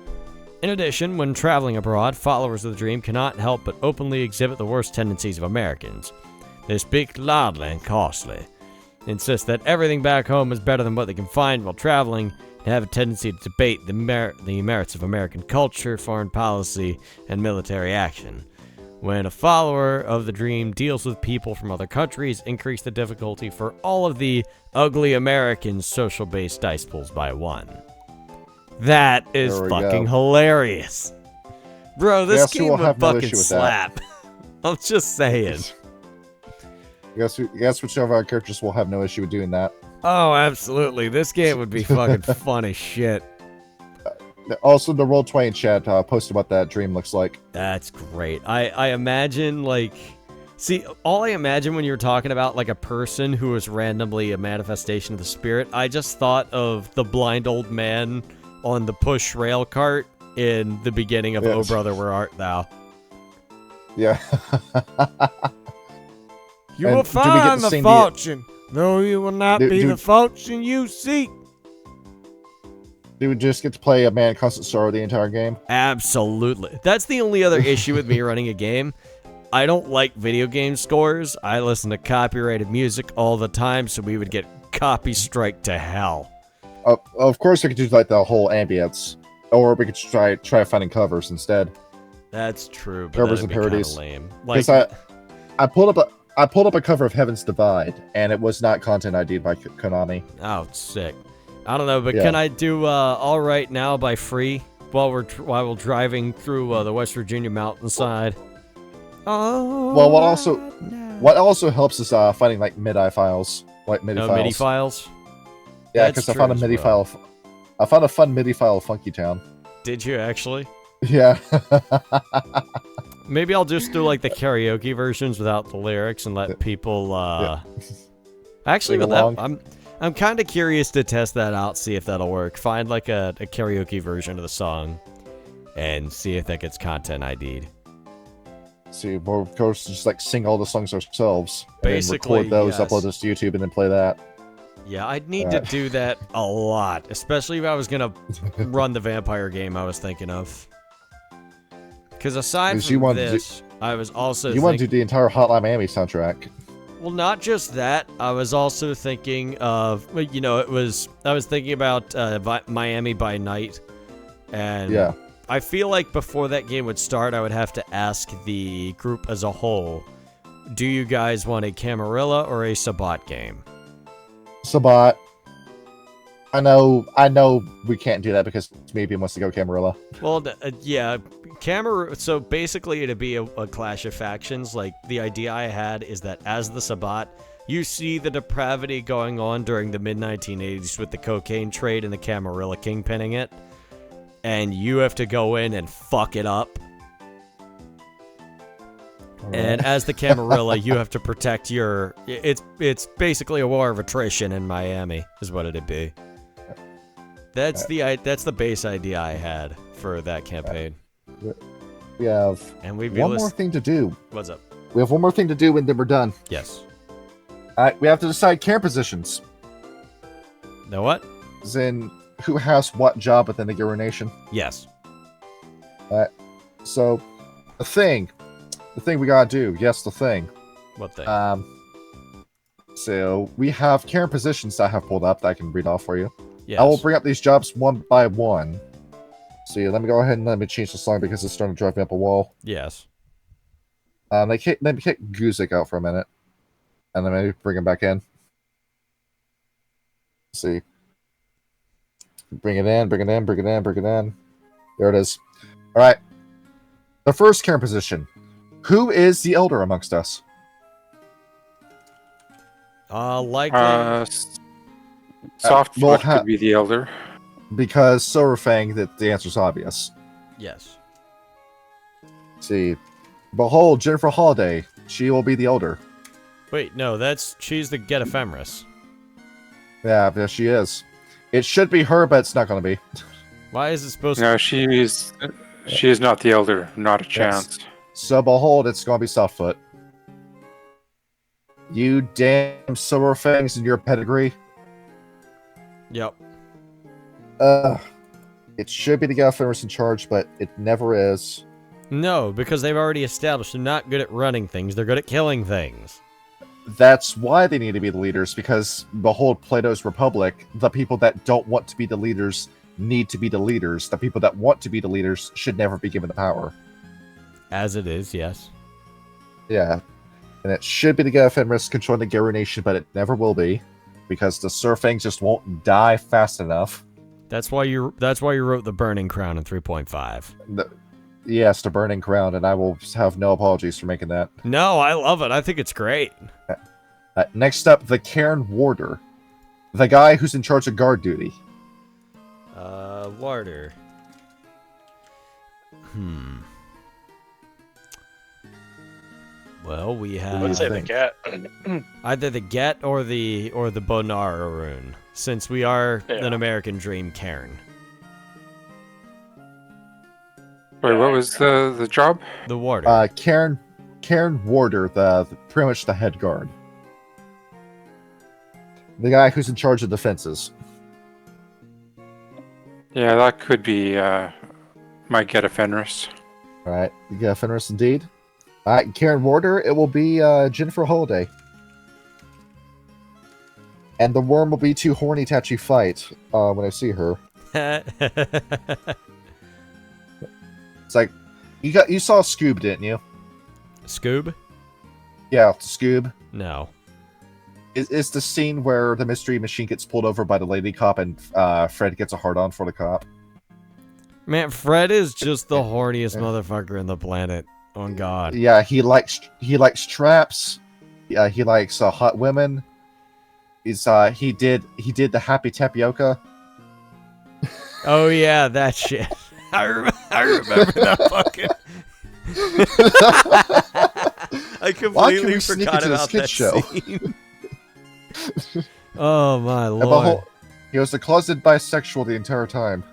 In addition, when traveling abroad, followers of the dream cannot help but openly exhibit the worst tendencies of Americans. They speak loudly and coarsely, insist that everything back home is better than what they can find while traveling, and have a tendency to debate the merits of American culture, foreign policy, and military action. When a follower of the dream deals with people from other countries, increase the difficulty for all of the ugly American social-based dice pulls by 1. That is fucking hilarious. Bro, this game would fucking slap. I'm just saying. Guess which of our characters will have no issue with doing that. Oh, absolutely. This game would be fucking fun as shit. Also, the Roll20 chat posted what that dream looks like. That's great. I imagine, like... See, all I imagine when you're talking about, like, a person who is randomly a manifestation of the spirit, I just thought of the blind old man on the push rail cart in the beginning of Oh Brother, Where Art Thou? Yeah. You will find the fortune, though you will not be the fortune you seek. Do we just get to play a man in constant sorrow the entire game? Absolutely. That's the only other issue with me running a game. I don't like video game scores. I listen to copyrighted music all the time, so we would get copy strike to hell. Of course, we could do like the whole ambience, or we could try finding covers instead. That's true, but covers that'd and be parodies. lame. Because I pulled up a cover of Heaven's Divide, and it was not content ID'd by Konami. Oh, sick. I don't know, but can I do All Right Now by Free while we're driving through the West Virginia mountainside? Oh. Well, what also helps is finding like MIDI files, like MIDI files. MIDI files. Yeah, because I found a MIDI file. I found a fun MIDI file of Funky Town. Did you actually? Yeah. Maybe I'll just do like the karaoke versions without the lyrics and let people. Actually, with that, I'm kind of curious to test that out, see if that'll work. Find like a karaoke version of the song, and see if that gets content ID'd. See, we'll of course just like sing all the songs ourselves, basically, and record those, upload those to YouTube, and then play that. Yeah, I'd need to do that a lot, especially if I was gonna run the vampire game I was thinking of. Because aside from this, I was also want to do the entire Hotline Miami soundtrack. Well, not just that. I was also thinking of, I was thinking about Miami by Night, and I feel like before that game would start, I would have to ask the group as a whole, do you guys want a Camarilla or a Sabbat game? Sabbat. I know we can't do that because maybe wants to go Camarilla. Well, yeah, so basically it'd be a clash of factions. Like, the idea I had is that as the Sabbat, you see the depravity going on during the mid-1980s with the cocaine trade and the Camarilla kingpinning it, and you have to go in and fuck it up. And as the Camarilla, you have to protect your... It's basically a war of attrition in Miami, is what it'd be. That's the base idea I had for that campaign. We have one more thing to do. What's up? We have one more thing to do, and then we're done. Yes. All right, we have to decide care positions. The what? As in, who has what job within the Guru Nation. Yes. All right. So, the thing we gotta do. Yes, the thing. What thing? So we have Caern positions that I have pulled up that I can read off for you. Yes. I will bring up these jobs one by one. See, let me go ahead and let me change the song because it's starting to drive me up a wall. Yes. Let me kick Guzik out for a minute, and then maybe bring him back in. Let's see. Bring it in. There it is. All right. The first Caern position. Who is the elder amongst us? Likely. Softfoot could be the elder. Because Sorafang, that the answer's obvious. Yes. Let's see. Behold, Jennifer Holiday. She will be the elder. Wait, no, she's the Get Ephemeris. Yeah, she is. It should be her, but it's not going to be. Why is it supposed to? No, she is not the elder. Not a chance. So behold, it's going to be Softfoot. You damn silver fangs in your pedigree. Yep. It should be the guy Fenris in charge, but it never is. No, because they've already established they're not good at running things. They're good at killing things. That's why they need to be the leaders, because behold, Plato's Republic, the people that don't want to be the leaders need to be the leaders. The people that want to be the leaders should never be given the power. As it is, yes. Yeah. And it should be the guy Fenris controlling the Garu Nation, but it never will be, because the Surfangs just won't die fast enough. That's why you wrote the Burning Crown in 3.5. Yes, the Burning Crown, and I will have no apologies for making that. No, I love it. I think it's great. Next up, the Caern Warder. The guy who's in charge of guard duty. Warder. Well, we have Let's say the cat. either the Get or the Bonar Arun, since we are an American Dream Caern. Wait, what was the job? The Warder. Caern Warder, the pretty much the head guard. The guy who's in charge of defenses. Yeah, that could be might get a Fenris. Alright, yeah, Fenris indeed. Alright, Caern Warder, it will be Jennifer Holiday. And the worm will be too horny to actually fight when I see her. It's like, you saw Scoob, didn't you? Scoob? Yeah, Scoob. No. It's the scene where the mystery machine gets pulled over by the lady cop and Fred gets a hard-on for the cop. Man, Fred is just the horniest motherfucker in the planet. Oh God. Yeah, he likes traps. Yeah, he likes hot women. He did the happy tapioca. Oh yeah, that shit. I remember that fucking. I completely forgot about that scene. Oh my lord. He was a closeted bisexual the entire time.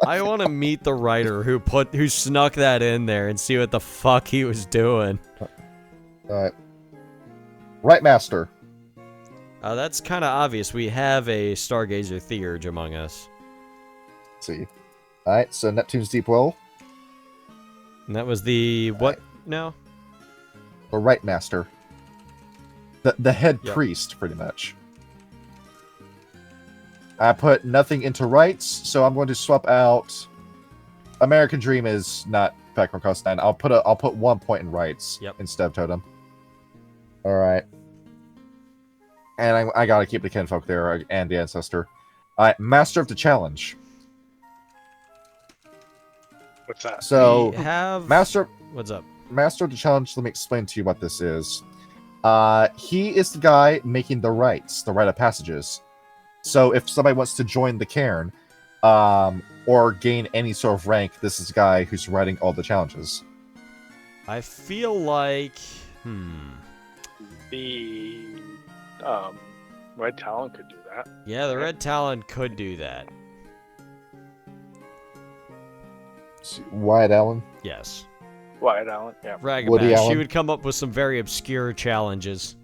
I want to meet the writer who snuck that in there and see what the fuck he was doing. Alright. Right Master. That's kind of obvious. We have a Stargazer Theurge among us. Let's see. Alright, so Neptune's Deep Well. And that was the what now? The Right Master. The head priest, pretty much. I put nothing into rights, so I'm going to swap out. American Dream is not background cost 9. I'll put 1 point in rights instead of totem. All right, and I gotta keep the kinfolk there and the ancestor. All right, Master of the Challenge. What's that? So we have Master. What's up? Master of the Challenge. Let me explain to you what this is. He is the guy making the rites, the rite of passages. So if somebody wants to join the Caern, or gain any sort of rank, this is the guy who's writing all the challenges. I feel like, The Red Talon could do that. Yeah, the Red Talon could do that. Wyatt Allen? Yes. Wyatt Allen, yeah. Woody Ragabash. She Allen? would come up with some very obscure challenges.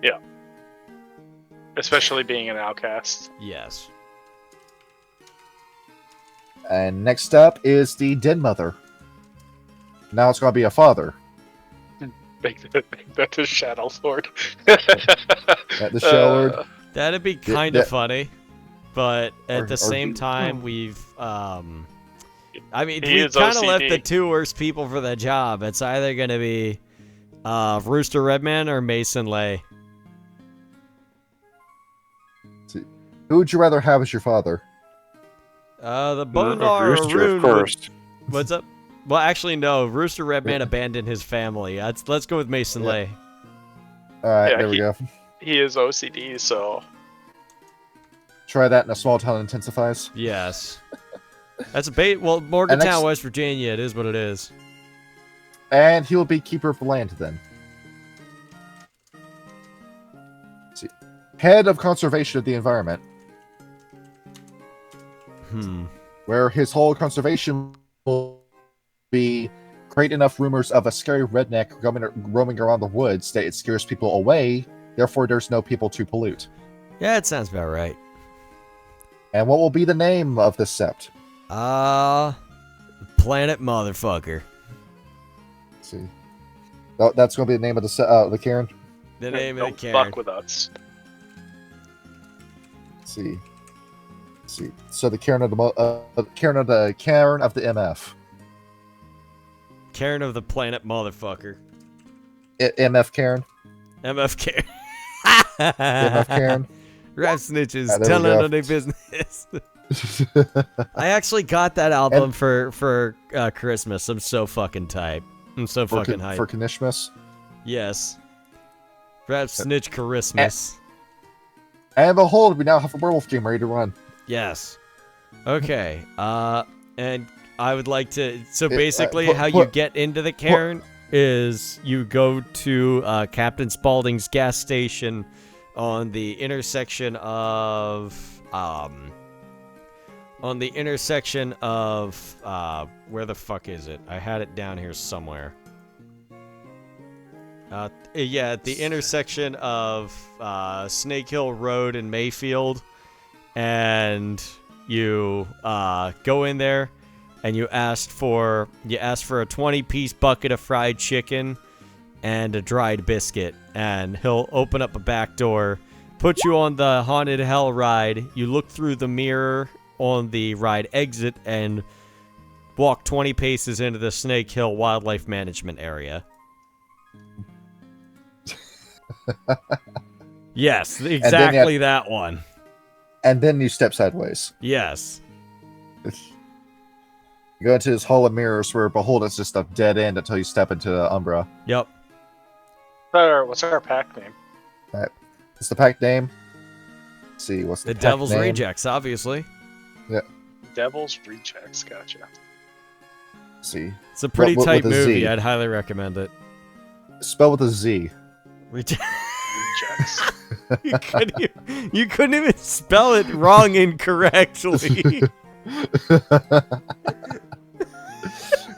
Yeah. Especially being an outcast. Yes. And next up is the Den Mother. Now it's going to be a father. Make that the Shadow Lord. The Shadow Lord. That'd be kind of funny, but at the same time, we've I mean, we kind of left the two worst people for the job. It's either going to be Rooster Redman or Mason Lay. Who would you rather have as your father? The Bonar Rooster, of course. What's up? Well, actually, no. Rooster Redman abandoned his family. Let's go with Mason Lay. All right, there we go. He is OCD, so... Try that in a small town intensifies. Yes. That's a bait. Well, Morgantown, West Virginia, it is what it is. And he will be Keeper of the Land then. head of conservation of the environment. Where his whole conservation will be create enough rumors of a scary redneck roaming around the woods that it scares people away, therefore there's no people to pollute. Yeah, it sounds about right. And what will be the name of this sept? Planet Motherfucker. Let's see. Oh, that's going to be the name of the Caern? The name of the Don't Caern. fuck with us. Let's see. So the Caern of the Caern of the MF. Caern of the Planet Motherfucker. MF Caern. MF Caern. MF Caern. Rap snitches there we telling go. on their business. I actually got that album for Christmas. I'm so fucking tight. I'm so fucking hyped. For Kanishmas. Yes. Rap snitch Christmas. And behold, we now have a werewolf game ready to run. Yes. Okay. And I would like to. So basically, how you get into the Caern is you go to Captain Spaulding's gas station on the intersection of where the fuck is it? I had it down here somewhere. Yeah, at the intersection of Snake Hill Road and Mayfield, and you go in there and you ask for a 20-piece bucket of fried chicken and a dried biscuit, and he'll open up a back door, put you on the haunted hell ride. You look through the mirror on the ride exit and walk 20 paces into the Snake Hill Wildlife Management Area. Yes, exactly that one. And then you step sideways. Yes. You go into this hall of mirrors where, behold, it's just a dead end until you step into the Umbra. Yep. What's our pack name? It's the pack name. Let's see, what's the pack Devil's name? Rejects, obviously. Yeah. Devil's Rejects, gotcha. Let's see. It's a pretty With tight a movie. Z. I'd highly recommend it. Spell with a Z. Rejects. You couldn't even spell it wrong incorrectly. You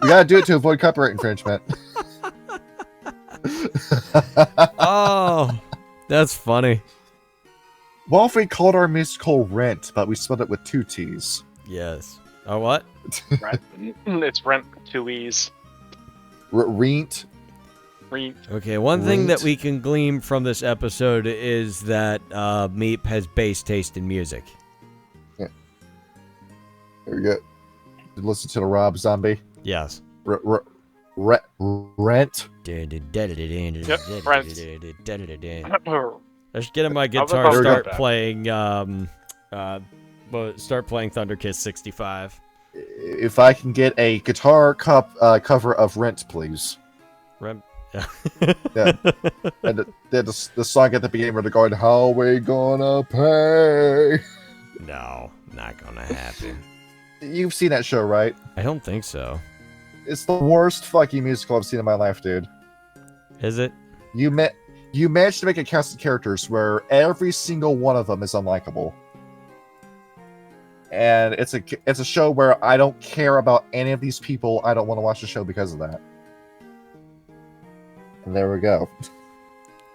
gotta do it to avoid copyright infringement. Oh, that's funny. What if we called our musical Rent, but we spelled it with 2 T's? Yes. Oh, what? Rent. It's Rent with 2 E's. Rent. Rent. Okay, one thing Rent. that we can glean from this episode is that Meep has bass taste in music. There we go. Listen to the Rob Zombie. Yes. Rent. Yep, Rent. I should get in my How guitar, about start that? playing start playing Thunderkiss 65. If I can get a guitar cover of Rent, please. Rem- Yeah. And the song at the beginning where they're going, how we gonna pay? No, not gonna happen. You've seen that show, right? I don't think so. It's the worst fucking musical I've seen in my life, dude. Is it? You managed to make a cast of characters where every single one of them is unlikable. And it's a show where I don't care about any of these people. I don't want to watch the show because of that. And there we go.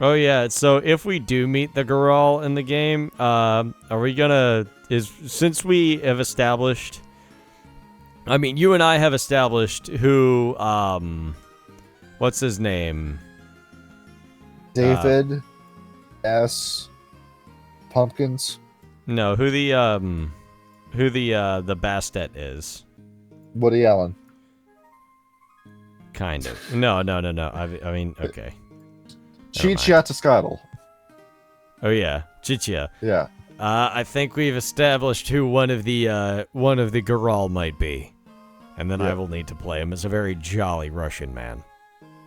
Oh yeah, so if we do meet the Goral in the game, are we gonna since we have established, I mean, you and I have established who what's his name? David S. Pumpkins. No, who the Bastet is. Woody Allen. Kind of. No. I mean, okay. Chichiatascadal. Oh yeah, Chichia. Yeah. I think we've established who one of the Goral might be, and then I Yeah. will need to play him as a very jolly Russian man.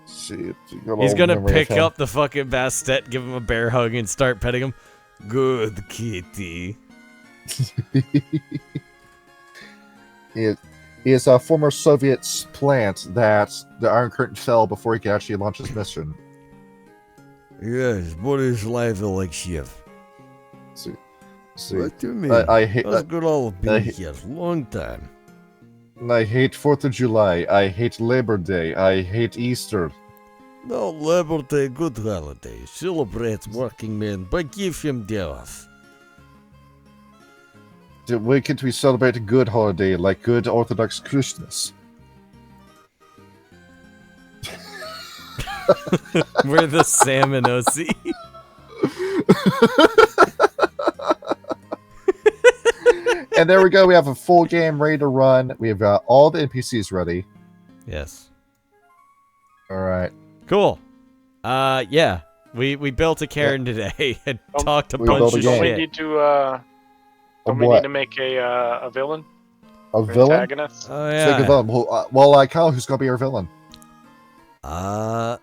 See, He's gonna pick up the fucking Bastet, give him a bear hug, and start petting him. Good kitty. He is a former Soviet plant that the Iron Curtain fell before he could actually launch his mission. Yes, what is life like, chef? See, What do you mean? I hate. Us good all I been hate- here long time. I hate 4th of July. I hate Labor Day. I hate Easter. No, Labor Day, good holiday. Celebrate working men, but give him day off. Why can't we celebrate a good holiday like good Orthodox Christmas? We're the Salmon OC. And there we go. We have a full game ready to run. We've got all the NPCs ready. Yes. All right. Cool. Yeah. We built a Caern today and talked a we bunch built of a game. Don't we shit. need to don't we What? need to make a villain? A Or villain? Antagonist? Oh Think of yeah. villain. Well, Kyle, who's gonna be our villain? I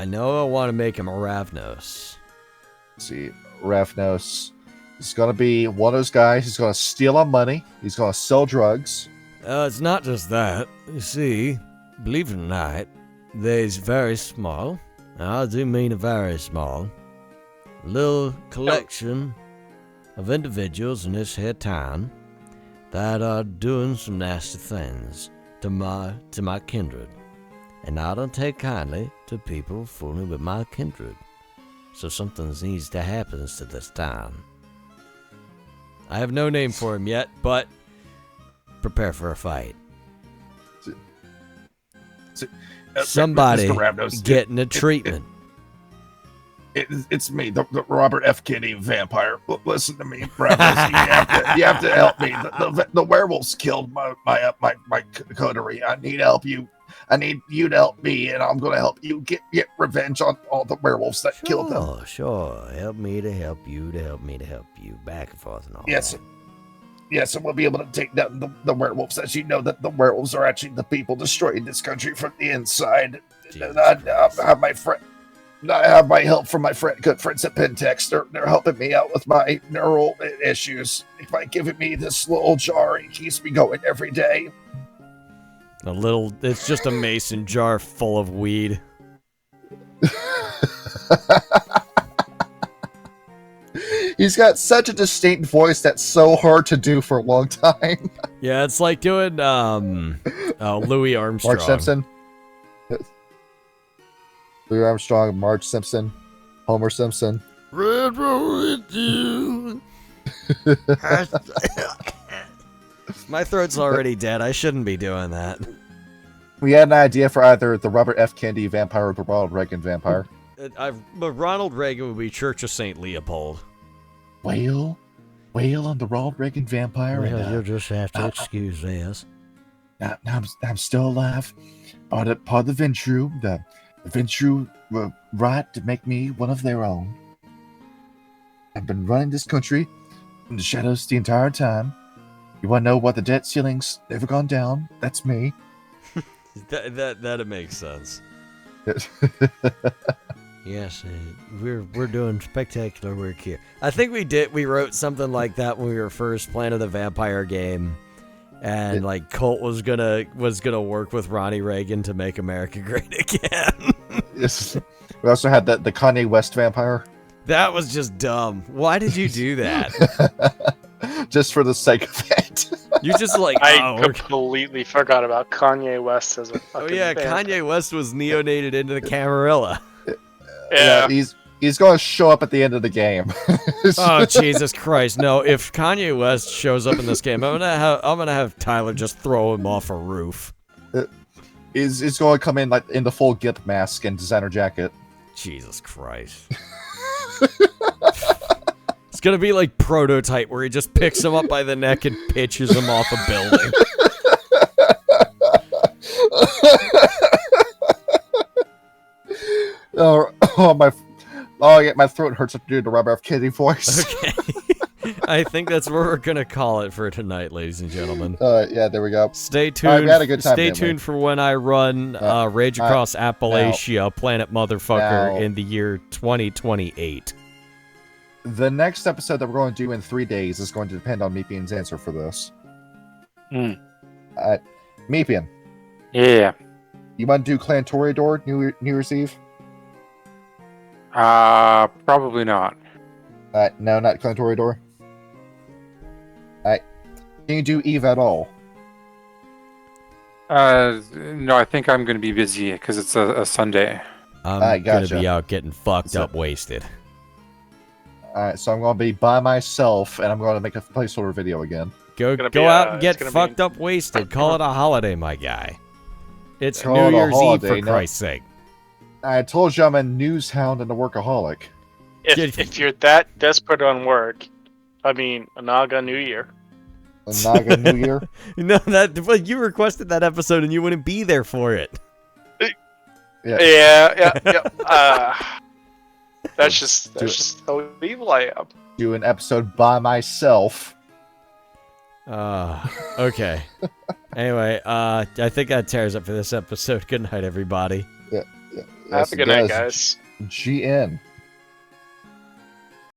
know I want to make him a Ravnos. Let's see, Ravnos. He's gonna be one of those guys. He's gonna steal our money. He's gonna sell drugs. It's not just that. You see, believe it or not, there's very small, I do mean a very small, little collection of individuals in this here town that are doing some nasty things to my kindred. And I don't take kindly to people fooling with my kindred. So something needs to happen to this town. I have no name for him yet, but prepare for a fight. Somebody Mr. Ravnos, getting a treatment. it's me, the Robert F. Kennedy vampire. Listen to me, Ravnos. You have to help me. The werewolves killed my coterie. I need help you. I need you to help me, and I'm going to help you get revenge on all the werewolves that killed them. Sure. Help me to help you to help me to help you. Back and forth and all Yes. that. Yes, and we'll be able to take down the werewolves. As you know, that the werewolves are actually the people destroying this country from the inside. Jesus And I Christ. have my friend. I have my help from my good friends at Pentex. They're helping me out with my neural issues by giving me this little jar. It keeps me going every day. It's just a mason jar full of weed. He's got such a distinct voice that's so hard to do for a long time. Yeah, it's like doing Louis Armstrong. Marge Simpson. Louis Armstrong, Marge Simpson, Homer Simpson. Red with you. My throat's already dead. I shouldn't be doing that. We had an idea for either the Robert F. Kennedy vampire or the Ronald Reagan vampire. But Ronald Reagan would be Church of St. Leopold. Whale on the Ronald Reagan vampire. Well, you'll just have to excuse this. Now I'm still alive. Part of the Ventru. The Ventru were right to make me one of their own. I've been running this country in the shadows the entire time. You want to know what the debt ceiling's never gone down? That's me. That makes sense. Yes, we're doing spectacular work here. I think we wrote something like that when we were first playing the vampire game, and like Colt was gonna work with Ronnie Reagan to make America great again. Yes. We also had the Kanye West vampire. That was just dumb. Why did you do that? Just for the sake of it. You just like I completely forgot about Kanye West as a fucking yeah, band. Kanye West was neonated into the Camarilla. Yeah. He's going to show up at the end of the game. Oh Jesus Christ! No, if Kanye West shows up in this game, I'm gonna have Tyler just throw him off a roof. He's going to come in like in the full Gimp mask and designer jacket. Jesus Christ! It's gonna be like Prototype, where he just picks him up by the neck and pitches him off a building. My throat hurts to do the Robert F. Kennedy voice. Okay. I think that's what we're gonna call it for tonight, ladies and gentlemen. Yeah, there we go. Stay All right, tuned. we had a good time, Stay didn't we? tuned for when I run Rage Across Appalachia, Planet Motherfucker, now- in the year 2028. The next episode that we're going to do in 3 days is going to depend on Meepian's answer for this. Meepian, Yeah. you want to do Clan Toreador New Year's Eve? Probably not. No, not Clint Toreador. Can you do Eve at all? No, I think I'm going to be busy because it's a Sunday. I'm Alright, gonna gotcha. be out getting fucked So- up wasted. Alright, so I'm going to be by myself, and I'm going to make a placeholder video again. Go gonna go be, out and it's get gonna be- fucked up wasted. Call it a holiday, my guy. It's Call New it a Year's Eve, holiday, for no- Christ's sake. I told you I'm a news hound and a workaholic. If you're that desperate on work, I mean, Naga New Year. A Naga New Year. No, well, you requested that episode and you wouldn't be there for it. Yeah. That's just Do it. just how evil I am. Do an episode by myself. Okay. Anyway, I think that tears up for this episode. Good night, everybody. Yes, Have a it good night, does. guys. GN.